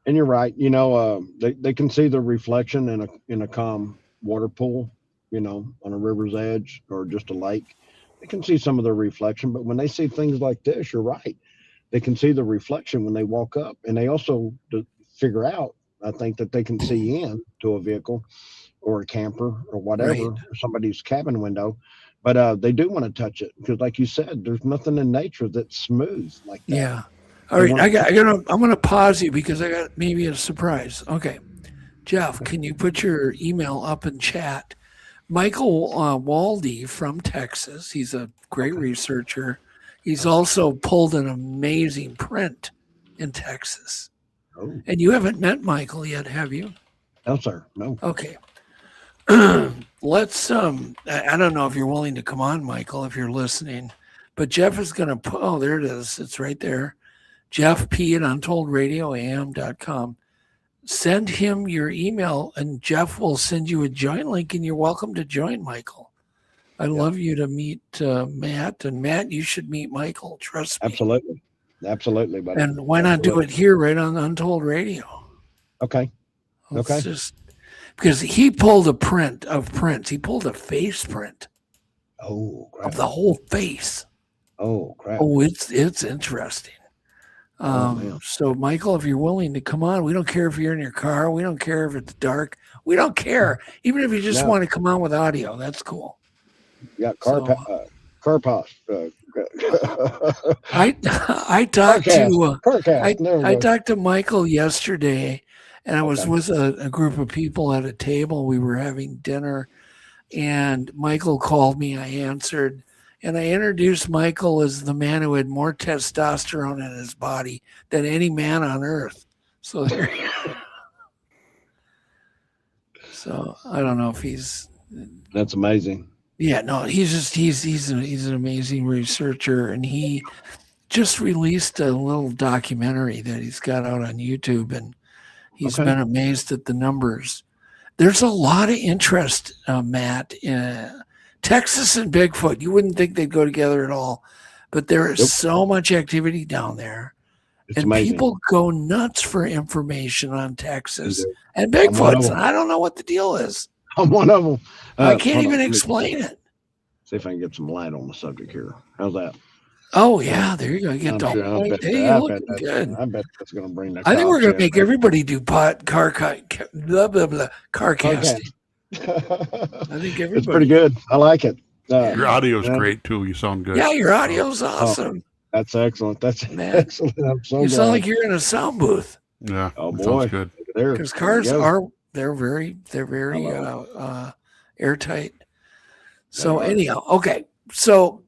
And you're right. They can see the reflection in a calm water pool, on a river's edge or just a lake. They can see some of the reflection, but when they see things like this, you're right. They can see the reflection when they walk up, and they also figure out, I think, that they can see into a vehicle or a camper or whatever, or somebody's cabin window. But they do want to touch it because, like you said, there's nothing in nature that's smooth like that.
Yeah. All right. I'm going to pause you because I got maybe a surprise. Okay. Jeff, can you put your email up in chat? Michael Waldy from Texas. He's a great researcher. He's also pulled an amazing print in Texas. Oh. And you haven't met Michael yet, have you?
No, sir. No.
Okay. Let's I don't know if you're willing to come on, Michael, if you're listening, but Jeff is going to put, there it is. It's right there. Jeff P at UntouldRadioAM.com. Send him your email and Jeff will send you a join link and you're welcome to join Michael. I'd love you to meet Matt, and Matt, you should meet Michael. Trust me.
Absolutely, buddy.
And why not do it here right on Untold Radio?
Okay.
Just because he pulled a print of prints. He pulled a face print.
Oh, crap.
Of the whole face.
Oh, crap.
Oh, it's interesting. So, Michael, if you're willing to come on, we don't care if you're in your car. We don't care if it's dark. We don't care. Even if you just want to come on with audio, that's cool.
Yeah, car pass.
I talked to Michael yesterday, and I was with a group of people at a table. We were having dinner, and Michael called me. I answered, and I introduced Michael as the man who had more testosterone in his body than any man on earth. So there you go. So I don't know if he's.
That's amazing.
Yeah, no, he's an amazing researcher, and he just released a little documentary that he's got out on YouTube, and he's been amazed at the numbers. There's a lot of interest, Matt, in Texas and Bigfoot. You wouldn't think they'd go together at all, but there is so much activity down there, and amazing. People go nuts for information on Texas and Bigfoot. And I don't know what the deal is.
I'm one of them.
I can't even explain it.
See if I can get some light on the subject here. How's that?
Oh yeah, there you go. You get the whole
I bet
good.
I bet that's going to bring the
I think we're
cops
going
in.
to make everybody do car casting. I think everybody.
It's pretty good. I like it.
Your audio's great too. You sound good.
Yeah, your audio's awesome.
That's excellent. That's excellent. I'm so
You
glad.
sound like you're in a sound booth.
Yeah.
Oh
that
boy,
sounds good.
Because cars they're very airtight. So anyhow, okay. So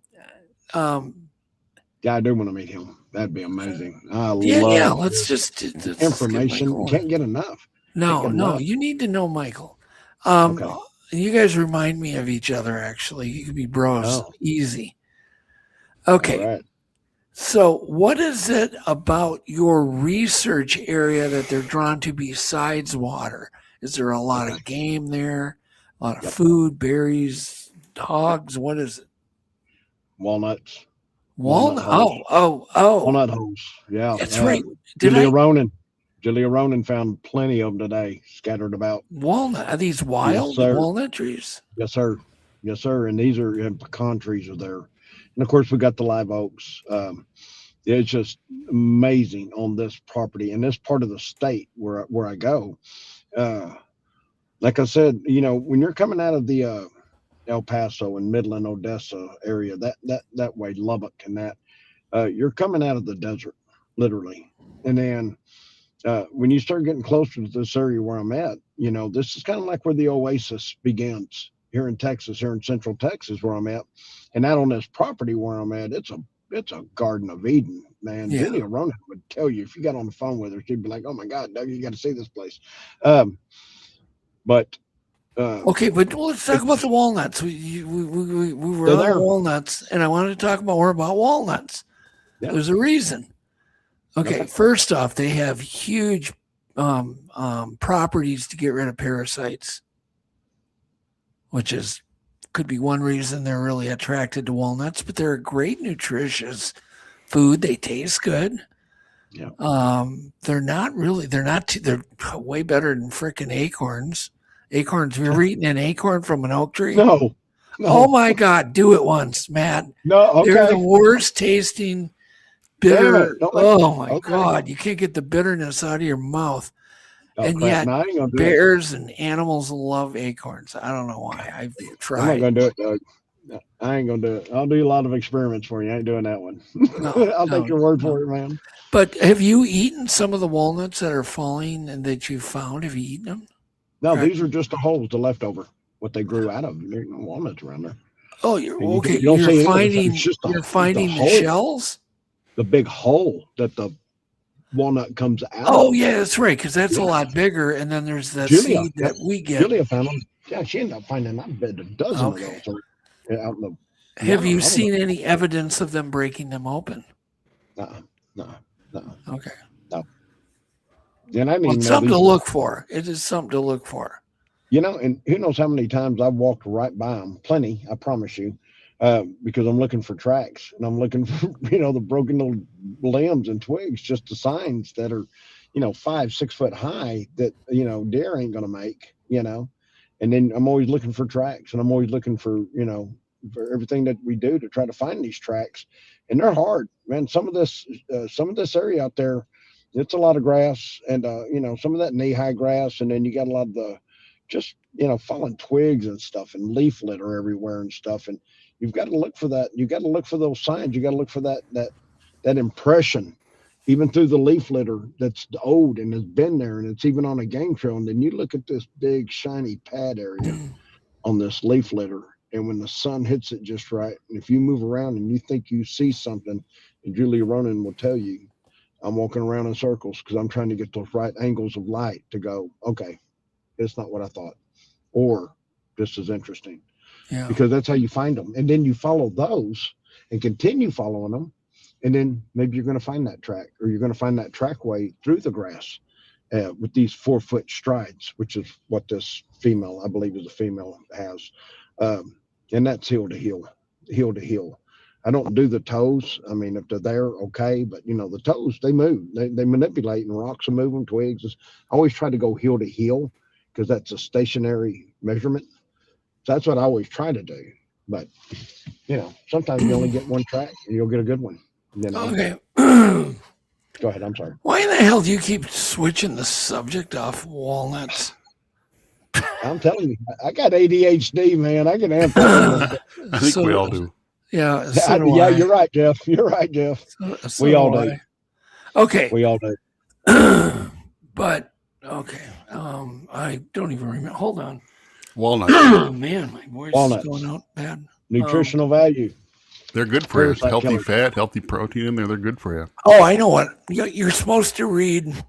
yeah, I do want to meet him. That'd be amazing.
Yeah, let's just
information. You can't get enough.
No, you need to know Michael. You guys remind me of each other, actually. You could be bros. Easy. Okay.
Right.
So what is it about your research area that they're drawn to besides water? Is there a lot of game there? A lot of food, berries, dogs? What is it?
Walnuts.
Walnut. Oh.
Walnut holes. Yeah.
That's right.
Julia Ronan found plenty of them today, scattered about.
Walnut. Are these wild walnut trees?
Yes, sir. Yes, sir. And these are pecan trees are there. And of course, we got the live oaks. It's just amazing on this property and this part of the state where I go. Like I said, when you're coming out of the El Paso and Midland, Odessa area, that way, Lubbock and that, you're coming out of the desert, literally. And then when you start getting closer to this area where I'm at, this is kind of like where the oasis begins here in Texas, here in Central Texas, where I'm at. And out on this property where I'm at, it's a Garden of Eden, man.
Yeah.
Julia Ronan would tell you if you got on the phone with her, she'd be like, "Oh my God, Doug, you got to see this place."
Okay, but let's talk about the walnuts. We were on walnuts, and I wanted to talk more about walnuts. Yeah. There's a reason. Okay, first off, they have huge properties to get rid of parasites, which could be one reason they're really attracted to walnuts, but they're a great nutritious food. They taste good.
Yeah.
They're way better than frickin' acorns. Acorns. Have you ever eaten an acorn from an oak tree?
No.
Oh my God. Do it once, Matt.
No. Okay.
They're the worst tasting bitter. God. You can't get the bitterness out of your mouth. And yet bears and animals love acorns. I don't know why. I've tried.
I'm not going to do it, Doug. I ain't going to do it. I'll do a lot of experiments for you. I ain't doing that one. I'll take your word for it, man.
But have you eaten some of the walnuts that are falling and that you found? Have you eaten them?
No, these are just the holes, the leftover, what they grew out of. There ain't no walnuts around there.
Oh, you're finding the shells?
The big hole that the walnut comes out.
Oh, yeah, that's right, because that's a lot bigger. And then there's that seed that we get.
Julia found them. Yeah, she ended up finding, I bet, a dozen of those out in the.
Have you seen any evidence of them breaking them open?
No.
Okay.
No. And I mean,
it's something to look for. It is something to look for.
And who knows how many times I've walked right by them. Plenty, I promise you, because I'm looking for tracks and I'm looking for, the broken little limbs and twigs, just the signs that are, 5-6 foot high that, deer ain't going to make, and then I'm always looking for tracks and I'm always looking for, for everything that we do to try to find these tracks. And they're hard, man. Some of this area out there, it's a lot of grass and, some of that knee-high grass. And then you got a lot of the just, fallen twigs and stuff and leaf litter everywhere and stuff. And you've got to look for that. You got to look for those signs. You got to look for that impression, even through the leaf litter that's old and has been there. And it's even on a game trail. And then you look at this big shiny pad area on this leaf litter. And when the sun hits it just right, and if you move around and you think you see something, and Julia Ronan will tell you, I'm walking around in circles because I'm trying to get those right angles of light to go, okay, it's not what I thought, or this is interesting.
Yeah.
Because that's how you find them. And then you follow those and continue following them. And then maybe you're going to find that track, or you're going to find that trackway through the grass with these 4-foot strides, which is what this female, I believe is a female, has. And that's heel to heel. I don't do the toes. I mean, if they're there, okay. But, the toes, they move. They manipulate, and rocks are moving, twigs. I always try to go heel to heel because that's a stationary measurement. So that's what I always try to do. But sometimes you only get one track and you'll get a good one.
Okay.
Go ahead. I'm sorry.
Why in the hell do you keep switching the subject off walnuts?
I'm telling you, I got ADHD, man. I can amp up.
I think we all do.
Yeah. So do
yeah,
I.
you're right, Jeff. You're right, Jeff.
So
we all
do
do.
I. Okay.
We all do.
But okay. I don't even remember. Hold on.
Walnuts.
Oh man, my voice
Walnuts.
is going out bad.
Nutritional value.
They're good for you.
Parasite
Healthy
killers.
fat, healthy protein in there. They're good for you.
Oh, I know what. You're supposed to read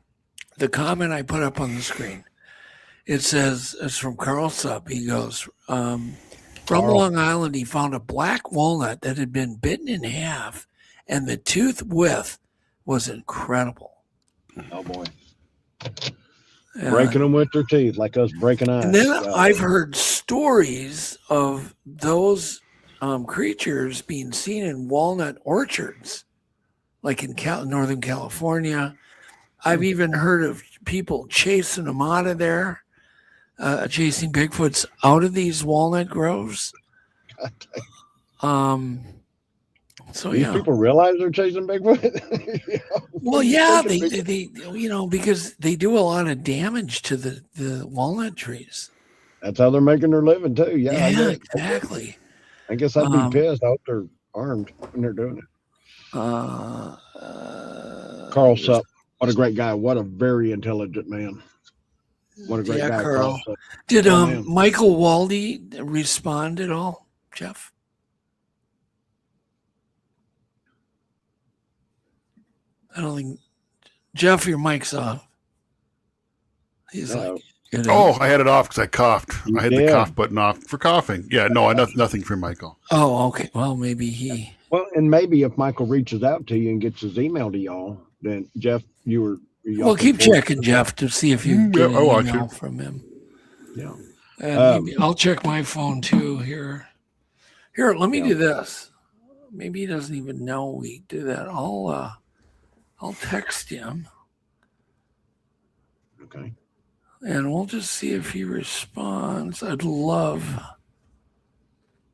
the comment I put up on the screen. It says, it's from Carl Supp. He goes, from Long Island, he found a black walnut that had been bitten in half, and the tooth width was incredible.
Oh, boy.
Yeah.
Breaking them with their teeth, like us breaking ice.
And then I've heard stories of those creatures being seen in walnut orchards, like in Northern California. I've even heard of people chasing them out of there, chasing Bigfoots out of these walnut groves. So
These people realize they're chasing Bigfoot.
Well, yeah, they because they do a lot of damage to the walnut trees.
That's how they're making their living too. Yeah,
Yeah, exactly.
I guess I'd be pissed. I hope they're armed when they're doing it. Carl Supp, what a great guy. What a very intelligent man. What a great guy.
Carl.
Supp.
Did
man.
Michael Waldy respond at all, Jeff? I don't think. Jeff, your mic's off. He's like,
oh, I had it off because I coughed. I had the cough button off for coughing. Yeah, no, nothing for Michael.
Oh, okay. Well, maybe he.
Well, and maybe if Michael reaches out to you and gets his email to y'all, then Jeff,
Well, keep checking, Jeff, to see if you get an email from him.
Yeah.
Maybe I'll check my phone too here. Here, let me do this. Maybe he doesn't even know we do that. I'll text him.
Okay.
And we'll just see if he responds. I'd love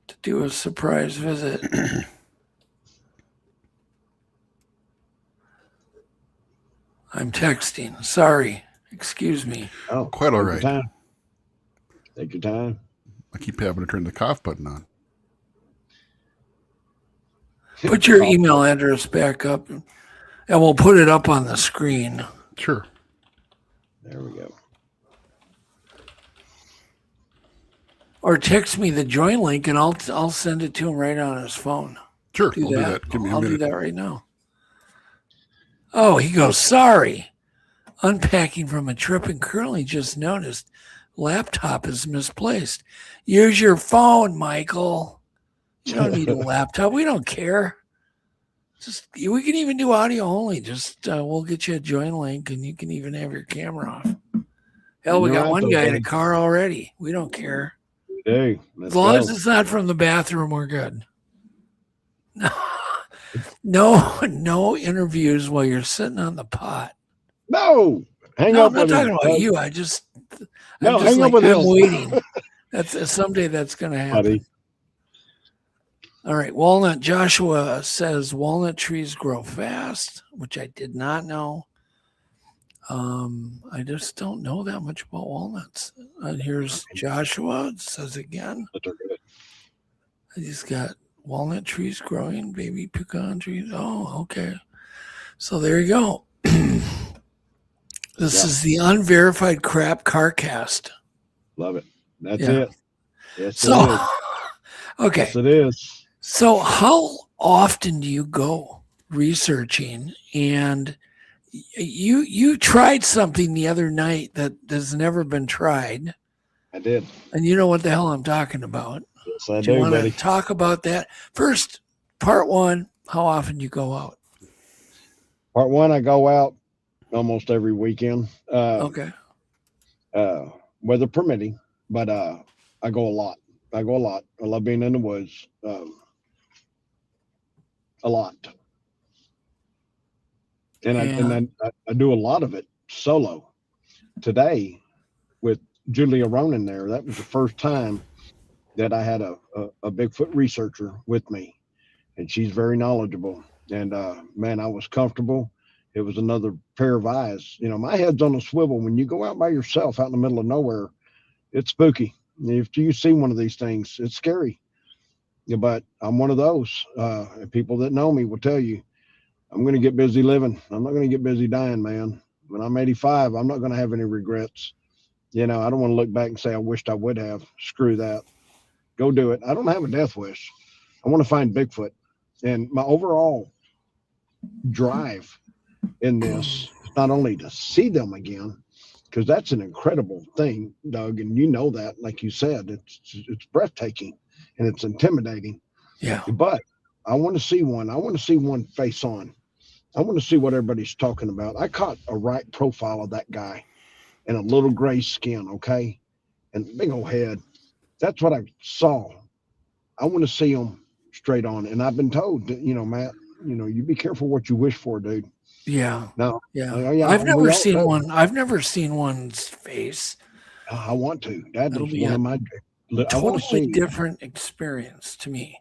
to do a surprise visit. I'm texting. Sorry. Excuse me.
Oh,
quite all right.
Take your time.
I keep having to turn the cough button on.
Put your email address back up, and we'll put it up on the screen.
Sure.
There we go.
Or text me the join link, and I'll send it to him right on his phone.
Sure, I'll do that. Give me a
I'll
minute.
do that right now. Oh, he goes, sorry. Unpacking from a trip and currently just noticed laptop is misplaced. Use your phone, Michael. You don't need a laptop. We don't care. We can even do audio only. Just we'll get you a join link, and you can even have your camera off. Hell, we got one guy in a car already. We don't care.
Hey,
as long as it's not from the bathroom, we're good. No interviews while you're sitting on the pot.
No, hang up.
I'm not talking about you. I'm just like, I'm waiting. That's someday that's going to happen.
Buddy.
All right, walnut. Joshua says walnut trees grow fast, which I did not know. I just don't know that much about walnuts. And here's Joshua. It says again. He's got walnut trees growing, baby pecan trees. Oh, okay. So there you go. This is the unverified crap car cast.
Love it. That's it. Yes,
so,
it is.
Okay.
Yes, it is.
So how often do you go researching? And you tried something the other night that has never been tried.
I did.
And you know what the hell I'm talking about.
Yes, I
Do you want
buddy.
to talk about that? First, part one, how often you go out?
Part one, I go out almost every weekend.
Okay.
Weather permitting, but I go a lot. I love being in the woods. A lot. And I do a lot of it solo. Today, with Julia Ronan there, that was the first time that I had a Bigfoot researcher with me, and she's very knowledgeable. And man, I was comfortable. It was another pair of eyes. You know, my head's on a swivel. When you go out by yourself out in the middle of nowhere, it's spooky. If you see one of these things, it's scary. Yeah, but I'm one of those. And people that know me will tell you, I'm going to get busy living. I'm not going to get busy dying, man. When I'm 85, I'm not going to have any regrets. You know, I don't want to look back and say I wished I would have. Screw that. Go do it. I don't have a death wish. I want to find Bigfoot. And my overall drive in this is not only to see them again, because that's an incredible thing, Doug, and you know that, like you said, it's breathtaking and it's intimidating.
Yeah.
But I want to see one. I want to see one face on. I want to see what everybody's talking about. I caught a right profile of that guy and a little gray skin, okay? And big old head. That's what I saw. I want to see him straight on. And I've been told that, you know, Matt, you know, you be careful what you wish for, dude.
Yeah.
No.
Yeah.
Yeah.
I've never seen one. I've never seen one's face.
I want to. That'll
be
one
a
of my
totally different experience to me.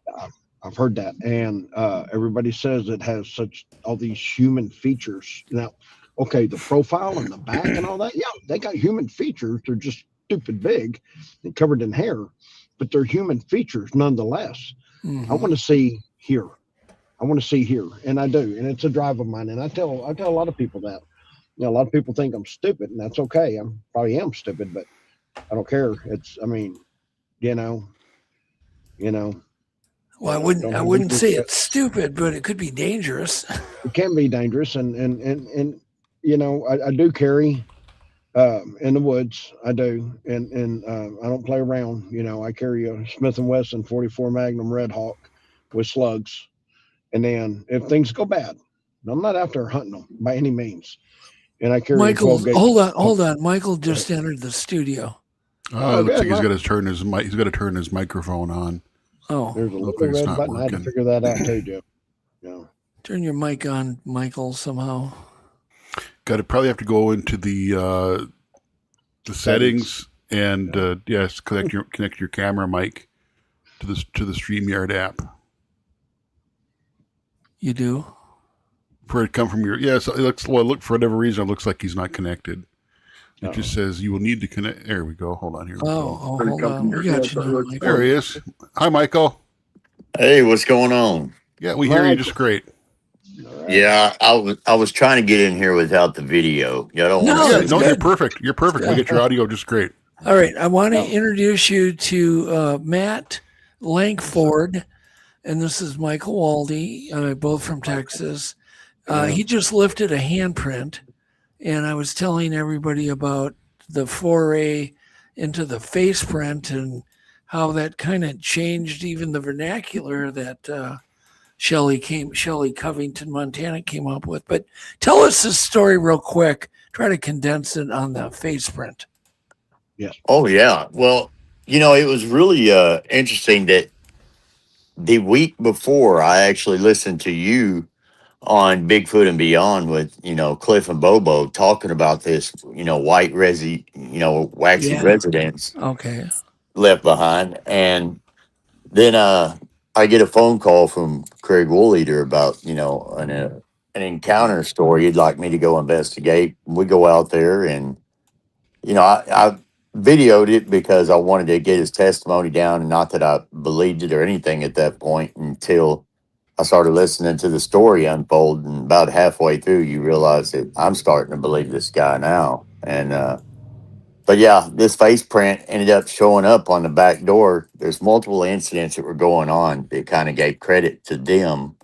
I've heard that, and everybody says it has all these human features. Now, okay, the profile and the back and all that, yeah, they got human features. They're just stupid big and covered in hair, but they're human features nonetheless. I want to see here. I want to see here, and I do, and it's a drive of mine. And I tell a lot of people that. You know, a lot of people think I'm stupid, and that's okay. I probably am stupid, but I don't care. I mean, you know.
Well, I wouldn't say it's stupid, but it could be dangerous.
It can be dangerous, and you know, I do carry in the woods. I do, and I don't play around. You know, I carry a Smith & Wesson 44 Magnum Red Hawk with slugs, and then if things go bad, I'm not after hunting them by any means. And I carry
Michael. Hold on. Michael just entered the studio.
Oh, it looks like he's got to turn his mic. He's got to turn his microphone on.
Oh,
there's a little red button. I had to figure that out too, Jeff. Yeah.
Turn your mic on, Michael, somehow.
Got to probably have to go into the settings and yes, connect your camera mic to the StreamYard app.
You do?
For it come from your it looks look for whatever reason it looks like he's not connected. It just says you will need to connect. There we go. Hold on here.
Hold on. We got you now,
there he is. Hi, Michael.
Hey, what's going on?
Yeah, we hear you just great.
Yeah, I was trying to get in here without the video. You don't
want you're perfect. You're perfect. We get your audio just great.
All right. I want to introduce you to Matt Lankford, and this is Michael Waldy, both from Texas. He just lifted a handprint. And I was telling everybody about the foray into the face print and how that kind of changed even the vernacular that Shelley Covington, Montana came up with. But tell us this story real quick. Try to condense it on the face print.
Yes.
Oh, yeah. Well, you know, it was really interesting that the week before I actually listened to you on Bigfoot and Beyond with, you know, Cliff and Bobo talking about this, you know, waxy residents left behind. And then I get a phone call from Craig Woolleader about, you know, an encounter story he'd like me to go investigate. We go out there and, you know, I videoed it because I wanted to get his testimony down, and not that I believed it or anything at that point until I started listening to the story unfold, and about halfway through, you realize that I'm starting to believe this guy now. And, but yeah, this face print ended up showing up on the back door. There's multiple incidents that were going on that kind of gave credit to them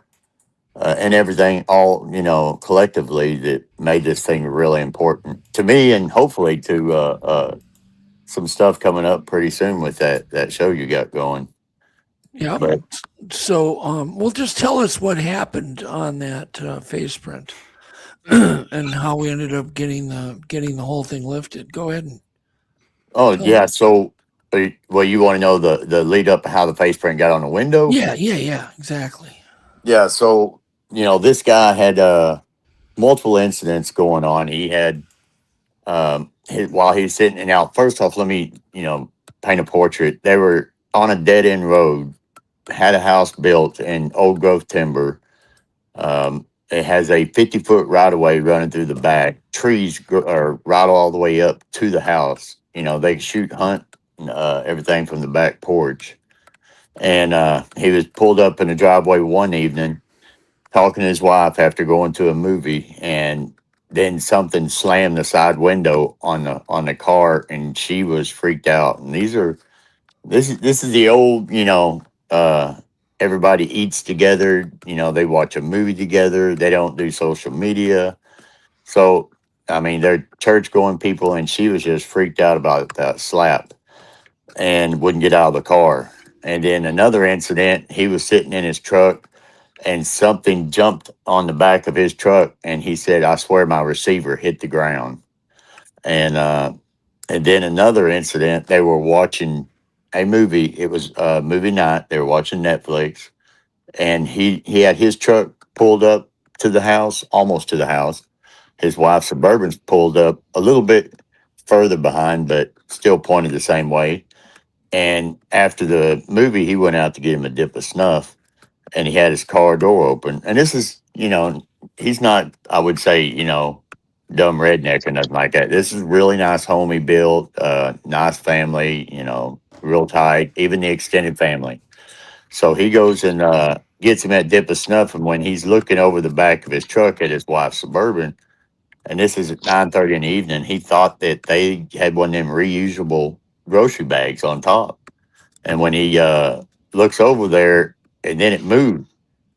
and everything, all, you know, collectively, that made this thing really important to me, and hopefully to some stuff coming up pretty soon with that show you got going.
Yeah. So, well, just tell us what happened on that face print and how we ended up getting the whole thing lifted. Go ahead.
Yeah. So, well, you want to know the lead up to how the face print got on the window?
Yeah. Exactly.
Yeah. So, you know, this guy had multiple incidents going on. He had while he's sitting out. First off, let me, you know, paint a portrait. They were on a dead end road, had a house built in old growth timber. It has a 50-foot right of way running through the back. Trees are right all the way up to the house. You know, they shoot, hunt, everything from the back porch. And he was pulled up in the driveway one evening, talking to his wife after going to a movie, and then something slammed the side window on the car, and she was freaked out. And this is the old, everybody eats together, they watch a movie together, they don't do social media. So I mean, they're church going people, and she was just freaked out about that slap and wouldn't get out of the car. And then another incident, he was sitting in his truck and something jumped on the back of his truck, and he said, I swear my receiver hit the ground. And then another incident, they were watching a movie. It was movie night. They were watching Netflix, and he had his truck pulled up to the house, almost to the house. His wife's Suburban's pulled up a little bit further behind, but still pointed the same way. And after the movie, he went out to get him a dip of snuff, and he had his car door open. And this is, he's not, I would say, dumb redneck or nothing like that. This is really nice home he built, nice family, real tight, even the extended family. So he goes and gets him that dip of snuff. And when he's looking over the back of his truck at his wife's Suburban, and this is at 9:30 in the evening, he thought that they had one of them reusable grocery bags on top. And when he looks over there, and then it moved,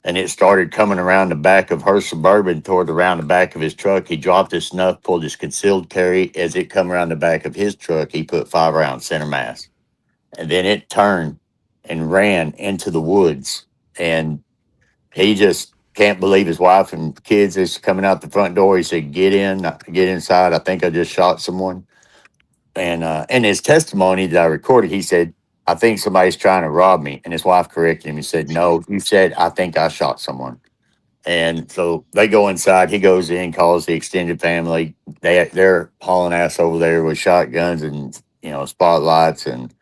and it started coming around the back of her Suburban toward around the back of his truck. He dropped his snuff, pulled his concealed carry. As it come around the back of his truck, he put 5 rounds center mass. And then it turned and ran into the woods. And he just can't believe his wife and kids is coming out the front door. He said, get inside. I think I just shot someone. And in his testimony that I recorded, he said, I think somebody's trying to rob me. And his wife corrected him. He said, no, you said, I think I shot someone. And so they go inside. He goes in, calls the extended family. They're hauling ass over there with shotguns and, spotlights. And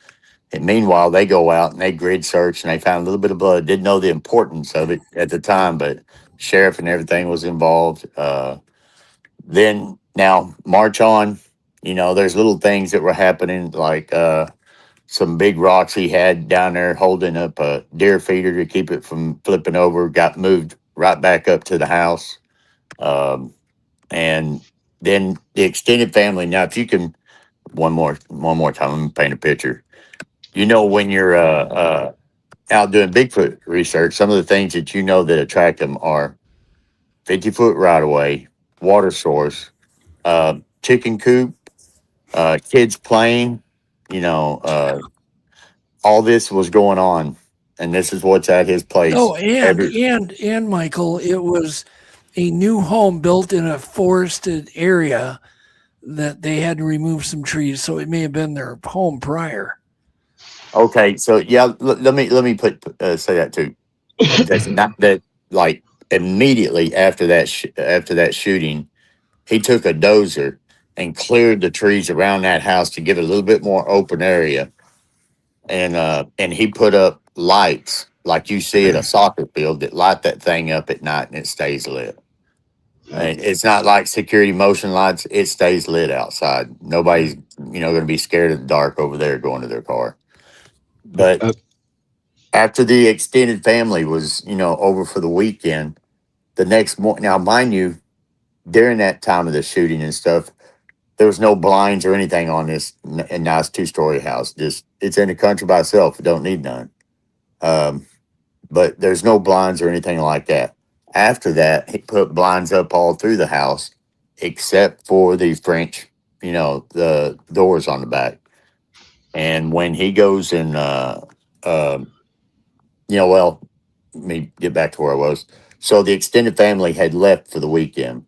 meanwhile, they go out and they grid search, and they found a little bit of blood. Didn't know the importance of it at the time, but sheriff and everything was involved. Then now march on, there's little things that were happening, like some big rocks he had down there holding up a deer feeder to keep it from flipping over, got moved right back up to the house. And then the extended family. Now, if you can, one more time, let me paint a picture. When you're out doing Bigfoot research, some of the things that that attract them are 50-foot right of way, water source, chicken coop, kids playing. All this was going on, and this is what's at his place.
Oh, and Michael, it was a new home built in a forested area that they had to remove some trees, so it may have been their home prior.
Okay, so yeah, let me say that too. That's not that, like, immediately after that shooting, he took a dozer and cleared the trees around that house to give it a little bit more open area. And he put up lights like you see at a soccer field that light that thing up at night, and it stays lit. And it's not like security motion lights. It stays lit outside. Nobody's, going to be scared of the dark over there going to their car. But after the extended family was, over for the weekend, the next morning, now mind you, during that time of the shooting and stuff, there was no blinds or anything on this nice 2-story house. It's in the country by itself. It don't need none. But there's no blinds or anything like that. After that, he put blinds up all through the house, except for the French, the doors on the back. And when he goes and, let me get back to where I was. So the extended family had left for the weekend.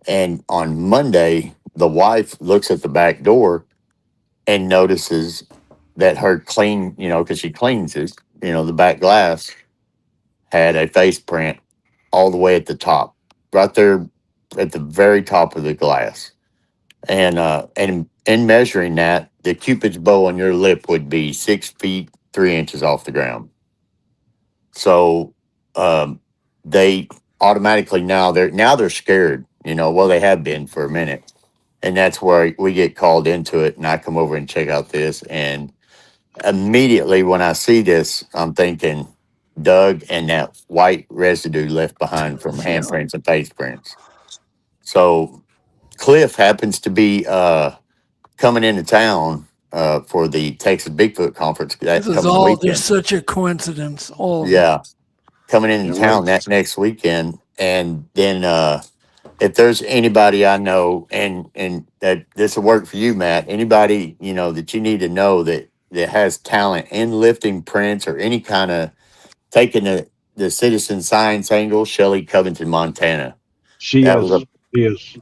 And on Monday, the wife looks at the back door and notices that her clean, because she cleans it, the back glass had a face print all the way at the top, right there at the very top of the glass. And in measuring that, the Cupid's bow on your lip would be 6 feet 3 inches off the ground. So they automatically they're scared, well, they have been for a minute. And that's where we get called into it. And I come over and check out this. And immediately when I see this, I'm thinking Doug and that white residue left behind from handprints and face prints. So Cliff happens to be coming into town for the Texas Bigfoot conference.
This is all, there's such a coincidence. All of it.
Coming into town that next weekend. And then if there's anybody I know, and that this will work for you, Matt, anybody, that you need to know that has talent in lifting prints or any kind of taking the citizen science angle, Shelley Covington, Montana.
She is.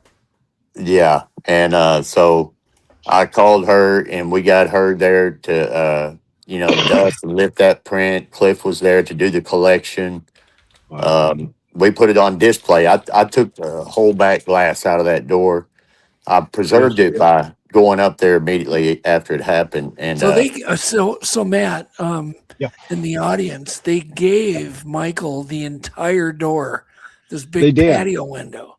Yeah. And so I called her and we got her there to, dust and lift that print. Cliff was there to do the collection. Wow. We put it on display. I took the whole back glass out of that door. I preserved it by going up there immediately after it happened. And
so Matt, in the audience, they gave Michael the entire door, this big patio window.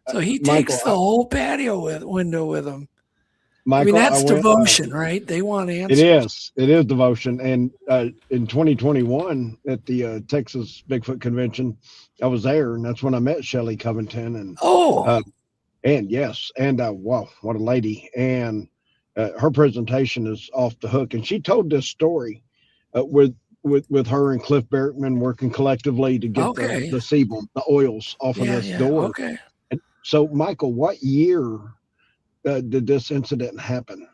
So he takes the whole patio window with him.
Michael,
that's devotion, right? They want answers.
It is devotion. And in 2021 at the Texas Bigfoot Convention, I was there, and that's when I met Shelley Covington. And wow, what a lady! And her presentation is off the hook. And she told this story with her and Cliff Bertman working collectively to get the sebum, the oils off of this door.
Okay.
And so, Michael, what year did this incident happen?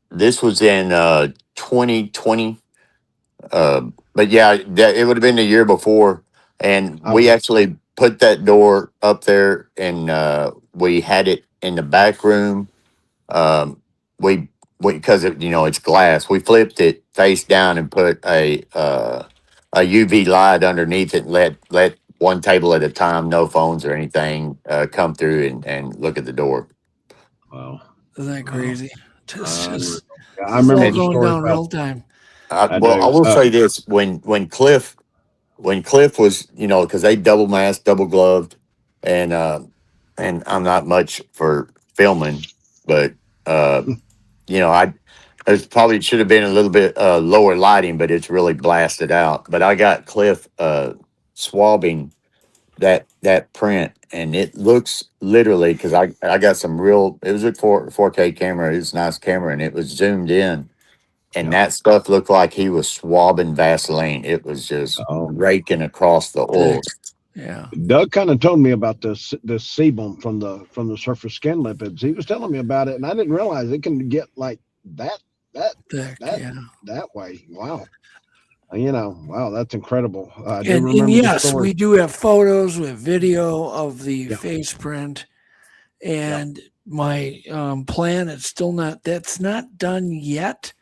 This was in 2020. But yeah, it would have been the year before. And we actually put that door up there, and we had it in the back room. We because it's glass. We flipped it face down and put a UV light underneath it. And let one table at a time, no phones or anything, come through and look at the door.
Wow,
isn't that crazy?
I remember
going down real time.
I will say this: when Cliff was, because they double masked, double gloved, and I'm not much for filming, but there's probably should have been a little bit lower lighting, but it's really blasted out. But I got Cliff swabbing that print, and it looks literally, because I got some real. It was a 4K camera. It was a nice camera, and it was zoomed in. And that stuff looked like he was swabbing Vaseline. It was just raking across the oil.
Yeah.
Doug kind of told me about this sebum from the surface skin lipids. He was telling me about it, and I didn't realize it can get like that way. Wow. Wow, that's incredible.
And yes, we do have photos with video of the face print. And my plan, that's not done yet.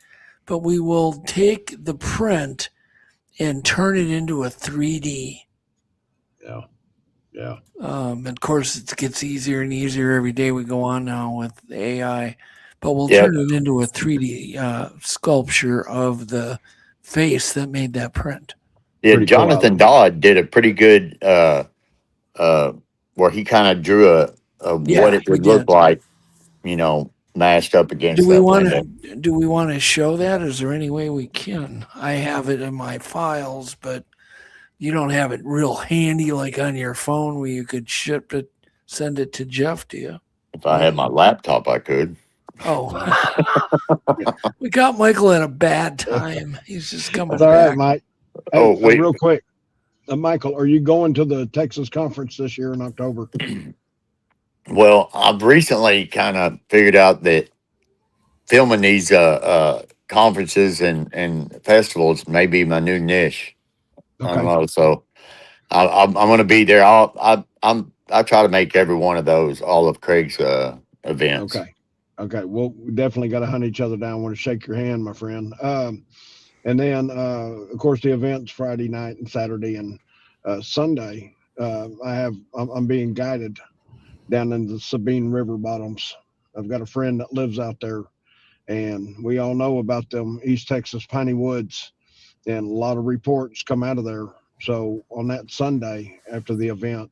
But we will take the print and turn it into a 3D.
Yeah.
Of course, it gets easier and easier every day we go on now with AI. But we'll turn it into a 3D sculpture of the face that made that print.
Yeah, pretty Jonathan Dodd did a pretty good where he kind of drew what it would look like, mashed up against.
Do we want to show that? Is there any way we can? I have it in my files, but you don't have it real handy like on your phone where you could send it to Jeff, do you?
If I had my laptop, I could.
Oh, we got Michael at a bad time. He's just coming back.
All right, Mike. Hey,
wait,
real quick, Michael, are you going to the Texas conference this year in October?
Well, I've recently kind of figured out that filming these conferences and festivals may be my new niche. Okay. I don't know, so I'm going to be there. I try to make every one of those, all of Craig's events.
Okay. Well, we definitely got to hunt each other down. I want to shake your hand, my friend. And then, of course, the events Friday night and Saturday and Sunday. I'm being guided down in the Sabine River bottoms. I've got a friend that lives out there, and we all know about them East Texas Piney Woods. and a lot of reports come out of there. So on that Sunday after the event,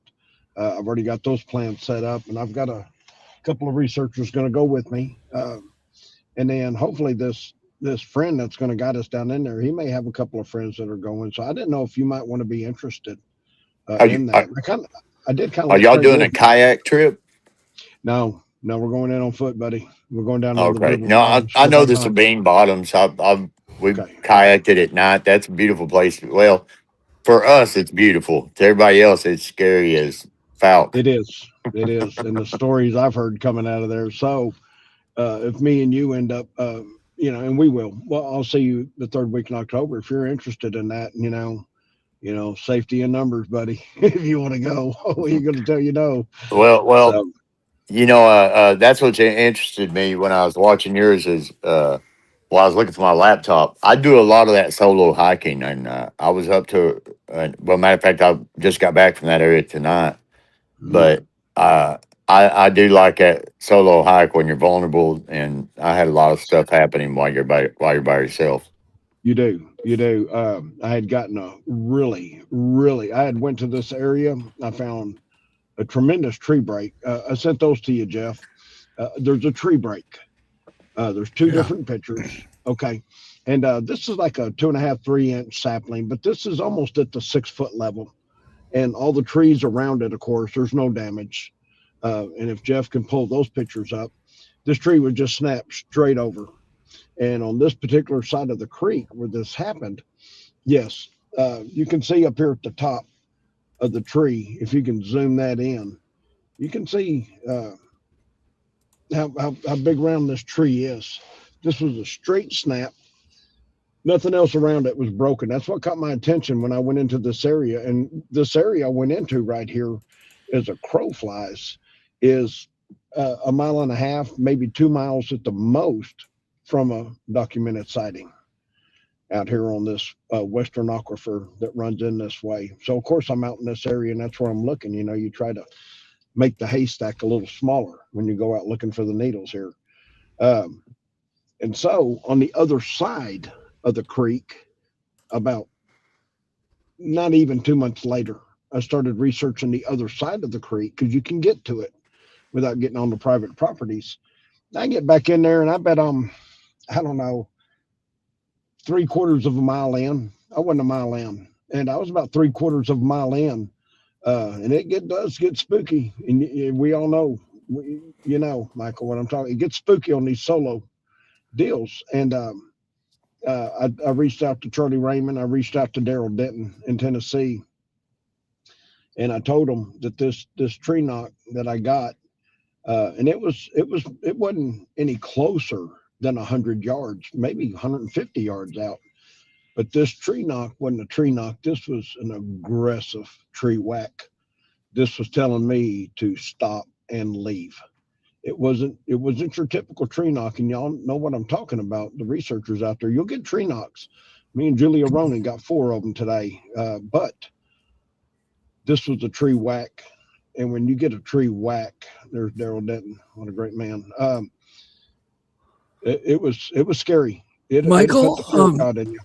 I've already got those plans set up, and I've got a couple of researchers going to go with me. And then hopefully this friend that's going to guide us down in there, he may have a couple of friends that are going. So I didn't know if you might want to be interested in that. I did kind of.
Are y'all doing a kayak trip?
No, we're going in on foot, buddy. We're going down.
Okay. No, I know the Sabine Bottoms. We've kayaked it at night. That's a beautiful place. Well, for us, it's beautiful. To everybody else, it's scary as falk.
It is. And the stories I've heard coming out of there. So if me and you end up, and we will, well, I'll see you the third week in October. If you're interested in that, safety in numbers, buddy. If you want to go, what are you going to tell you no?
Well, that's what interested me when I was watching yours is, I was looking for my laptop. I do a lot of that solo hiking, and I was up to, matter of fact, I just got back from that area tonight. But I do like that solo hike when you're vulnerable, and I had a lot of stuff happening while you're by yourself.
You do. I had gotten a really, I had went to this area. I found a tremendous tree break. I sent those to you, Jeff. There's a tree break. There's two different pictures. Okay. And this is like a 2.5, 3 inch sapling, but this is almost at the 6 foot level. And all the trees around it, of course, there's no damage. And if Jeff can pull those pictures up, this tree would just snap straight over. And on this particular side of the creek where this happened, yes, you can see up here at the top of the tree, if you can zoom that in, you can see how big around this tree is. This was a straight snap. Nothing else around it was broken. That's what caught my attention when I went into this area. And this area I went into right here, as a crow flies, is 1.5 miles, maybe 2 miles at the most from a documented sighting out here on this western aquifer that runs in this way. So of course I'm out in this area, and that's where I'm looking. You try to make the haystack a little smaller when you go out looking for the needles here. And so on the other side of the creek, about not even 2 months later, I started researching the other side of the creek, because you can get to it without getting on the private properties. I get back in there, and I bet I don't know, 3/4 of a mile in. I wasn't a mile in, and I was about 3/4 of a mile in. And it does get spooky, and we all know, Michael, what I'm talking. It gets spooky on these solo deals. And I reached out to Charlie Raymond. I reached out to Daryl Denton in Tennessee, and I told them that this tree knock that I got, and it wasn't any closer than 100 yards, maybe 150 yards out. But this tree knock wasn't a tree knock. This was an aggressive tree whack. This was telling me to stop and leave. It wasn't your typical tree knock, and y'all know what I'm talking about. The researchers out there, you'll get tree knocks. Me and Julia Ronan got 4 of them today. But this was a tree whack. And when you get a tree whack, there's Daryl Denton, what a great man. It was scary.
Michael,
it put the fear in you.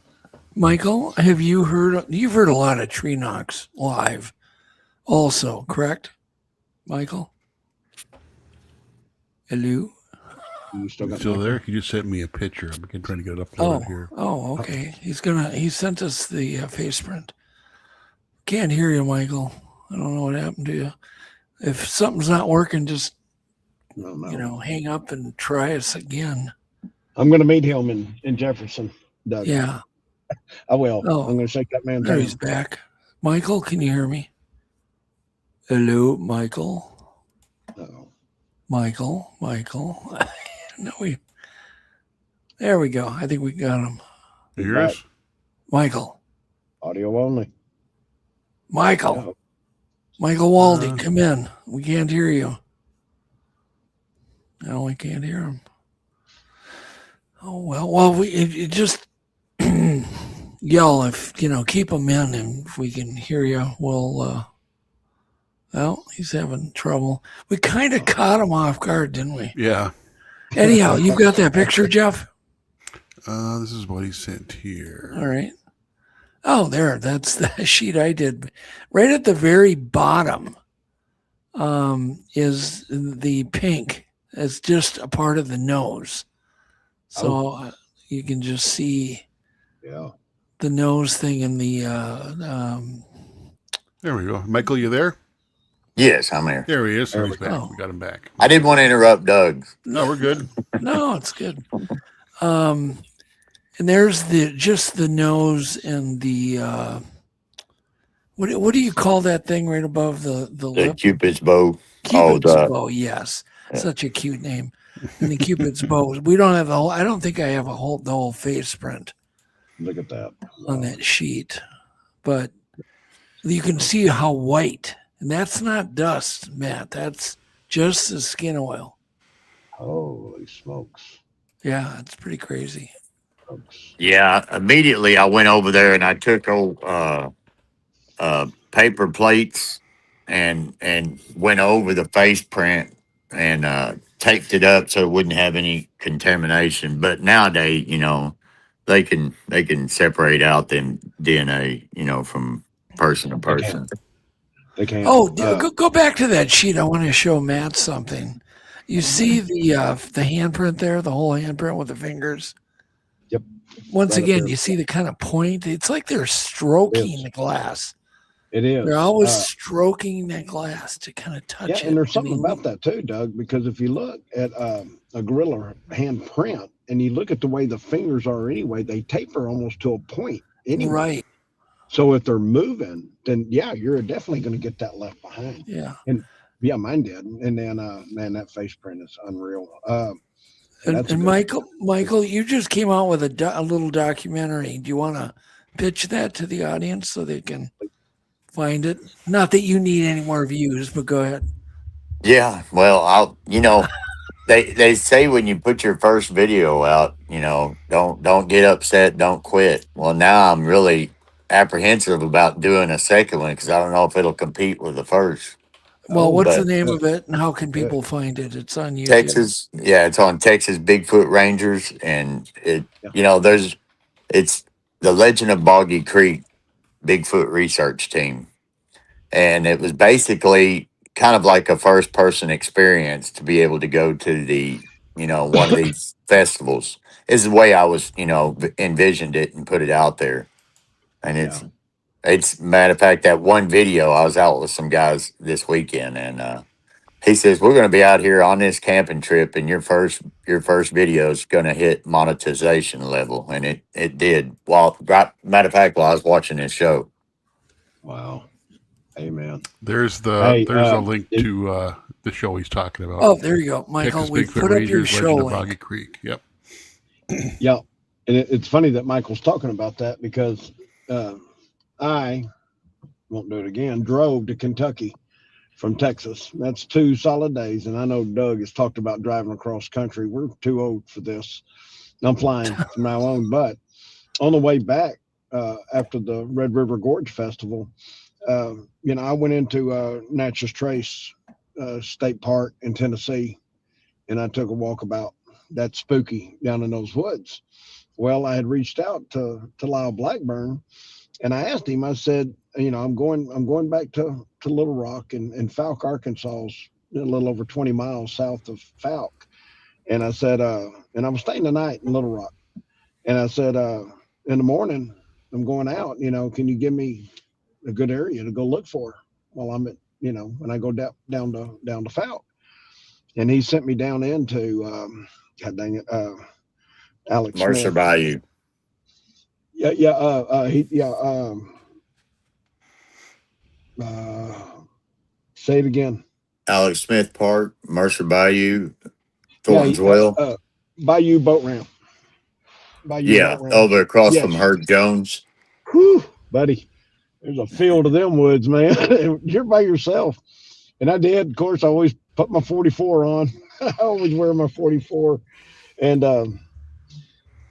Michael, you've heard a lot of tree knocks live also, correct? Michael? Hello?
You still there? You just sent me a picture. I'm trying to get it uploaded here.
Oh, okay. He sent us the face print. Can't hear you, Michael. I don't know what happened to you. If something's not working, just hang up and try us again.
I'm going to meet him in Jefferson, Doug.
Yeah.
I will.
Oh,
I'm going to shake that man's
there
hand.
He's back. Michael, can you hear me? Hello, Michael.
Uh-oh.
Michael. No, there we go. I think we got him.
You hear us?
Michael.
Audio only.
Michael.
No.
Michael Waldy, come in. We can't hear you. No, we can't hear him. Oh, well, we just yell if, keep him in, and if we can hear you, we'll, he's having trouble. We kind of caught him off guard, didn't we?
Yeah.
Anyhow, you've got that picture, Jeff?
This is what he sent here.
All right. Oh, there. That's the sheet I did. Right at the very bottom is the pink. It's just a part of the nose. So you can just see the nose thing in the.
There we go. Michael, you there?
Yes, I'm here.
There he is. So he's back. We got him back.
I didn't want to interrupt Doug.
No, we're good.
No, it's good. And there's just the nose and the what do you call that thing right above the lip?
Cupid's bow.
Cupid's bow, yes. Yeah. Such a cute name. And the Cupid's bow. We don't have the whole. I don't think I have the whole face print.
Look at that
on that sheet, but you can see how white, and that's not dust, Matt. That's just the skin oil.
Holy smokes!
Yeah, it's pretty crazy.
Yeah, immediately I went over there and I took old paper plates and went over the face print and taped it up so it wouldn't have any contamination. But nowadays, you know, they can separate out them DNA, you know, from person to person.
They can.
Oh, go back to that sheet. I want to show Matt something. You see the handprint there, the whole handprint with the fingers.
Yep.
Once again, you see the kind of point. It's like they're stroking the glass.
It is.
They're always stroking that glass to kind of touch it.
And there's something about that too, Doug, because if you look at a gorilla handprint and you look at the way the fingers are anyway, they taper almost to a point anyway.
Right.
So if they're moving, then yeah, you're definitely going to get that left behind.
Yeah.
And yeah, mine did. And then, man, that face print is unreal.
And Michael, you just came out with a little documentary. Do you want to pitch that to the audience so they can find it? Not that you need any more views, but go ahead.
Yeah, well, they say when you put your first video out, you know, don't get upset, don't quit. Well, now I'm really apprehensive about doing a second one because I don't know if it'll compete with the first.
Well, what's the name of it and how can people find it? It's on YouTube.
Texas. Yeah, it's on Texas Bigfoot Rangers. And it's the Legend of Boggy Creek Bigfoot research team. And it was basically kind of like a first person experience to be able to go to the, you know, one of these festivals. Is the way I was, you know, envisioned it and put it out there. And it's matter of fact, that one video, I was out with some guys this weekend and he says, we're going to be out here on this camping trip and your first video is going to hit monetization level. And it did. Matter of fact, while I was watching this show.
Wow. Amen.
There's a link to the show he's talking about.
Oh, there you go, Michael.
Texas
We
Bigfoot
put up your
Rangers,
show
Legend of
link.
Boggy Creek. Yep.
Yeah. And it's funny that Michael's talking about that because I won't do it again, drove to Kentucky from Texas. That's 2 solid days. And I know Doug has talked about driving across country. We're too old for this. I'm flying from my own butt. On the way back, after the Red River Gorge Festival, you know, I went into Natchez Trace State Park in Tennessee, and I took a walkabout. That's spooky down in those woods. Well, I had reached out to Lyle Blackburn, and I asked him. I said, you know, I'm going back to Little Rock and Falk, Arkansas, is a little over 20 miles south of Falk. And I said, and I was staying the night in Little Rock. And I said, in the morning, I'm going out. You know, can you give me a good area to go look for while I'm at, you know, when I go down to Falk? And he sent me down into, God dang it, Alex
Mercer
Smith.
Bayou.
Say it again.
Alex Smith Park, Mercer Bayou, Thornton's Well.
Bayou Boat Ramp.
Boat ramp. Over across from Herb Jones.
Whew, buddy. There's a field of them woods, man. You're by yourself. And I did. Of course, I always put my 44 on. I always wear my 44. And,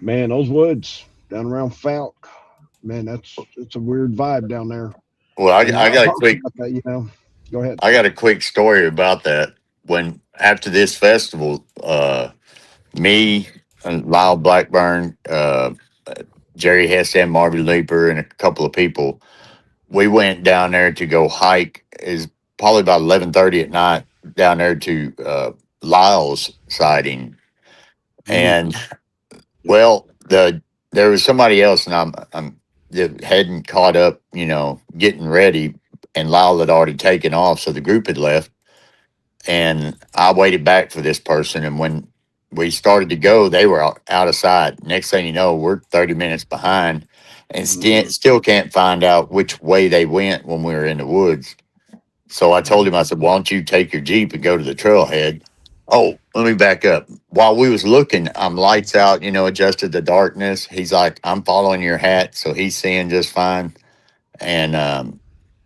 man, those woods down around Falk, man, it's a weird vibe down there.
Well, I got a quick,
that, you know, go ahead.
I got a quick story about that. When after this festival, me and Lyle Blackburn, Jerry Heston, Marvin Leeper, and a couple of people. We went down there to go hike. Is probably about 11:30 at night down there to Lyle's sighting, and well, there was somebody else, and I'm that hadn't caught up, getting ready, and Lyle had already taken off, so the group had left, and I waited back for this person, and when we started to go, they were out of sight. Next thing you know, we're 30 minutes behind, and still can't find out which way they went when we were in the woods. So I told him, I said, why don't you take your Jeep and go to the trailhead? Oh, let me back up. While we was looking, I'm lights out, adjusted the darkness. He's like, I'm following your hat. So he's seeing just fine. And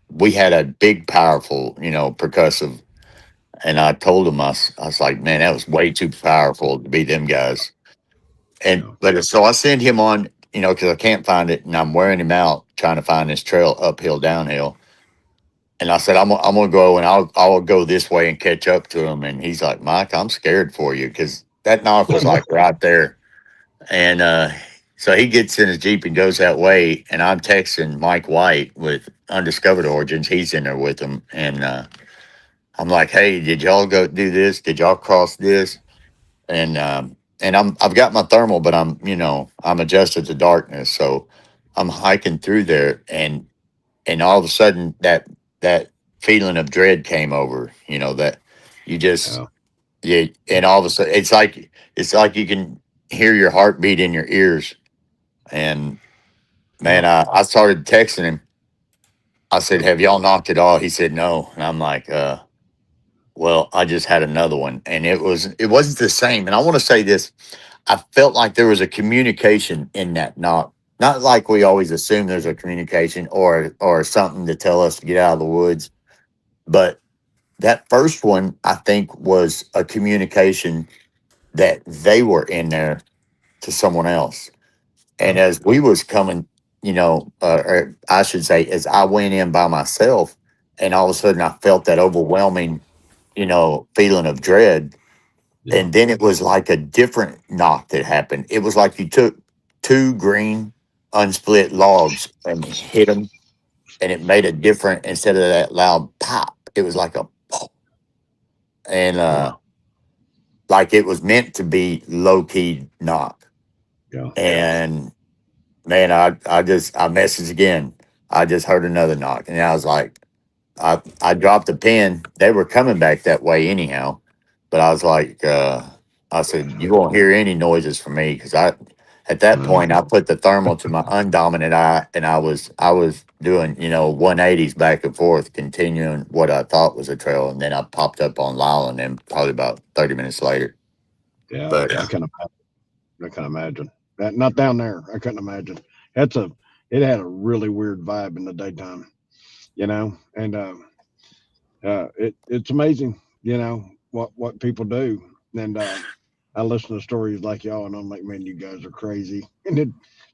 we had a big, powerful, percussive. And I told him, I was like, man, that was way too powerful to be them guys. But so I sent him on, because I can't find it. And I'm wearing him out trying to find this trail uphill, downhill. And I said, I'm going to go and I'll go this way and catch up to him. And he's like, Mike, I'm scared for you, because that knock was like right there. And so he gets in his Jeep and goes that way. And I'm texting Mike White with Undiscovered Origins. He's in there with him. And I'm like, hey, did y'all go do this? Did y'all cross this? And I've got my thermal, but I'm adjusted to darkness. So I'm hiking through there, and all of a sudden that feeling of dread came over, that you just, and all of a sudden it's like you can hear your heartbeat in your ears. And man, I started texting him. I said, have y'all knocked it all? He said, no. And I'm like, well, I just had another one, and it wasn't the same. And I want to say this, I felt like there was a communication in that knock. Not like we always assume there's a communication or something to tell us to get out of the woods. But that first one, I think, was a communication that they were in there to someone else. And as we was coming, or I should say, as I went in by myself, and all of a sudden I felt that overwhelming, feeling of dread. Yeah. And then it was like a different knock that happened. It was like you took two green unsplit logs and hit them, and it made a different, instead of that loud pop, it was like a pop. And like it was meant to be low-key knock. Yeah. And man, I messaged again. I just heard another knock, and I was like, I dropped the pen. They were coming back that way anyhow, but I was like, I said, you won't hear any noises from me, because at that point I put the thermal to my undominant eye, and I was doing 180s back and forth, continuing what I thought was a trail, and then I popped up on Lyle, and then probably about 30 minutes later.
Yeah, but I can imagine that. Not down there. I couldn't imagine. It had a really weird vibe in the daytime, and it's amazing, what people do. And I listen to stories like y'all, and I'm like, man, you guys are crazy. And then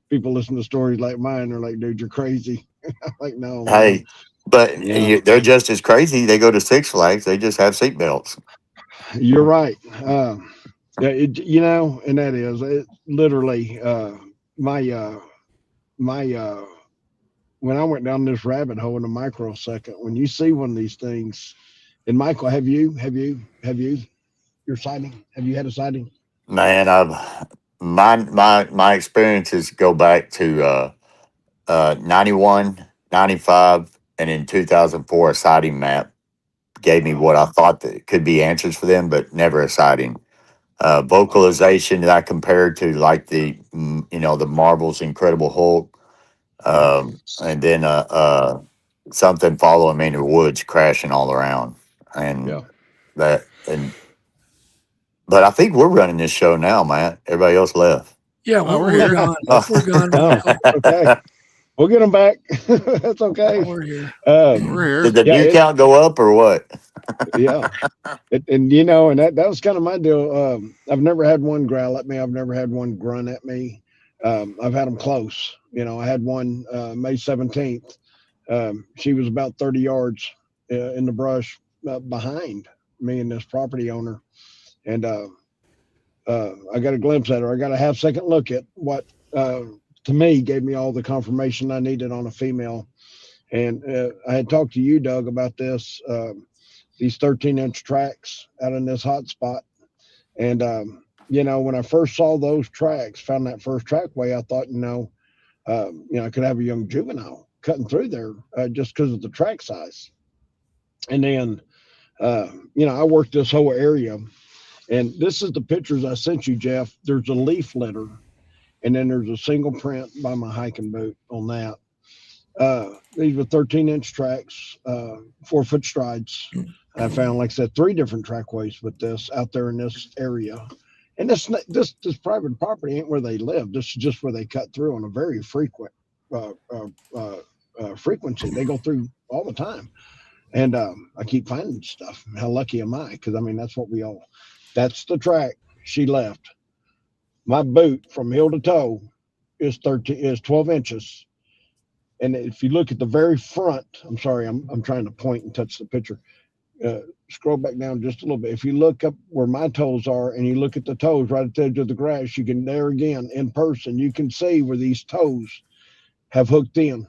people listen to stories like mine, they're like, dude, you're crazy. I'm like, no.
Hey,
man.
but they're just as crazy. They go to Six Flags. They just have seatbelts.
You're right. Yeah, and that is it, literally my when I went down this rabbit hole in a microsecond, when you see one of these things, and Michael, have you your sighting? Have you had a sighting?
Man, my experiences go back to 91, 95, and in 2004, a sighting map gave me what I thought that could be answers for them, but never a sighting. Vocalization that I compared to, like the Marvel's Incredible Hulk, and then something following me in the woods, crashing all around, and but I think we're running this show now, Matt. Everybody else left.
Yeah, we're here. Gone. We're gone.
Okay. We'll get them back. That's okay.
We're here.
We're here.
Did the view count go up or what?
Yeah. And that was kind of my deal. I've never had one growl at me. I've never had one grunt at me. I've had them close. I had one May 17th. She was about 30 yards in the brush behind me and this property owner. And I got a glimpse at her. I got a half-second look at what to to me, gave me all the confirmation I needed on a female. And I had talked to you, Doug, about this, these 13-inch tracks out in this hot spot. And, when I first saw those tracks, found that first trackway, I thought, I could have a young juvenile cutting through there just because of the track size. And then, I worked this whole area. And this is the pictures I sent you, Jeff. There's a leaf litter, and then there's a single print by my hiking boot on that. These were 13-inch tracks, 4-foot strides. I found, like I said, 3 different trackways with this out there in this area. And this private property ain't where they live. This is just where they cut through on a very frequent frequency. They go through all the time. And I keep finding stuff. How lucky am I? Because, that's the track she left. My boot from heel to toe is 12 inches. And if you look at the very front, I'm sorry, I'm trying to point and touch the picture. Scroll back down just a little bit. If you look up where my toes are and you look at the toes right at the edge of the grass, you can there again in person, you can see where these toes have hooked in.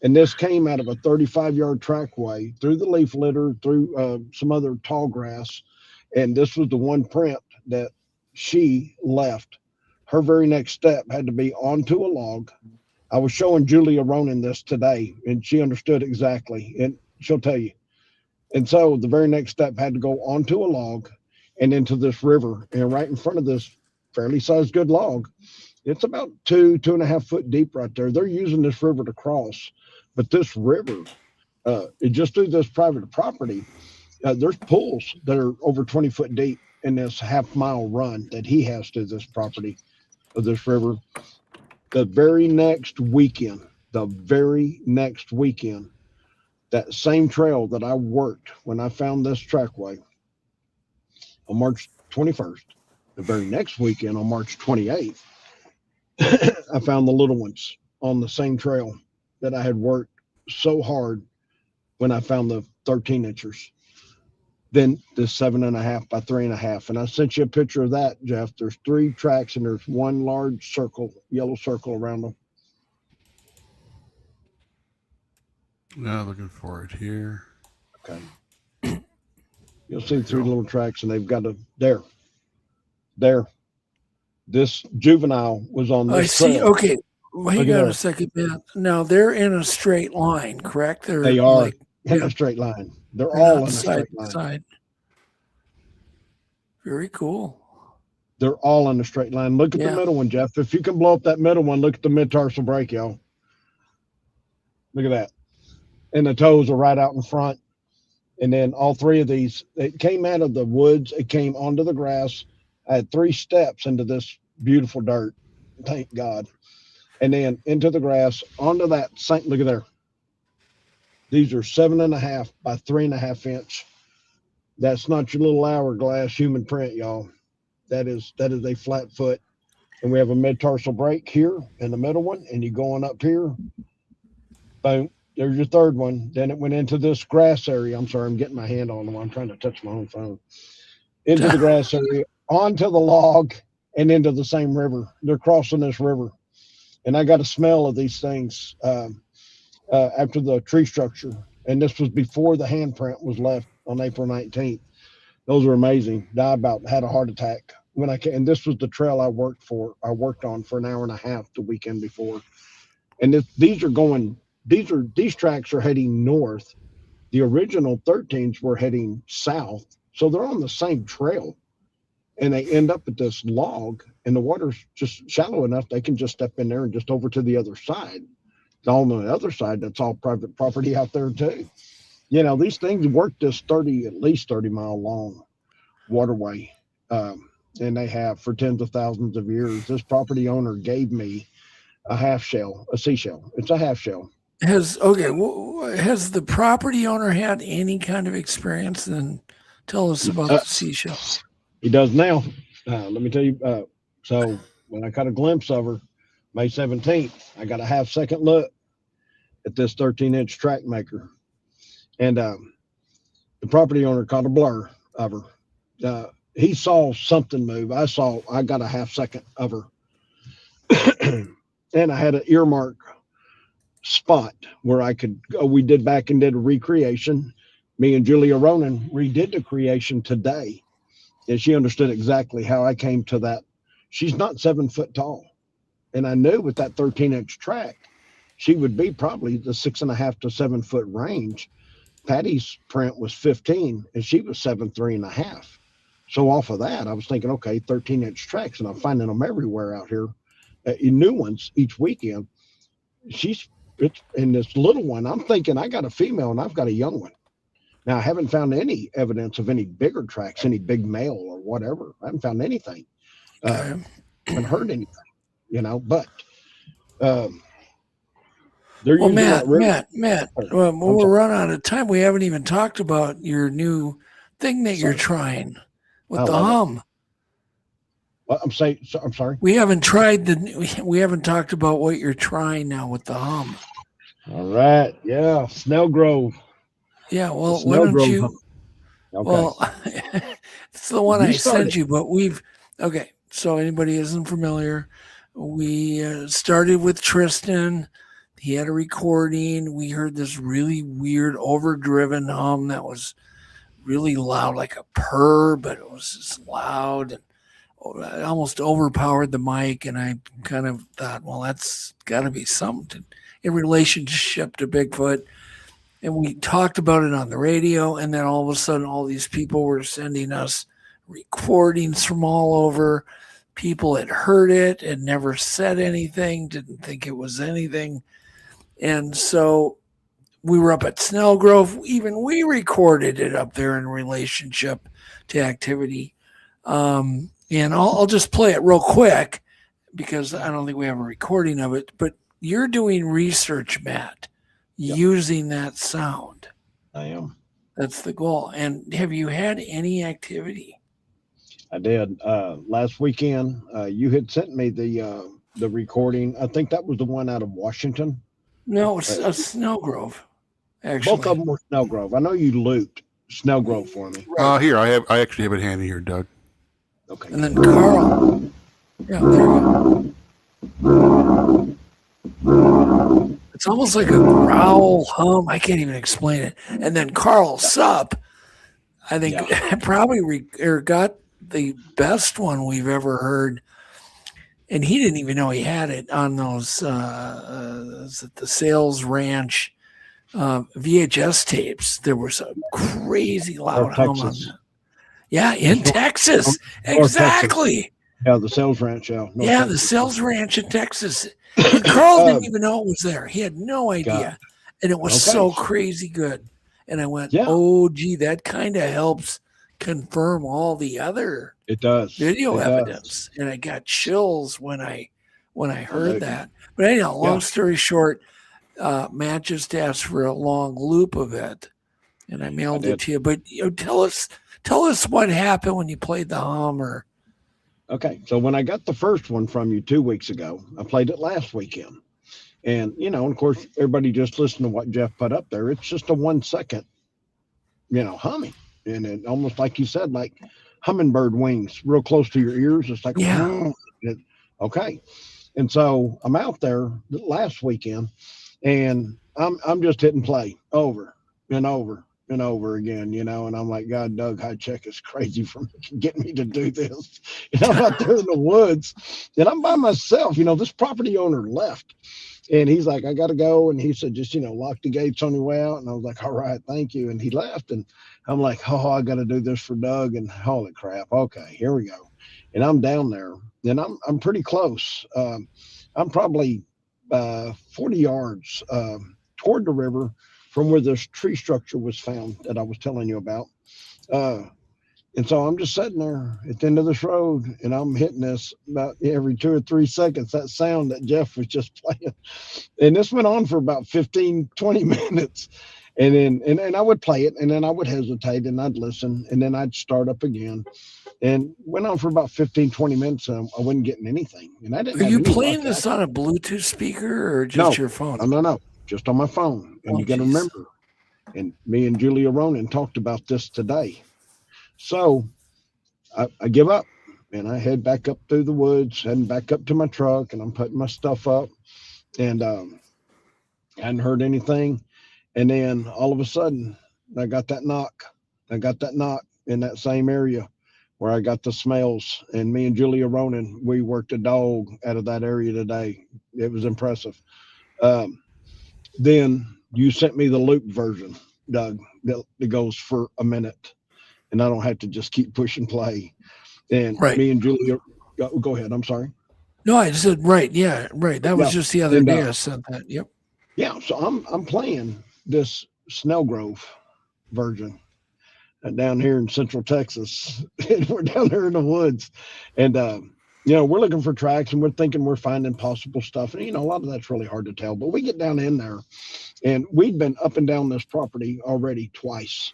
And this came out of a 35-yard trackway through the leaf litter, through some other tall grass. And this was the one print that she left. Her very next step had to be onto a log. I was showing Julia Ronan this today, and she understood exactly, and she'll tell you. And so the very next step had to go onto a log and into this river. And right in front of this fairly sized good log, it's about 2.5 foot deep right there. They're using this river to cross. But this river, it just through this private property, there's pools that are over 20 foot deep in this half-mile run that he has to this property of this river. The very next weekend, that same trail that I worked when I found this trackway on March 21st, the very next weekend on March 28th, I found the little ones on the same trail that I had worked so hard when I found the 13-inchers. Then the 7.5 by 3.5. And I sent you a picture of that, Jeff. There's 3 tracks and there's one large circle, yellow circle around them.
Now looking for it here.
Okay. You'll see 3 little tracks and they've got there. This juvenile was on this trail.
I see. Okay. Hang on a second, man. Now they're in a straight line, correct?
They are in a straight line. They're all in a straight line.
Very cool.
They're all in a straight line. Look at the middle one, Jeff. If you can blow up that middle one, look at the mid-tarsal break, y'all. Look at that. And the toes are right out in front. And then all 3 of these, it came out of the woods. It came onto the grass. I had 3 steps into this beautiful dirt. Thank God. And then into the grass, onto that same, look at there. These are 7.5 by 3.5 inch. That's not your little hourglass human print, y'all. That is a flat foot. And we have a mid-tarsal break here in the middle one, and you going up here. Boom. There's your 3rd one. Then it went into this grass area. I'm sorry, I'm getting my hand on them. I'm trying to touch my own phone. Into the grass area, onto the log, and into the same river. They're crossing this river. And I got a smell of these things after the tree structure. And this was before the handprint was left on April 19th. Those are amazing. Had a heart attack when I came. And this was the trail I worked on for an hour and a half the weekend before. And these tracks are heading north. The original 13s were heading south. So they're on the same trail. And they end up at this log, and the water's just shallow enough they can just step in there and just over to the other side. On the other side, that's all private property out there too. These things work this at least 30 mile long waterway, and they have for tens of thousands of years. This property owner gave me a seashell. It's a half shell.
Has the property owner had any kind of experience? Then tell us about the seashell.
He does now. Let me tell you. So when I caught a glimpse of her, May 17th, I got a half-second look at this 13-inch track maker. And the property owner caught a blur of her. He saw something move. I got a half-second of her. and I had an earmark spot where I could go. We did back and did a recreation. Me and Julia Ronan redid the creation today, and she understood exactly how I came to that. She's not 7 foot tall, and I knew with that 13-inch track, she would be probably the 6.5 to 7 foot range. Patty's print was 15, and she was 7'3.5". So off of that, I was thinking, okay, 13-inch tracks, and I'm finding them everywhere out here, new ones each weekend. It's in this little one. I'm thinking I got a female and I've got a young one. Now I haven't found any evidence of any bigger tracks, any big male or whatever. I haven't found anything. Haven't heard anything, but they're
well,
Matt,
we're running out of time. We haven't even talked about your new thing that you're trying with the hum.
I'm sorry.
We haven't talked about what you're trying now with the hum.
All right. Yeah. Snell Grove.
Yeah. Well, why don't you? Okay. Well, it's the one I sent you, but okay. So anybody isn't familiar, we started with Tristan. He had a recording. We heard this really weird overdriven hum that was really loud, like a purr, but it was just loud and it almost overpowered the mic. And I kind of thought, well, that's got to be something in relationship to Bigfoot. And we talked about it on the radio. And then all of a sudden, all these people were sending us recordings from all over. People had heard it and never said anything, didn't think it was anything. And so we were up at Snell Grove. Even we recorded it up there in relationship to activity. And I'll just play it real quick because I don't think we have a recording of it. But you're doing research, Matt, using that sound.
I am.
That's the goal. And have you had any activity?
I did. Last weekend, you had sent me the recording. I think that was the one out of Washington.
No, it's a Snell Grove. Actually,
both of them were Snell Grove. I know you looped Snell Grove for me.
Here, I actually have it handy here, Doug.
Okay.
And then Carl. Yeah, there you go. It's almost like a growl hum. I can't even explain it. And then Carl Supp, I think, probably got the best one we've ever heard. And he didn't even know he had it on those the Sales Ranch VHS tapes. There was a crazy loud hum on that. Yeah, in Texas. Exactly.
Texas. Yeah, the Sales Ranch. Yeah,
the Sales Ranch in Texas. And Carl didn't even know it was there. He had no idea. And it was so crazy good. And I went, oh, gee, that kind of helps confirm all the other video evidence. And I got chills when I heard that. But anyhow, long story short, Matt just asked for a long loop of it. And I mailed it to you. But tell us what happened when you played the hum.
Okay, so when I got the first one from you 2 weeks ago, I played it last weekend. And, of course, everybody just listened to what Jeff put up there. It's just a 1 second, humming. And it almost like you said, like hummingbird wings, real close to your ears. It's like, okay. And so I'm out there last weekend, and I'm just hitting play over and over and over again, and I'm like, God, Doug Hajicek is crazy for getting me to do this. I'm out there in the woods, and I'm by myself. This property owner left, and he's like, I got to go. And he said, just, lock the gates on your way out. And I was like, all right, thank you. And he left, and I'm like, oh, I got to do this for Doug. And holy crap. Okay, here we go. And I'm down there, and I'm pretty close. I'm probably 40 yards toward the river from where this tree structure was found that I was telling you about. And so I'm just sitting there at the end of this road, and I'm hitting this about every 2 or 3 seconds, that sound that Jeff was just playing. And this went on for about 15, 20 minutes. And then I would play it, and then I would hesitate, and I'd listen, and then I'd start up again. And went on for about 15, 20 minutes, and I wasn't getting anything. And I didn't.
Are you playing this on a Bluetooth speaker or just your phone?
No, just on my phone. And you got to remember, and me and Julia Ronan talked about this today. So I give up, and I head back up through the woods, heading back up to my truck, and I'm putting my stuff up, and hadn't heard anything. And then all of a sudden, I got that knock. I got that knock in that same area where I got the smells. And me and Julia Ronan, we worked a dog out of that area today. It was impressive. Then you sent me the loop version, Doug, that goes for a minute, and I don't have to just keep pushing play. And me and Julia, go ahead. I'm sorry.
No, I said right. Yeah, right. That was just the other day I said that. Yep.
Yeah, so I'm playing this Snellgrove version down here in Central Texas. We're down there in the woods, and we're looking for tracks, and we're thinking we're finding possible stuff. And a lot of that's really hard to tell. But we get down in there, and we'd been up and down this property already twice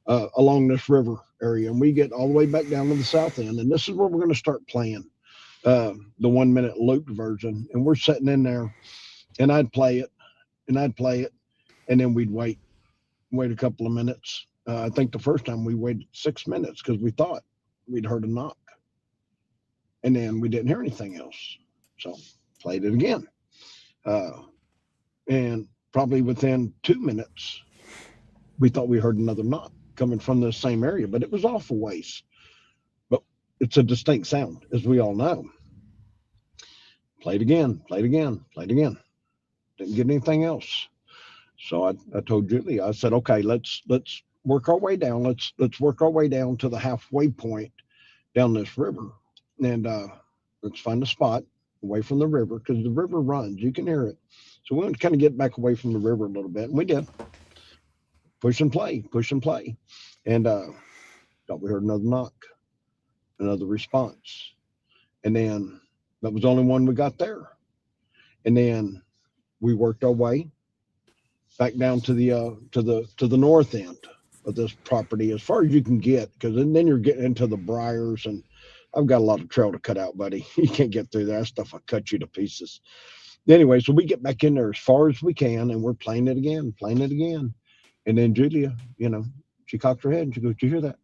along this river area, and we get all the way back down to the south end, and this is where we're going to start playing the 1 minute looped version. And we're sitting in there, and I'd play it, and then we'd wait a couple of minutes. I think the first time we waited 6 minutes because we thought we'd heard a knock, and then we didn't hear anything else. So played it again. And probably within 2 minutes, we thought we heard another knock coming from the same area, but it was off a ways. But it's a distinct sound, as we all know. Played again. Didn't get anything else. So I told Julie, I said, okay, let's work our way down. Let's work our way down to the halfway point down this river, and let's find a spot away from the river, because the river runs. You can hear it. So we want to kind of get back away from the river a little bit, and we did. Push and play, and thought we heard another knock, another response, and then that was the only one we got there. And then we worked our way back down to the north end of this property as far as you can get, because then you're getting into the briars, and I've got a lot of trail to cut out, buddy. You can't get through there. That stuff will cut you to pieces. Anyway, so we get back in there as far as we can, and we're playing it again. And then Julia, she cocked her head and she goes, "Did you hear that?"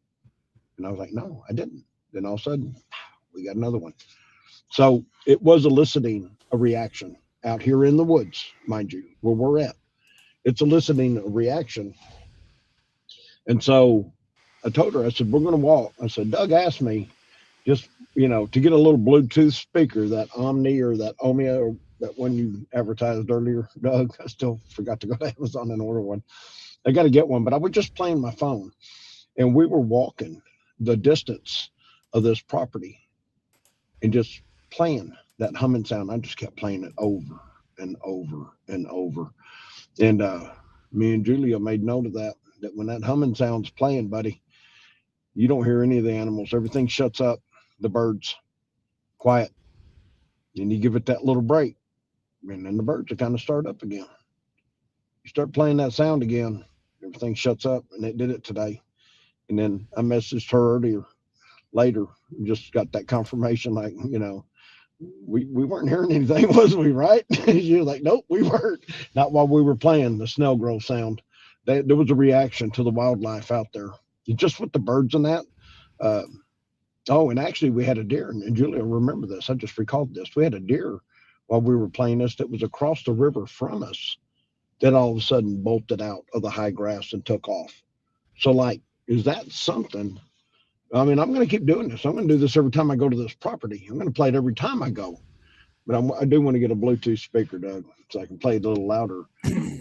And I was like, "No, I didn't." Then all of a sudden, we got another one. So it was eliciting a reaction out here in the woods, mind you, where we're at. It's eliciting a reaction. And so I told her, I said, we're going to walk. I said, Doug asked me just, to get a little Bluetooth speaker, that Omni or that Omia, or that one you advertised earlier, Doug. I still forgot to go to Amazon and order one. I got to get one, but I was just playing my phone, and we were walking the distance of this property and just playing that humming sound. I just kept playing it over and over and over. And me and Julia made note of that when that humming sound's playing, buddy, you don't hear any of the animals. Everything shuts up. The birds, quiet. Then you give it that little break, and then the birds will kind of start up again. You start playing that sound again, everything shuts up, and it did it today. And then I messaged her later, just got that confirmation, like, we weren't hearing anything, was we, right? She was like, nope, we weren't. Not while we were playing the Snellgrove sound. There was a reaction to the wildlife out there, just with the birds and that. And actually we had a deer, and Julia, remember this, I just recalled this. We had a deer while we were playing this that was across the river from us, that all of a sudden bolted out of the high grass and took off. So, like, is that something? I mean, I'm going to keep doing this. I'm going to do this every time I go to this property. I'm going to play it every time I go. But I do want to get a Bluetooth speaker, Doug, so I can play it a little louder.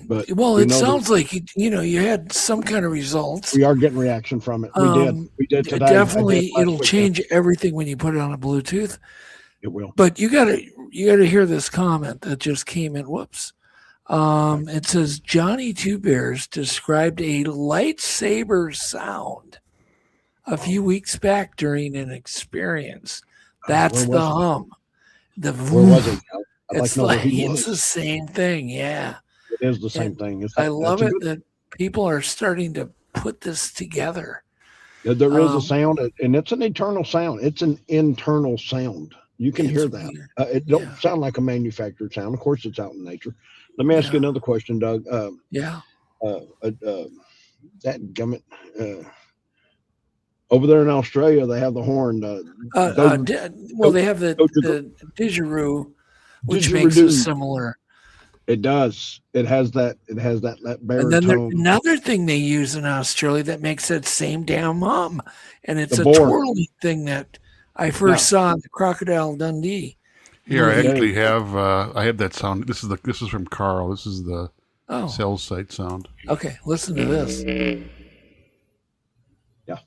But
it sounds like you had some kind of results.
We are getting reaction from it. We did today.
Definitely, it'll change everything when you put it on a Bluetooth.
It will.
But you gotta hear this comment that just came in. Whoops. It says Johnny Two Bears described a lightsaber sound a few weeks back during an experience. That's the hum.
Where was it?
It's the same thing. Yeah.
It is the same thing.
I love it that people are starting to put this together.
Yeah, there is a sound, and it's an eternal sound. It's an internal sound. You can hear that. It don't sound like a manufactured sound. Of course, it's out in nature. Let me ask you another question, Doug. That gummit. Over there in Australia, they have the horn.
They have the didgeridoo, which makes it similar.
It does. It has that baritone.
And then another thing they use in Australia that makes that same damn hum, and it's a twirling thing that I first saw in the Crocodile Dundee.
Here, I actually have. I have that sound. This is from Carl. This is the cell site sound.
Okay, listen to this. Yeah,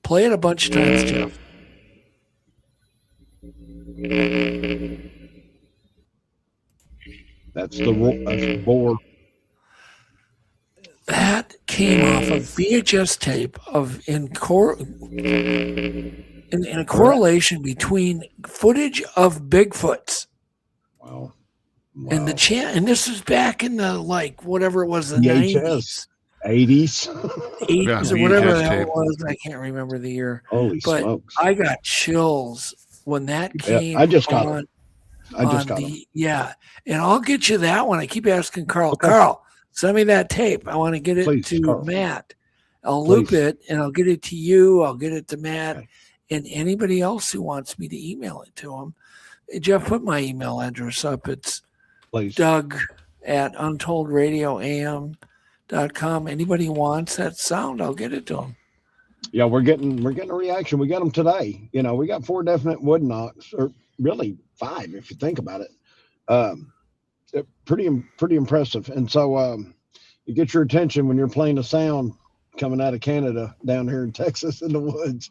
play it a bunch of times, Jeff.
That's the boar.
That came off a VHS tape in a correlation between footage of Bigfoots.
Wow.
And and this was back in the whatever it was, the 90s.
80s.
80s or whatever the hell it was. I can't remember the year.
Holy smokes.
I got chills when that came.
Yeah, I just got it.
Yeah, and I'll get you that one. I keep asking Carl. Okay. Carl, send me that tape. I want to get it to Carl. Matt. I'll loop it, and I'll get it to you. I'll get it to Matt, and anybody else who wants me to email it to them. Jeff, put my email address up. It's Doug@UntouldRadioAM.com. Anybody wants that sound, I'll get it to them.
Yeah, we're getting a reaction. We got them today. We got 4 definite wood knocks, or really 5 if you think about it. Pretty impressive. And so you get your attention when you're playing a sound coming out of Canada down here in Texas in the woods.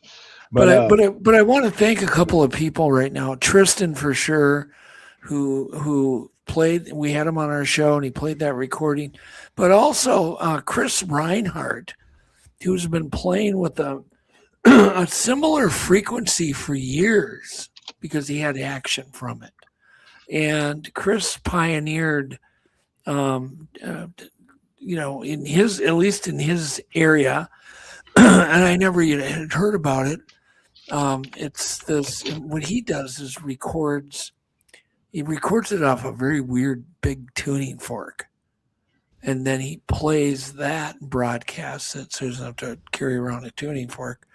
But I want to thank a couple of people right now. Tristan, for sure, who played. We had him on our show and he played that recording. But also Chris Reinhardt, who's been playing with a similar frequency for years because he had action from it. And Chris pioneered, in his, at least in his area, and I never had heard about it. It's this, what he does is he records it off a very weird big tuning fork. And then he plays that and broadcasts it, so he doesn't have to carry around a tuning fork.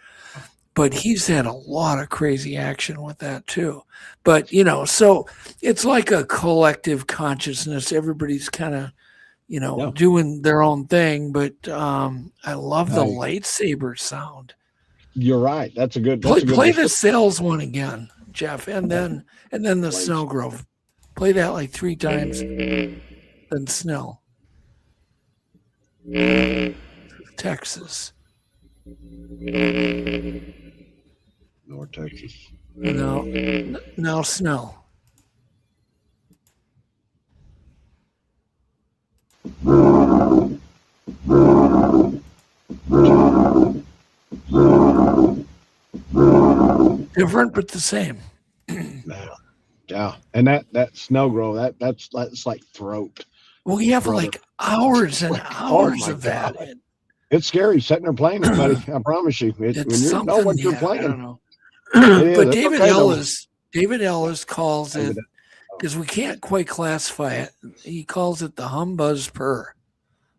But he's had a lot of crazy action with that too. But, so it's like a collective consciousness. Everybody's kind of, doing their own thing. But I love the lightsaber sound.
You're right. That's a good.
Play the sales one again, Jeff, and then the Snow Grove. Play that like 3 times. Then Snell. Texas.
North Texas.
No, Snell. Different but the same.
Yeah, and that Snow Grove, that's like throat.
Well, you have like hours and hours of that.
It's scary sitting there playing it, buddy. I promise you. When you know what you're playing.
I don't know. But David Ellis calls it, because we can't quite classify it. He calls it the hum, buzz, purr.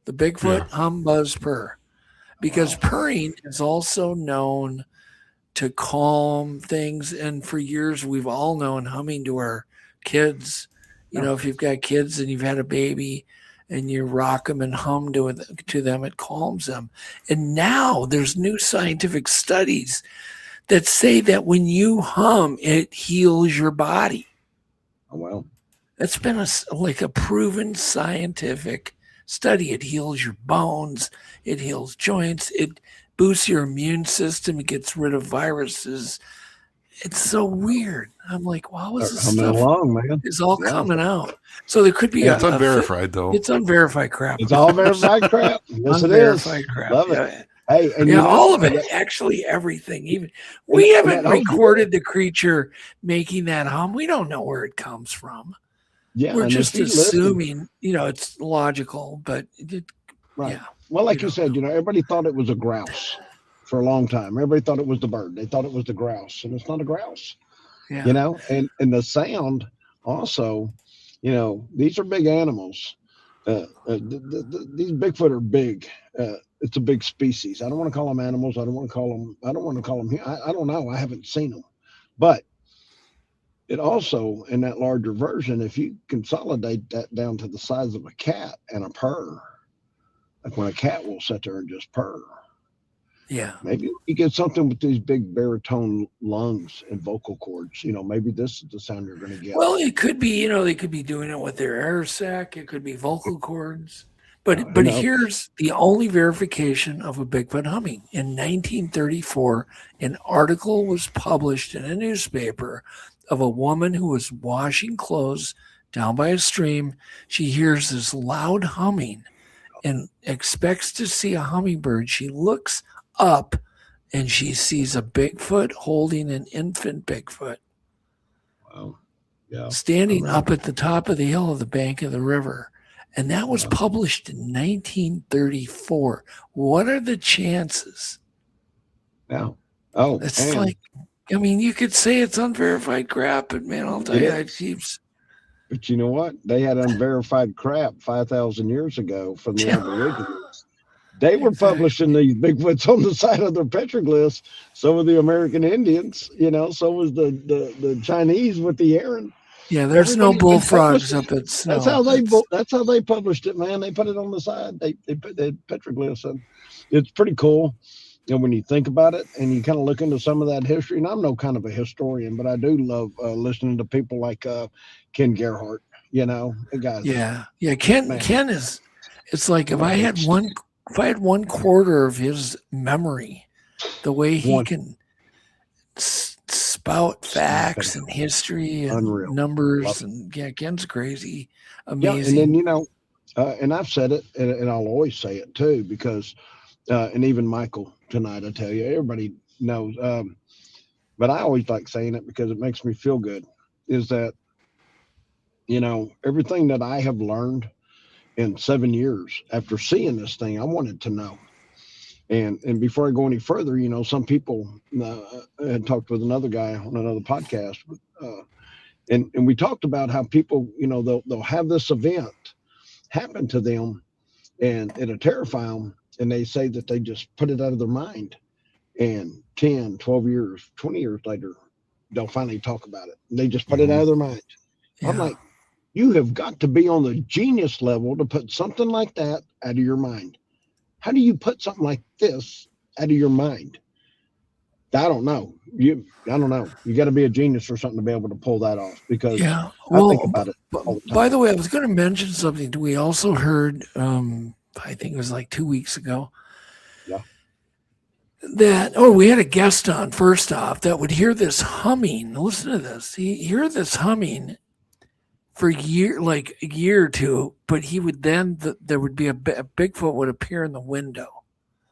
The Bigfoot hum, buzz, purr. Because purring is also known to calm things. And for years, we've all known humming to our kids. If you've got kids and you've had a baby and you rock them and hum to them, it calms them. And now there's new scientific studies that say that when you hum, it heals your body.
Oh, well.
That's been a proven scientific study. It heals your bones. It heals joints. It boosts your immune system. It gets rid of viruses. It's so weird. I'm like, wow, this stuff is all coming out. So there could be
it's unverified, though.
It's unverified crap.
It's all verified crap. Yes,
unverified
it is.
Crap.
Love it. Hey, and
all of it. Actually, everything. Even we haven't recorded the creature making that hum. We don't know where it comes from.
Yeah,
we're just assuming. It's logical, but
right. Yeah. Well, like you said, everybody thought it was a grouse for a long time. Everybody thought it was the bird. They thought it was the grouse, and it's not a grouse. Yeah. And the sound also, these are big animals. These Bigfoot are big. it's a big species. I don't want to call them animals. I don't want to call them. I don't know. I haven't seen them, but it also, in that larger version, if you consolidate that down to the size of a cat and a purr, like when a cat will sit there and just purr.
Yeah.
Maybe you get something with these big baritone lungs and vocal cords. Maybe this is the sound you're going to get.
Well, it could be, they could be doing it with their air sac. It could be vocal cords. But here's the only verification of a Bigfoot humming. In 1934, an article was published in a newspaper of a woman who was washing clothes down by a stream. She hears this loud humming and expects to see a hummingbird. She looks up and she sees a Bigfoot holding an infant Bigfoot.
Wow. Yeah.
Standing up at the top of the hill of the bank of the river. And that was published in 1934. What are the chances?
Yeah. Oh,
it's like, you could say it's unverified crap, but man, I'll tell you, it keeps.
But you know what? They had unverified crap 5,000 years ago from the Aborigines. They were publishing these Bigfoots on the side of their petroglyphs. So were the American Indians, so was the Chinese with the heron.
Yeah, there's no bullfrogs up at Snow.
That's how they published it, man. They put it on the side. They put the petroglyphs in. It's pretty cool. And when you think about it and you kind of look into some of that history, and I'm no kind of a historian, but I do love listening to people like Ken Gerhardt, the guys.
Yeah. Ken is, it's like if I had one quarter of his memory, the way he can spout facts and history and
unreal
numbers, and Ken's crazy, amazing.
Yeah, and then and I've said it, and I'll always say it too, because and even Michael tonight, I tell you, everybody knows, but I always like saying it because it makes me feel good, is that everything that I have learned in 7 years after seeing this thing, I wanted to know. And before I go any further, some people had talked with another guy on another podcast, and we talked about how people, they'll have this event happen to them, and it'll terrify them, and they say that they just put it out of their mind, and 10, 12 years, 20 years later, they'll finally talk about it. They just put it out of their mind. Yeah. I'm like, you have got to be on the genius level to put something like that out of your mind. How do you put something like this out of your mind? I don't know. I don't know. You got to be a genius or something to be able to pull that off, because I think about it all the time.
By the way, I was going to mention something. We also heard, I think it was like 2 weeks ago, that, we had a guest on, first off, that would hear this humming. Listen to this. He hear this humming for a year or two, but he would then, there would be a Bigfoot would appear in the window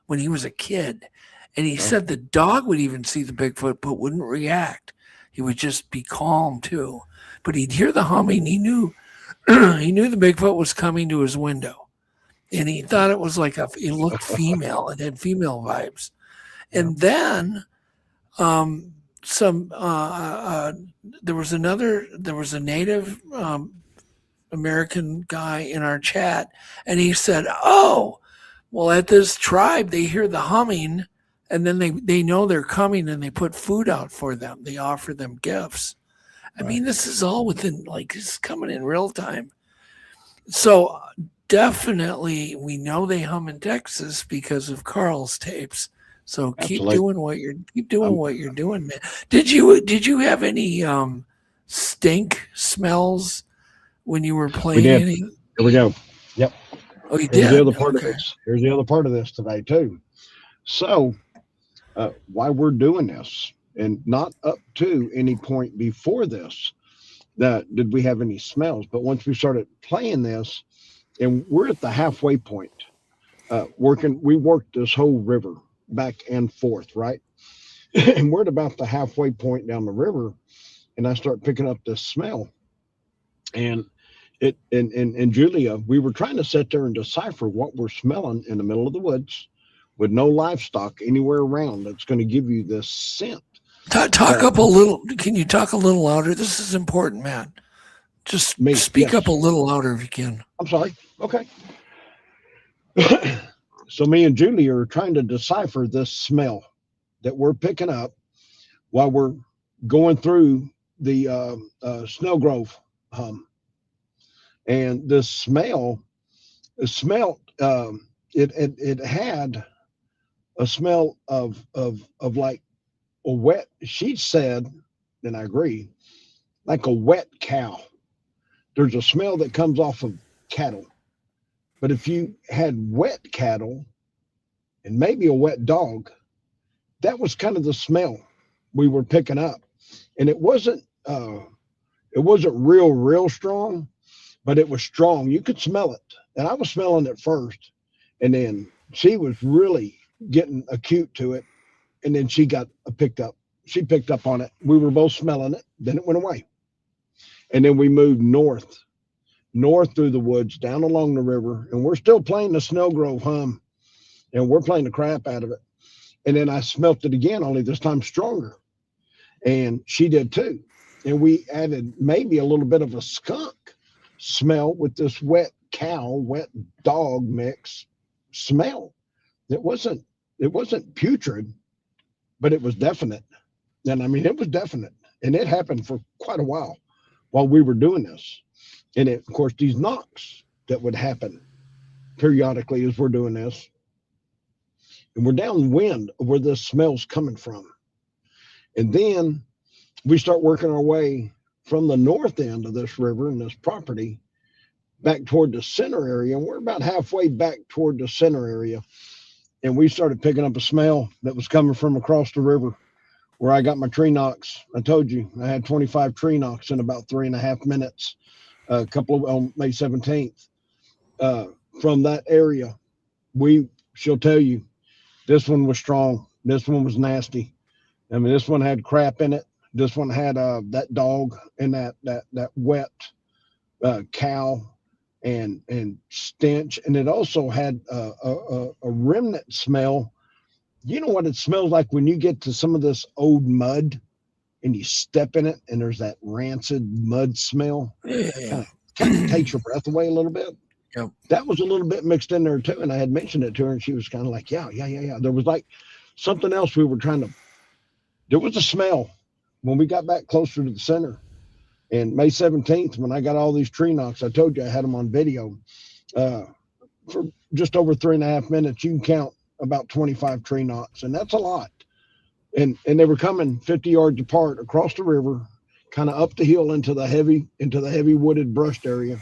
when he was a kid. And he said the dog would even see the Bigfoot, but wouldn't react. He would just be calm too. But he'd hear the humming. He knew the Bigfoot was coming to his window. And he thought it was like it looked female. It had female vibes. And then there was a Native American guy in our chat, and he said, at this tribe, they hear the humming, and then they know they're coming, and they put food out for them. They offer them gifts. I mean, this is all within, this is coming in real time. So definitely we know they hum in Texas because of Carl's tapes. So keep doing what you're doing, man. Did you have any stink smells when you were playing?
We did. Here we go. Yep.
Oh, you did.
Here's the other part of this. Here's the other part of this today too. So, why we're doing this, and not up to any point before this, did we have any smells? But once we started playing this, and we're at the halfway point, we worked this whole river back and forth, right? And we're at about the halfway point down the river, and I start picking up this smell, and Julia, we were trying to sit there and decipher what we're smelling in the middle of the woods with no livestock anywhere around that's going to give you this scent.
Talk up a little. Can you talk a little louder? This is important, man. Just speak up a little louder if you can.
I'm sorry. Okay. So me and Julie are trying to decipher this smell that we're picking up while we're going through the snow grove. And this smell, it had a smell of like a wet, she said, and I agree, like a wet cow. There's a smell that comes off of cattle. But if you had wet cattle and maybe a wet dog, that was kind of the smell we were picking up. And it wasn't real strong, but it was strong. You could smell it. And I was smelling it first. And then she was really getting acute to it. And then she got picked up. She picked up on it. We were both smelling it. Then it went away. And then we moved north through the woods, down along the river. And we're still playing the Snow Grove hum. And we're playing the crap out of it. And then I smelt it again, only this time stronger. And she did too. And we added maybe a little bit of a skunk smell with this wet cow, wet dog mix smell. It wasn't putrid, but it was definite. And I mean, it was definite. And it happened for quite a while we were doing this. And of course, these knocks that would happen periodically as we're doing this. And we're downwind of where this smell's coming from. And then we start working our way from the north end of this river and this property back toward the center area. And we're about halfway back toward the center area. And we started picking up a smell that was coming from across the river where I got my tree knocks. I told you I had 25 tree knocks in about 3.5 minutes, on May 17th. From that area, she'll tell you, this one was strong. This one was nasty. I mean, this one had crap in it. This one had that dog and that wet cow and stench. And it also had a remnant smell. You know what it smells like when you get to some of this old mud and you step in it and there's that rancid mud smell? Yeah. Kind of takes your breath away a little bit. Yep. That was a little bit mixed in there too. And I had mentioned it to her and she was kind of like, yeah. There was like something else we were there was a smell when we got back closer to the center. And May 17th, when I got all these tree knocks, I told you I had them on video. For just over 3.5 minutes, you can count about 25 tree knocks, and that's a lot. And they were coming 50 yards apart across the river, kind of up the hill into the heavy wooded brushed area.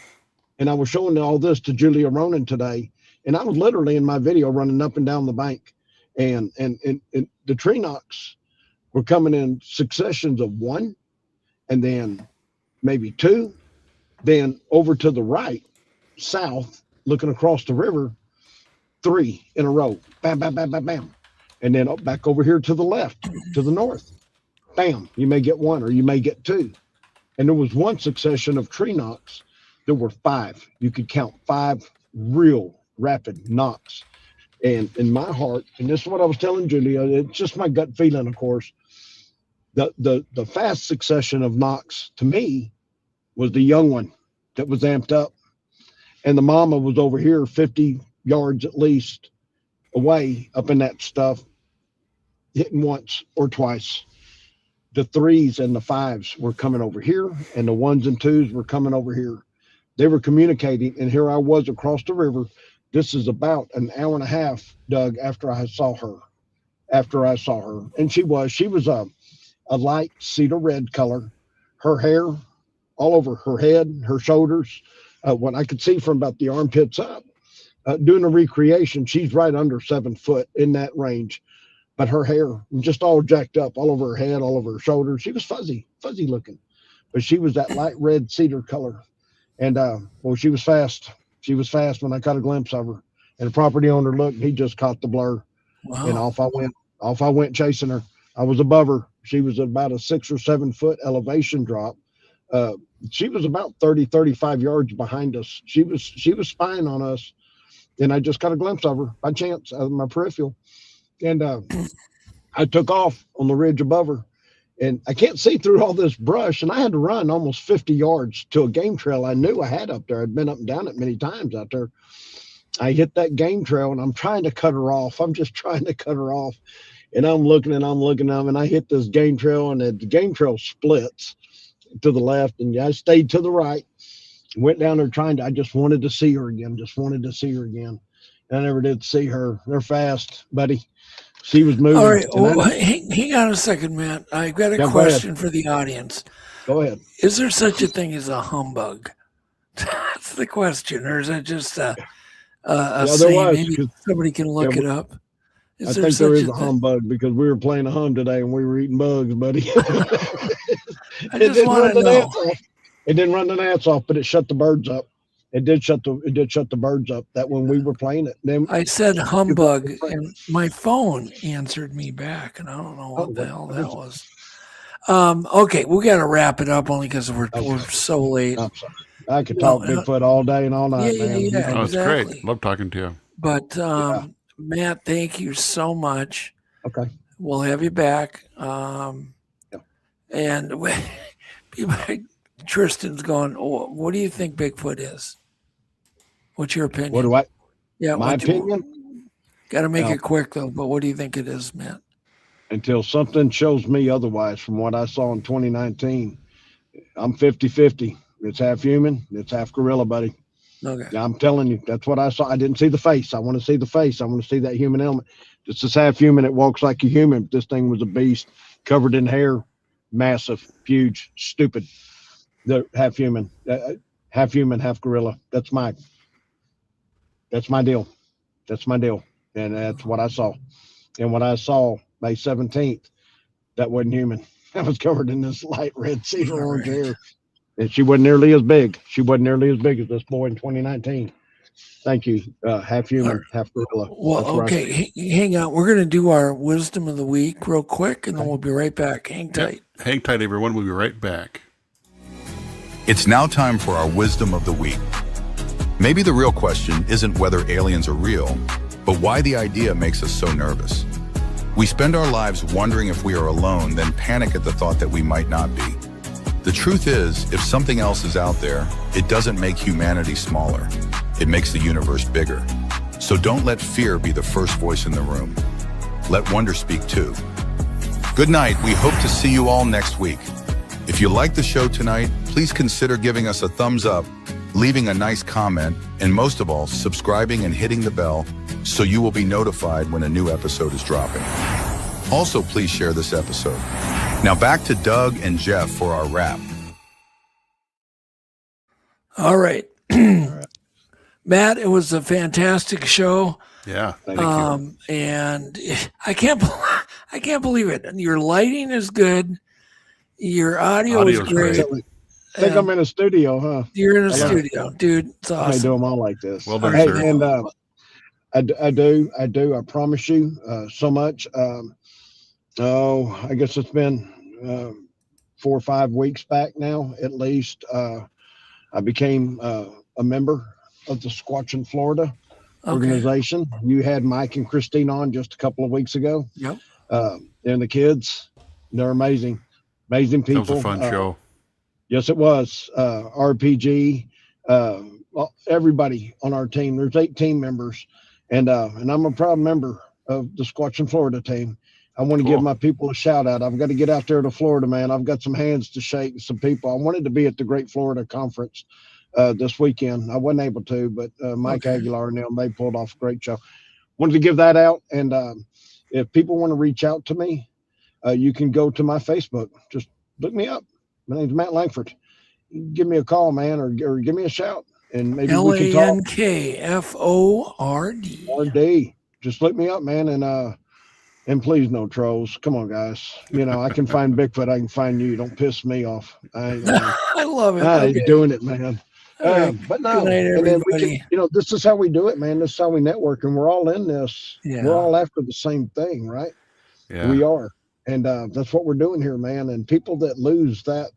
And I was showing all this to Julia Ronan today, and I was literally in my video running up and down the bank, and the tree knocks were coming in successions of 1, and then maybe 2, then over to the right, south, looking across the river, 3 in a row, bam, bam, bam, bam, bam. And then back over here to the left, to the north, bam, you may get 1 or you may get 2. And there was one succession of tree knocks. There were 5. You could count 5 real rapid knocks. And in my heart, and this is what I was telling Julia, it's just my gut feeling, of course, the fast succession of knocks to me was the young one that was amped up. And the mama was over here 50 yards at least away up in that stuff, hitting once or twice. The 3s and the 5s were coming over here, and the 1s and 2s were coming over here. They were communicating, and here I was across the river. This is about an hour and a half, Doug, after I saw her. And she was a light cedar red color. Her hair all over her head, her shoulders, what I could see from about the armpits up. Doing a recreation, she's right under 7 foot in that range. But her hair was just all jacked up, all over her head, all over her shoulders. She was fuzzy looking. But she was that light red cedar color. And, she was fast. She was fast when I caught a glimpse of her. And the property owner looked, he just caught the blur. Wow. And off I went chasing her. I was above her. She was about a 6 or 7 foot elevation drop. She was about 30, 35 yards behind us. She was spying on us. And I just got a glimpse of her by chance out of my peripheral. And I took off on the ridge above her. And I can't see through all this brush. And I had to run almost 50 yards to a game trail I knew I had up there. I'd been up and down it many times out there. I hit that game trail and I'm trying to cut her off. I'm just trying to cut her off. And I'm looking and I hit this game trail, and the game trail splits to the left, and I stayed to the right. Went down there I just wanted to see her again. I never did see her. They're fast, buddy. She was moving.
All right. Hang on a second, Matt. I've got a question for the audience.
Go ahead.
Is there such a thing as a humbug? That's the question. Or is it just a saying? Maybe somebody can look it up.
I think there is a humbug, because we were playing a hum today and we were eating bugs, buddy.
I just want to know.
It didn't run the gnats off, but it shut the birds up. It did shut the birds up. That when we were playing it. Then
I said humbug, and my phone answered me back, and I don't know what the hell that was. Okay, we got to wrap it up only because we're so late.
I'm sorry. I could talk Bigfoot all day and all night, man.
Yeah,
oh, it's great. Love talking to you.
But Matt, thank you so much.
Okay.
We'll have you back. And Tristan's going, what do you think Bigfoot is? What's your opinion?
What do I?
Yeah,
my opinion?
Got to make it quick, though. But what do you think it is, Matt?
Until something shows me otherwise from what I saw in 2019, I'm 50-50. It's half human. It's half gorilla, buddy.
Okay.
I'm telling you, that's what I saw. I didn't see the face. I want to see the face. I want to see that human element. This is half human. It walks like a human. This thing was a beast, covered in hair, massive, huge, stupid. The half human, half gorilla. That's my deal. That's my deal. And that's what I saw. And what I saw May 17th, that wasn't human. That was covered in this light red cedar orange hair. And she wasn't nearly as big. She wasn't nearly as big as this boy in 2019. Thank you. Half human, half gorilla.
Well, okay. Hang on. We're going to do our wisdom of the week real quick, and then we'll be right back. Hang tight.
Yep. Hang tight, everyone. We'll be right back.
It's now time for our wisdom of the week. Maybe the real question isn't whether aliens are real, but why the idea makes us so nervous. We spend our lives wondering if we are alone, then panic at the thought that we might not be. The truth is, if something else is out there, it doesn't make humanity smaller. It makes the universe bigger. So don't let fear be the first voice in the room. Let wonder speak too. Good night. We hope to see you all next week. If you like the show tonight, please consider giving us a thumbs up, leaving a nice comment, and most of all, subscribing and hitting the bell so you will be notified when a new episode is dropping. Also, please share this episode. Now back to Doug and Jeff for our wrap.
All right. Matt, it was a fantastic show.
Yeah, thank you.
And I can't believe it. Your lighting is good. Your audio is great.
I think I'm in a studio, huh?
You're in a studio, dude. It's awesome.
I do them all like this.
Well done,
hey,
sir.
And I do. I promise you so much. I guess it's been 4 or 5 weeks back now, at least. I became a member of the Sasquatch in Florida organization. You had Mike and Christine on just a couple of weeks ago.
Yep.
And the kids, they're amazing. Amazing people.
That was a fun show.
Yes, it was. RPG, everybody on our team. There's 8 team members, and I'm a proud member of the Sasquatch in Florida team. I want to give my people a shout out. I've got to get out there to Florida, man. I've got some hands to shake, some people. I wanted to be at the Great Florida Conference this weekend. I wasn't able to, but Mike Aguilar and them, they pulled off a great show. Wanted to give that out, and if people want to reach out to me, you can go to my Facebook. Just look me up. My name's Matt Lankford. Give me a call, man, or give me a shout, and maybe we can talk.
LANKFORD.
RD. Just look me up, man, and please no trolls. Come on, guys. You know, I can find Bigfoot. I can find you. Don't piss me off. I
love it.
I ain't doing it, man. But no,
Good night,
and then we
everybody.
can, this is how we do it, man. This is how we network, and we're all in this.
Yeah.
We're all after the same thing, right?
Yeah.
We are, and that's what we're doing here, man. And people that lose that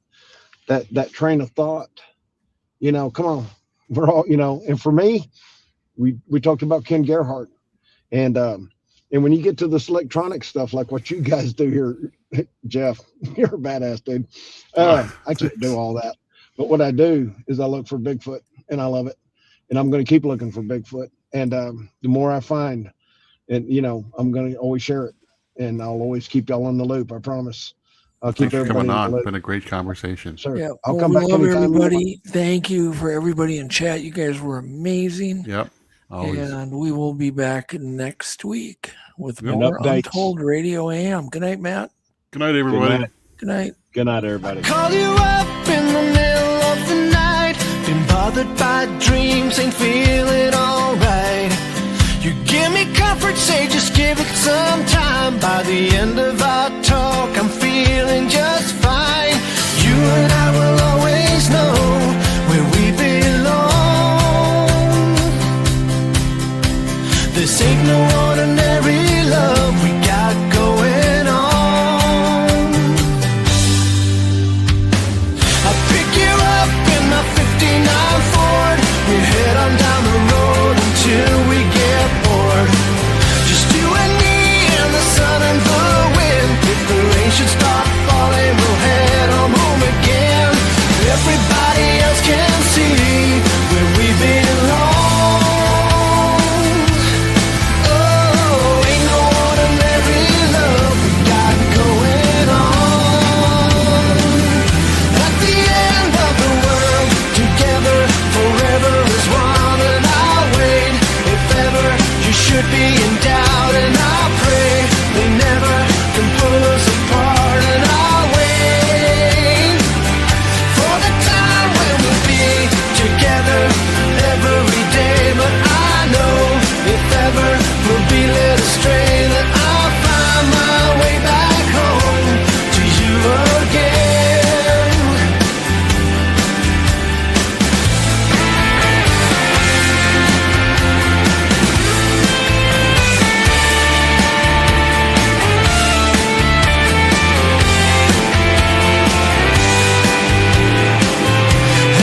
train of thought, come on, we're all, and for me, we talked about Ken Gerhardt, and when you get to this electronic stuff, like what you guys do here, Jeff, you're a badass dude. I can't do all that, but what I do is I look for Bigfoot, and I love it, and I'm going to keep looking for Bigfoot. And the more I find, and I'm going to always share it, and I'll always keep y'all in the loop. I promise. I'll keep
Thanks for
everybody
coming
in the
on.
loop.
It's been a great conversation.
Sure.
Yeah,
I'll
well,
come
we
back
love
anytime.
everybody. Thank you for everybody in chat. You guys were amazing.
Yep. Always.
And we will be back next week with
Yep.
more
Updates.
Untold Radio AM. Good night, Matt.
Good night, everybody.
Good night.
Good night, everybody.
Call you up in the middle of the night. Been bothered by dreams, ain't feeling alright. You give me comfort, say just give it some time. By the end of our talk, I'm feeling just fine. You and I will always know where we belong. This ain't no ordinary love we got going on. I'll pick you up in my 59 Ford. We head on down the road until we get bored. Just you and me and the sun and the wind. If the rain should start falling, we'll head home again. Everybody else can see where we belong. Oh, ain't no ordinary love we got going on. At the end of the world, together forever as one, and I'll wait. If ever you should be in doubt, and I'll pray they never can pull us apart, and I'll wait for the time when we'll be together every day. But I know if ever we'll be led astray, that I'll find my way back home to you again.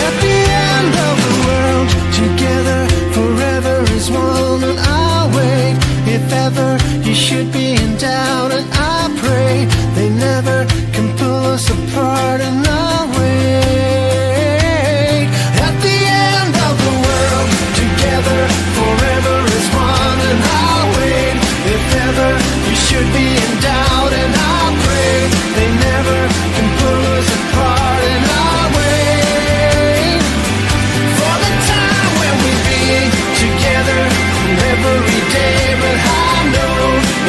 At the end of the world, together forever as one, and I'll wait. If ever you should be in doubt, and I pray they never can pull us apart, and I'll wait. At the end of the world, together forever as one, and I'll wait. If ever you should be in doubt, and I'll pray they never can pull us apart, and I'll wait for the time when we'll be together every day. But I know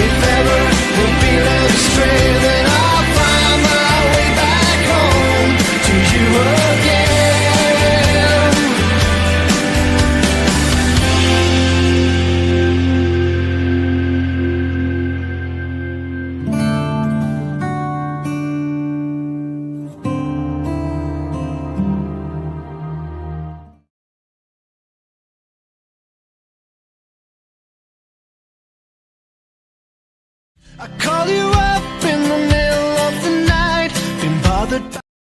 if ever we'll be led astray, then I'll find my way back home to you again. I call you